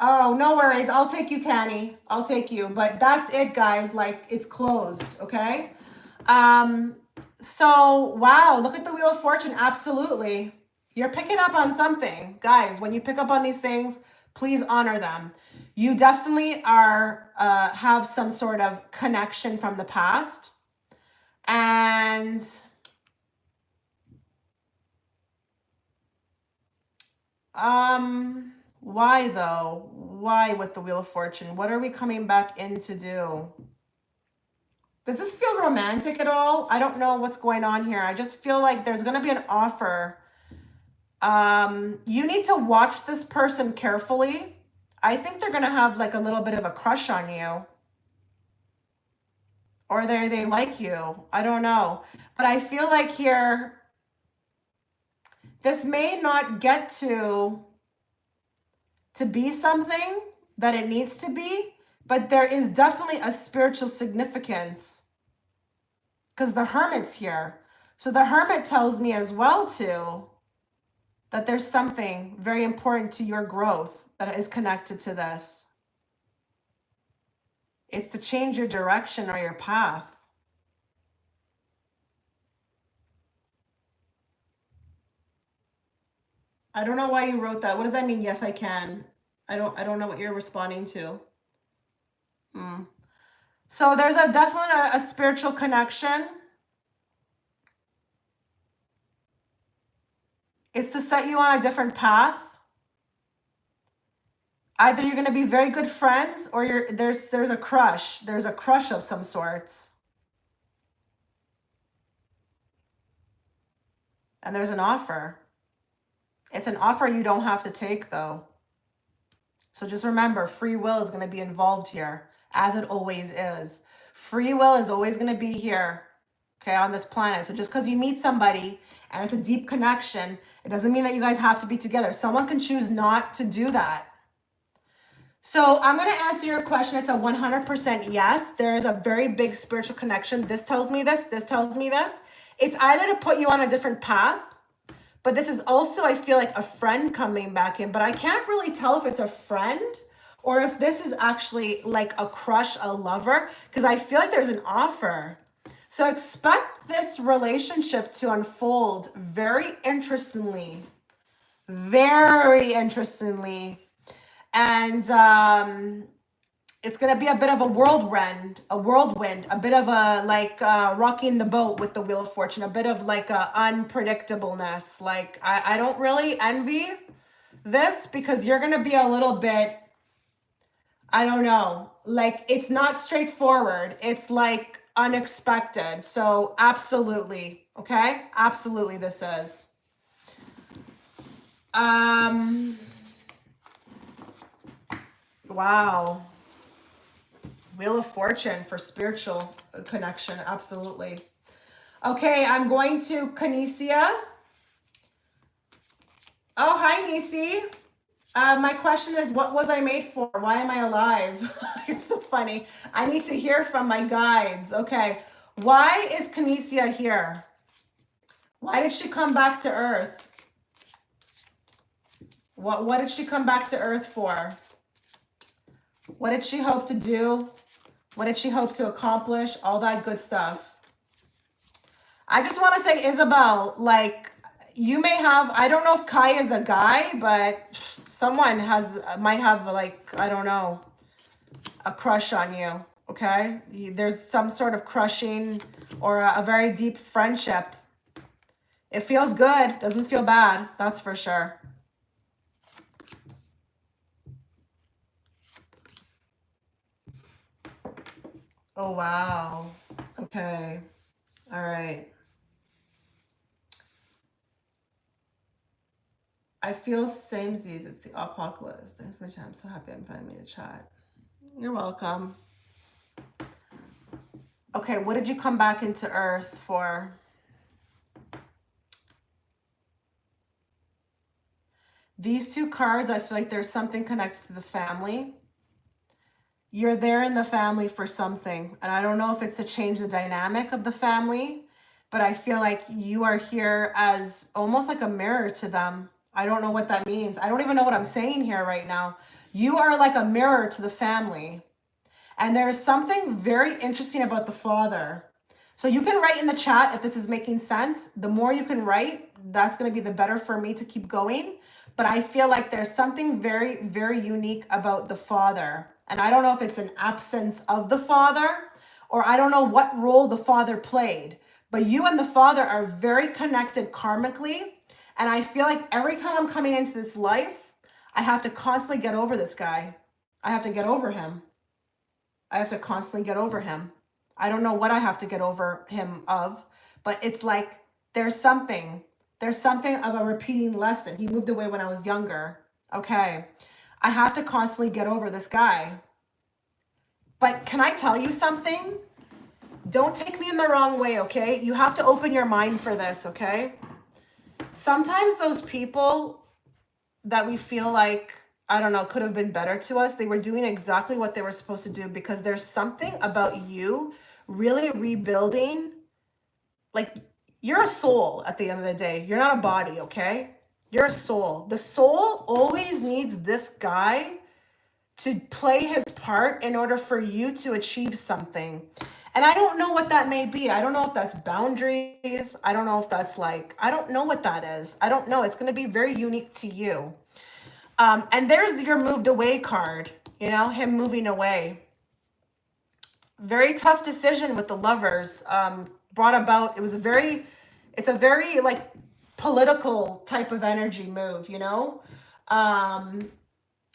Oh, no worries. I'll take you, Tanny. I'll take you. But that's it, guys. Like, it's closed, okay? So, wow, look at the Wheel of Fortune. Absolutely. You're picking up on something. Guys, when you pick up on these things, please honor them. You definitely are have some sort of connection from the past. And why though? Why with the Wheel of Fortune? What are we coming back in to do? Does this feel romantic at all? I don't know what's going on here. I just feel like there's going to be an offer. You need to watch this person carefully. I think they're going to have like a little bit of a crush on you. Or they like you. I don't know. But I feel like here, this may not get to be something that it needs to be, but there is definitely a spiritual significance because the Hermit's here. So the Hermit tells me as well too that there's something very important to your growth that is connected to this. It's to change your direction or your path. I don't know why you wrote that. What does that mean? Yes, I can. I don't know what you're responding to. So there's definitely a spiritual connection. It's to set you on a different path. Either you're going to be very good friends or there's a crush. There's a crush of some sorts. And there's an offer. It's an offer you don't have to take though. So just remember, free will is going to be involved here, as it always is. Free will is always going to be here, okay, on this planet. So just because you meet somebody and it's a deep connection, it doesn't mean that you guys have to be together. Someone can choose not to do that. So I'm going to answer your question. It's a 100% yes. There is a very big spiritual connection. This tells me this. This tells me this. It's either to put you on a different path, but this is also, I feel like, a friend coming back in. But I can't really tell if it's a friend or if this is actually like a crush, a lover, because I feel like there's an offer. So expect this relationship to unfold very interestingly. Very interestingly. And it's going to be a bit of a whirlwind, a bit of a like rocking the boat with the Wheel of Fortune, a bit of like a unpredictableness. Like I don't really envy this because you're going to be a little bit, I don't know, like it's not straightforward. It's like unexpected. So absolutely. Okay. Absolutely. This is, wow. Wheel of Fortune for spiritual connection. Absolutely. Okay, I'm going to Kesia. Oh, hi, Nisi. My question is, what was I made for? Why am I alive? You're so funny. I need to hear from my guides. Okay. Why is Kesia here? Why did she come back to Earth? What did she come back to Earth for? What did she hope to do? What did she hope to accomplish? All that good stuff. I just want to say, Isabelle, like, you may have, I don't know if Kai is a guy, but someone might have, like, I don't know, a crush on you, okay? There's some sort of crushing or a very deep friendship. It feels good, doesn't feel bad, that's for sure. Oh, wow. Okay. All right. I feel same Z's. It's the apocalypse. Thanks for your time. I'm so happy I'm finding me to chat. You're welcome. Okay, what did you come back into Earth for? These two cards, I feel like there's something connected to the family. You're there in the family for something. And I don't know if it's to change the dynamic of the family, but I feel like you are here as almost like a mirror to them. I don't know what that means. I don't even know what I'm saying here right now. You are like a mirror to the family. And there's something very interesting about the father. So you can write in the chat if this is making sense. The more you can write, that's going to be the better for me to keep going. But I feel like there's something very, very unique about the father. And I don't know if it's an absence of the father, or I don't know what role the father played. But you and the father are very connected karmically. And I feel like every time I'm coming into this life, I have to constantly get over this guy. I have to get over him. I have to constantly get over him. I don't know what I have to get over him of, but it's like there's something of a repeating lesson. He moved away when I was younger. Okay. I have to constantly get over this guy. But can I tell you something? Don't take me in the wrong way, okay? You have to open your mind for this, okay? Sometimes those people that we feel like, I don't know, could have been better to us, they were doing exactly what they were supposed to do, because there's something about you really rebuilding. Like, you're a soul at the end of the day. You're not a body, okay? You're a soul. The soul always needs this guy to play his part in order for you to achieve something. And I don't know what that may be. I don't know if that's boundaries. I don't know if that's like, I don't know what that is. I don't know. It's going to be very unique to you. And there's your moved away card, you know, him moving away. Very tough decision with the Lovers. Brought about, it's a very like political type of energy move, you know?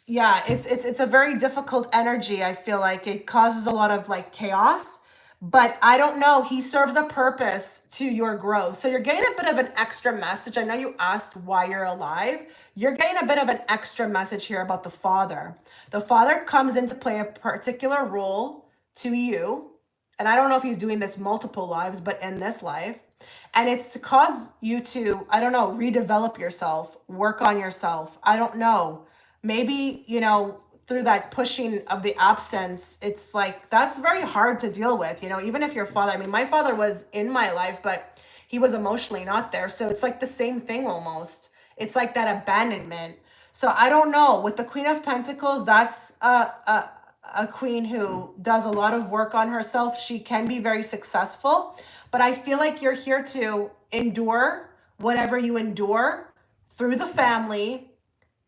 Yeah, it's a very difficult energy. I feel like it causes a lot of like chaos, but I don't know. He serves a purpose to your growth. So you're getting a bit of an extra message. I know you asked why you're alive. You're getting a bit of an extra message here about the father. The father comes in to play a particular role to you. And I don't know if he's doing this multiple lives, but in this life. And it's to cause you to, I don't know, redevelop yourself, work on yourself. I don't know. Maybe, you know, through that pushing of the absence, it's like, that's very hard to deal with, you know, even if your father, I mean, my father was in my life, but he was emotionally not there. So it's like the same thing almost. It's like that abandonment. So I don't know. With the Queen of Pentacles, that's a queen who does a lot of work on herself. She can be very successful, but I feel like you're here to endure whatever you endure through the family.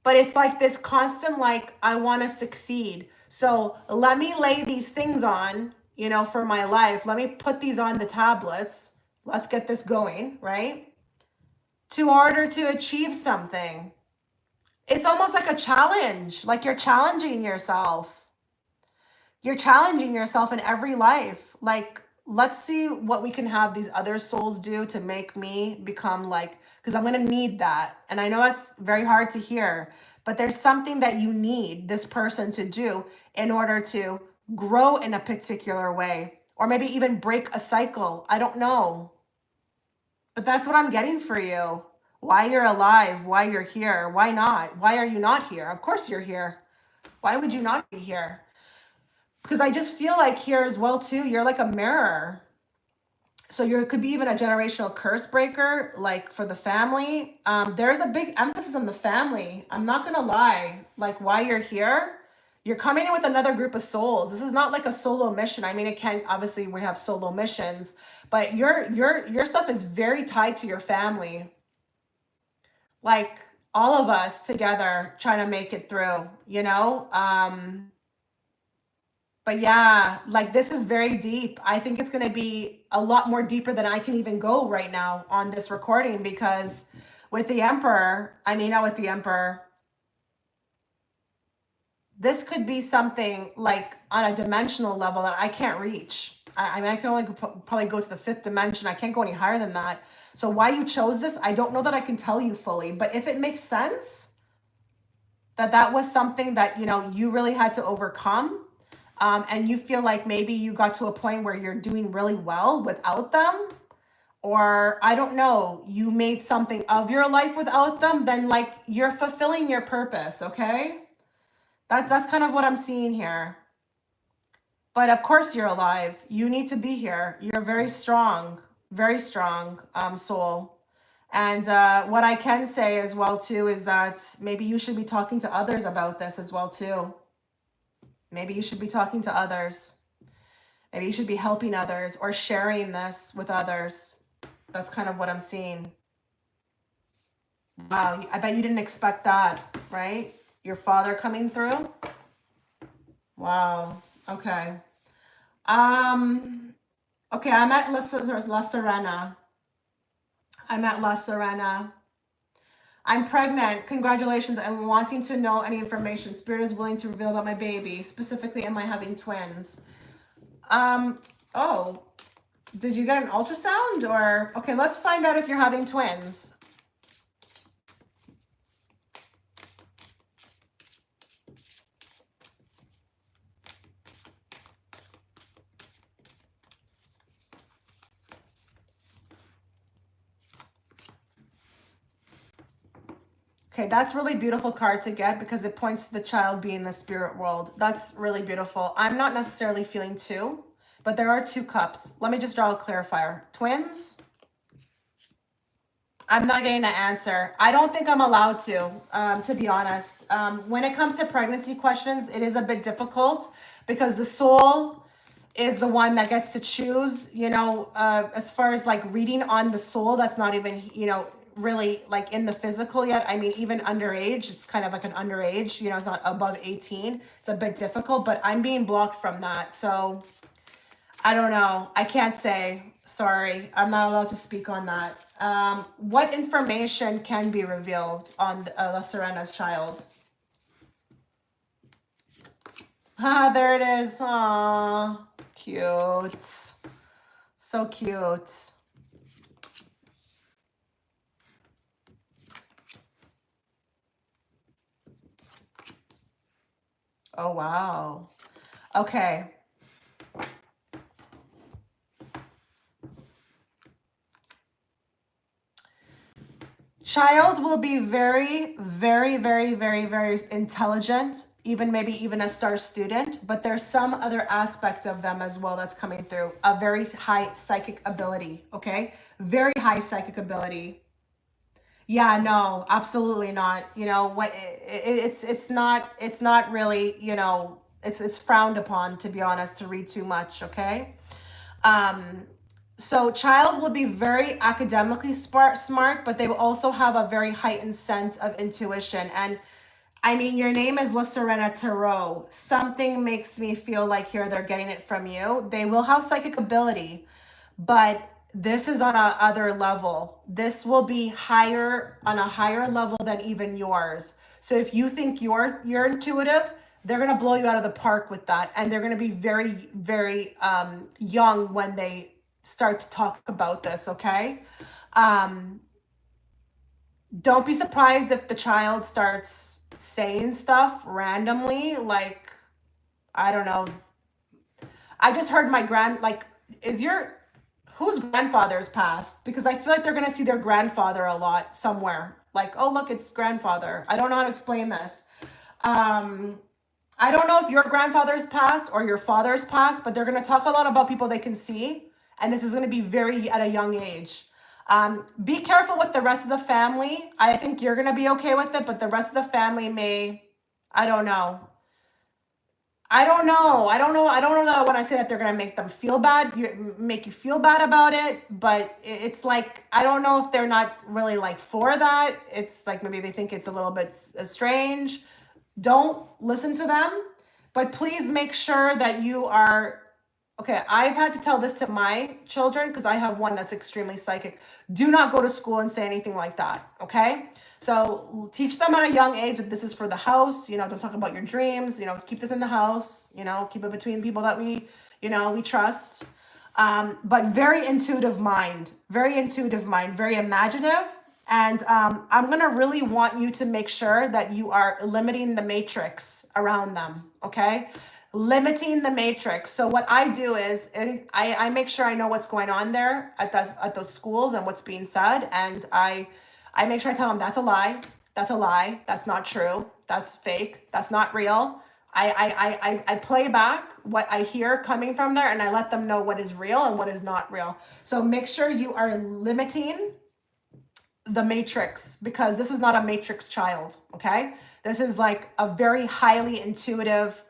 But it's like this constant, like, I want to succeed. So let me lay these things on, you know, for my life. Let me put these on the tablets. Let's get this going, right? To order to achieve something. It's almost like a challenge, like you're challenging yourself. You're challenging yourself in every life. Like, let's see what we can have these other souls do to make me become like, because I'm going to need that. And I know it's very hard to hear, but there's something that you need this person to do in order to grow in a particular way, or maybe even break a cycle. I don't know. But that's what I'm getting for you. Why you're alive, why you're here, why not? Why are you not here? Of course you're here. Why would you not be here? Because I just feel like here as well too, you're like a mirror. So you could be even a generational curse breaker, like for the family. There's a big emphasis on the family. I'm not gonna lie, like why you're here, you're coming in with another group of souls. This is not like a solo mission. I mean, it can, obviously we have solo missions, but your stuff is very tied to your family. Like all of us together trying to make it through, you know? But yeah, like this is very deep. I think it's going to be a lot more deeper than I can even go right now on this recording, because with the Emperor, I mean, not with the Emperor, this could be something like on a dimensional level that I can't reach. I mean, I can only probably go to the 5th dimension. I can't go any higher than that. So why you chose this, I don't know that I can tell you fully, but if it makes sense that that was something that, you know, you really had to overcome, and you feel like maybe you got to a point where you're doing really well without them, or I don't know, you made something of your life without them, then like you're fulfilling your purpose, okay? That's kind of what I'm seeing here. But of course you're alive. You need to be here. You're very strong soul. And what I can say as well too is that maybe you should be talking to others about this as well too. Maybe you should be talking to others. Maybe you should be helping others or sharing this with others. That's kind of what I'm seeing. Wow, I bet you didn't expect that, right? Your father coming through? Wow, okay. Okay, I'm at La Serena. I'm at La Serena. I'm pregnant. Congratulations. I'm wanting to know any information. Spirit is willing to reveal about my baby. Specifically, am I having twins? Oh, did you get an ultrasound or? Okay, let's find out if you're having twins. Okay, that's really beautiful card to get because it points to the child being the spirit world. That's really beautiful. I'm not necessarily feeling two, but there are 2 cups. Let me just draw a clarifier. Twins? I'm not getting an answer. I don't think I'm allowed to be honest. When it comes to pregnancy questions, it is a bit difficult because the soul is the one that gets to choose, you know, as far as like reading on the soul, that's not even, you know, really like in the physical yet. I mean, even underage, it's kind of like an underage, you know, it's not above 18. It's a bit difficult, but I'm being blocked from that. So I don't know. I can't say. Sorry. I'm not allowed to speak on that. What information can be revealed on La Serena's child? Ah, there it is. Aw, cute. So cute. Oh, wow. Okay. Child will be very, very, very, very, very intelligent, even maybe even a star student, but there's some other aspect of them as well that's coming through. A very high psychic ability, okay? Very high psychic ability. Yeah, no, absolutely not. You know, what it's not really, you know, it's frowned upon, to be honest, to read too much, okay? So child will be very academically smart, but they will also have a very heightened sense of intuition. And I mean, your name is Larena Tarot. Something makes me feel like here they're getting it from you. They will have psychic ability, but this is on a other level. This will be higher, on a higher level than even yours. So if you think you're intuitive, they're gonna blow you out of the park with that, and they're gonna be very, very young when they start to talk about this. Okay. Um, don't be surprised if the child starts saying stuff randomly, like, I don't know. I just heard my whose grandfather's passed? Because I feel like they're gonna see their grandfather a lot somewhere. Like, oh look, it's grandfather. I don't know how to explain this. Um, I don't know if your grandfather's passed or your father's passed, but they're going to talk a lot about people they can see. And this is going to be very at a young age. Be careful with the rest of the family. I think you're going to be okay with it, but the rest of the family may, I don't know. I don't know. I don't know. I don't know that when I say that they're going to make them feel bad, make you feel bad about it. But it's like, I don't know if they're not really like for that. It's like maybe they think it's a little bit strange. Don't listen to them, but please make sure that you are, okay, I've had to tell this to my children because I have one that's extremely psychic. Do not go to school and say anything like that, okay? So teach them at a young age that this is for the house, don't talk about your dreams, keep this in the house, keep it between people that we trust. But very intuitive mind, very imaginative. And I'm going to really want you to make sure that you are limiting the matrix around them, okay? Limiting the matrix. So what I do is I make sure I know what's going on there at those schools and what's being said. And I make sure I tell them that's a lie. That's a lie. That's not true. That's fake. That's not real. I play back what I hear coming from there, and I let them know what is real and what is not real. So make sure you are limiting the matrix, because this is not a matrix child, okay? This is like a very highly intuitive,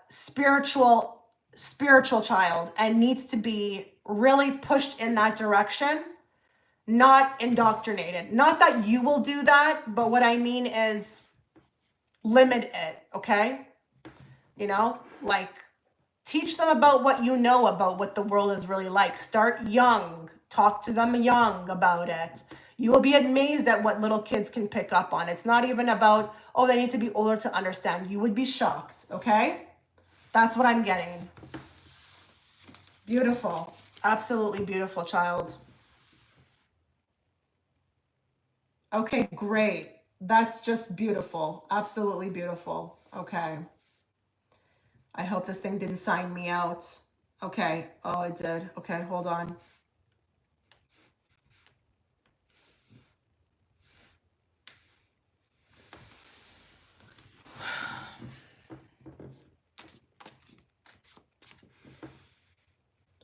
spiritual child, and needs to be really pushed in that direction, not indoctrinated. Not that you will do that, but what I mean is limit it, okay? Like, teach them about what you know about what the world is really like. Start young. Talk to them young about it. You will be amazed at what little kids can pick up on. It's not even about, oh, they need to be older to understand. You would be shocked, okay? That's what I'm getting. Beautiful. Absolutely beautiful, child. Okay, great. That's just beautiful. Absolutely beautiful. Okay. I hope this thing didn't sign me out. Okay. Oh, it did. Okay, hold on.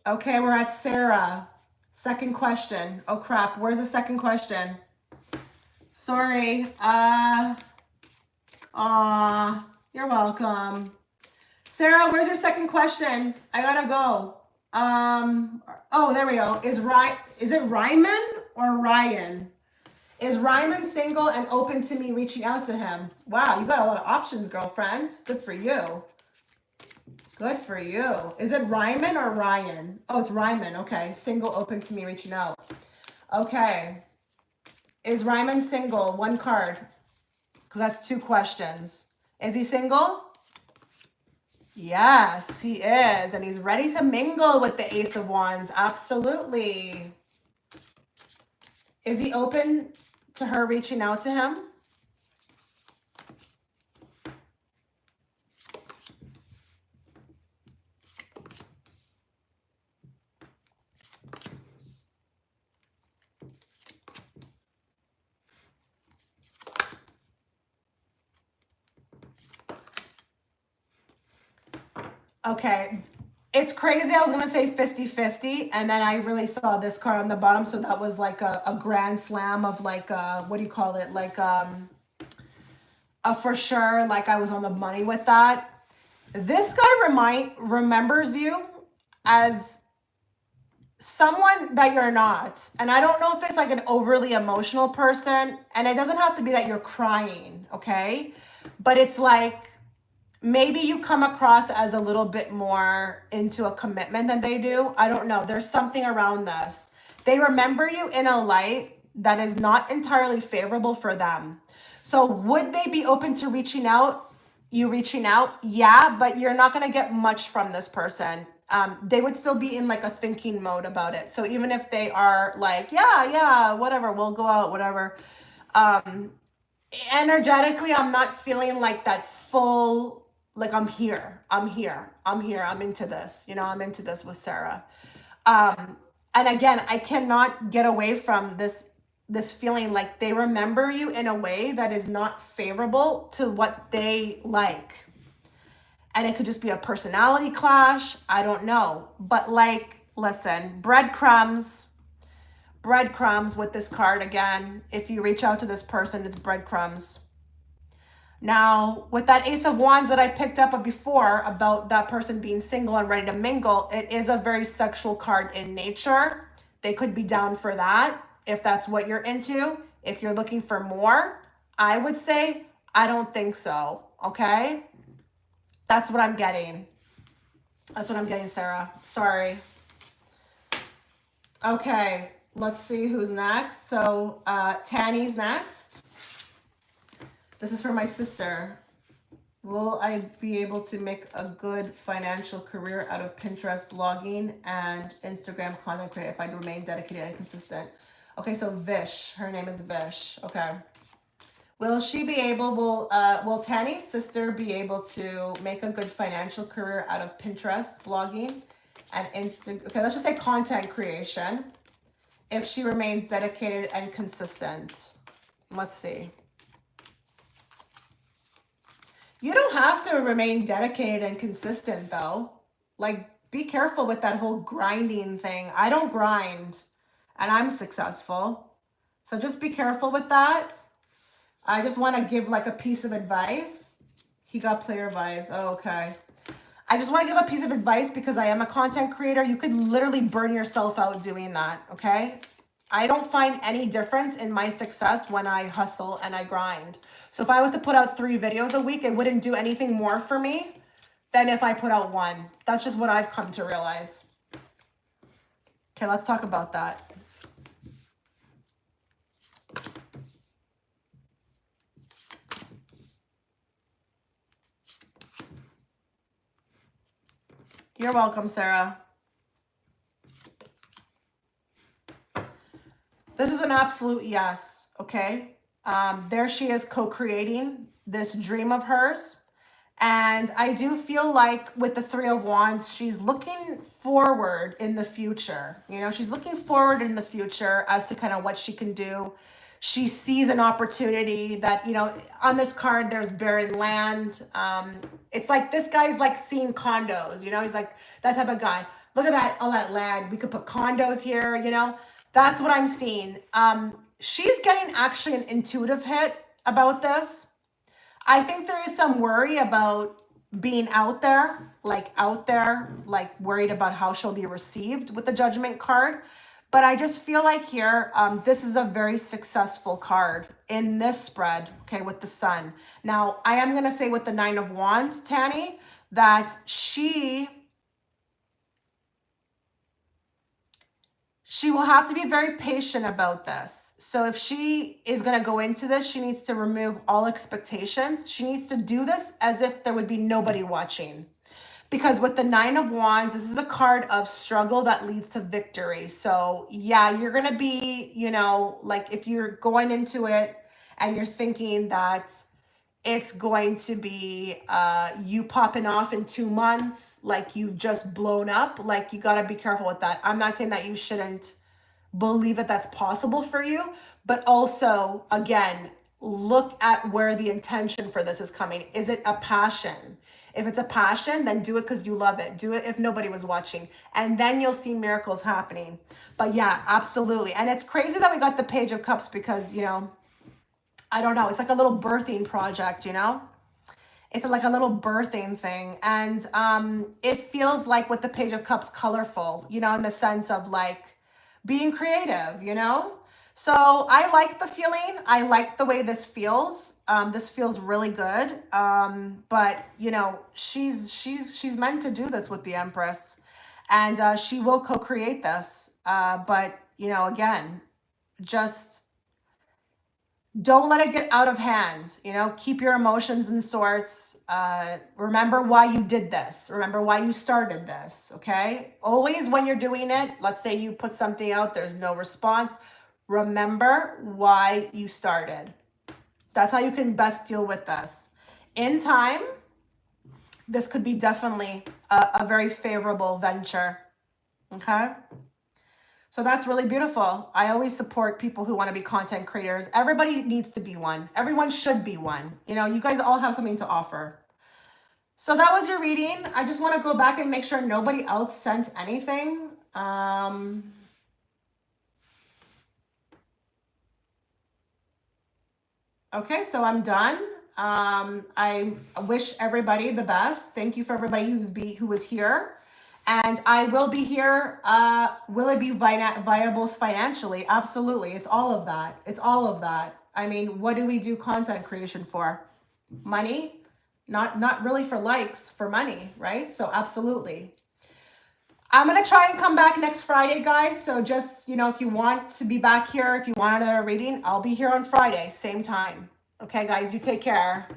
Okay, we're at Sarah. Second question. Oh crap, where's the second question? Sorry. You're welcome. Sarah, where's your second question? I gotta go. Oh, there we go. Is it Ryman or Ryan? Is Ryman single and open to me reaching out to him? Wow, you got a lot of options, girlfriend. Good for you. Good for you. Is it Ryman or Ryan? Oh, it's Ryman. Okay. Single, open to me reaching out. Okay. Is Ryman single? One card. Because that's two questions. Is he single? Yes, he is. And he's ready to mingle with the Ace of Wands. Absolutely. Is he open to her reaching out to him? Okay. It's crazy. I was going to say 50-50. And then I really saw this card on the bottom. So that was like a grand slam of like, what do you call it? Like a for sure. Like I was on the money with that. This guy remembers you as someone that you're not, and I don't know if it's like an overly emotional person, and it doesn't have to be that you're crying, okay? But it's like, maybe you come across as a little bit more into a commitment than they do. I don't know. There's something around this. They remember you in a light that is not entirely favorable for them. So would they be open to reaching out? You reaching out? Yeah, but you're not going to get much from this person. They would still be in like a thinking mode about it. So even if they are like, yeah, whatever, we'll go out, whatever. Energetically, I'm not feeling like that full, like I'm into this, I'm into this with Sarah. And again, I cannot get away from this feeling like they remember you in a way that is not favorable to what they like. And it could just be a personality clash. I don't know. But like, listen, breadcrumbs with this card again. If you reach out to this person, it's breadcrumbs. Now, with that Ace of Wands that I picked up before about that person being single and ready to mingle, it is a very sexual card in nature. They could be down for that if that's what you're into. If you're looking for more, I would say, I don't think so, okay? That's what I'm getting. That's what I'm getting, Sarah. Sorry. Okay, let's see who's next. So, Tanny's next. This is for my sister. Will I be able to make a good financial career out of Pinterest, blogging, and Instagram content creator if I remain dedicated and consistent? Okay, so Vish. Her name is Vish. Okay. Will she be able, will Tanny's sister be able to make a good financial career out of Pinterest, blogging, and Instagram? Okay, let's just say content creation if she remains dedicated and consistent. Let's see. You don't have to remain dedicated and consistent though. Like, be careful with that whole grinding thing. I don't grind and I'm successful. So just be careful with that. I just want to give like a piece of advice. He got player vibes. Oh, okay. I just want to give a piece of advice because I am a content creator. You could literally burn yourself out doing that, okay? I don't find any difference in my success when I hustle and I grind. So if I was to put out 3 videos a week, it wouldn't do anything more for me than if I put out 1. That's just what I've come to realize. Okay, let's talk about that. You're welcome, Sarah. This is an absolute yes, okay? There she is co-creating this dream of hers. And I do feel like with the 3 of Wands, she's looking forward in the future. She's looking forward in the future as to kind of what she can do. She sees an opportunity that, on this card, there's barren land. It's like this guy's like seeing condos, he's like that type of guy. Look at that, all that land. We could put condos here, That's what I'm seeing. She's getting actually an intuitive hit about this. I think there is some worry about being out there, like worried about how she'll be received with the Judgment card. But I just feel like here, this is a very successful card in this spread, okay, with the Sun. Now, I am going to say with the 9 of Wands, Tanny, that she will have to be very patient about this. So if she is going to go into this, she needs to remove all expectations. She needs to do this as if there would be nobody watching. Because with the 9 of Wands, this is a card of struggle that leads to victory. So yeah, you're going to be, like if you're going into it and you're thinking that it's going to be you popping off in 2 months, like you've just blown up, like you got to be careful with that. I'm not saying that you shouldn't believe that that's possible for you, but also, again, look at where the intention for this is coming. Is it a passion? If it's a passion, then do it because you love it. Do it if nobody was watching. And then you'll see miracles happening. But yeah, absolutely. And it's crazy that we got the Page of Cups because, I don't know. It's like a little birthing project, It's it's like a little birthing thing. And it feels like with the Page of Cups colorful, you know, in the sense of like being creative, you know? So I like the feeling. I like the way this feels. This feels really good. But you know, she's meant to do this with the Empress, and she will co-create this. But you know, again, just don't let it get out of hand. You know, keep your emotions in sorts. Remember why you did this. Remember why you started this. Okay. Always when you're doing it, let's say you put something out, there's no response. Remember why you started. That's how you can best deal with this. In time, this could be definitely a very favorable venture. Okay. So that's really beautiful. I always support people who want to be content creators. Everybody needs to be one. Everyone should be one. You know, you guys all have something to offer. So that was your reading. I just want to go back and make sure nobody else sent anything. Okay, so I'm done. I wish everybody the best. Thank you for everybody who was here. And I will be here. Will it be viable financially? Absolutely. It's all of that. It's all of that. I mean, what do we do content creation for? Money? Not really for likes, for money, right? So absolutely. I'm going to try and come back next Friday, guys. So just, you know, if you want to be back here, if you want another reading, I'll be here on Friday, same time. Okay, guys, you take care.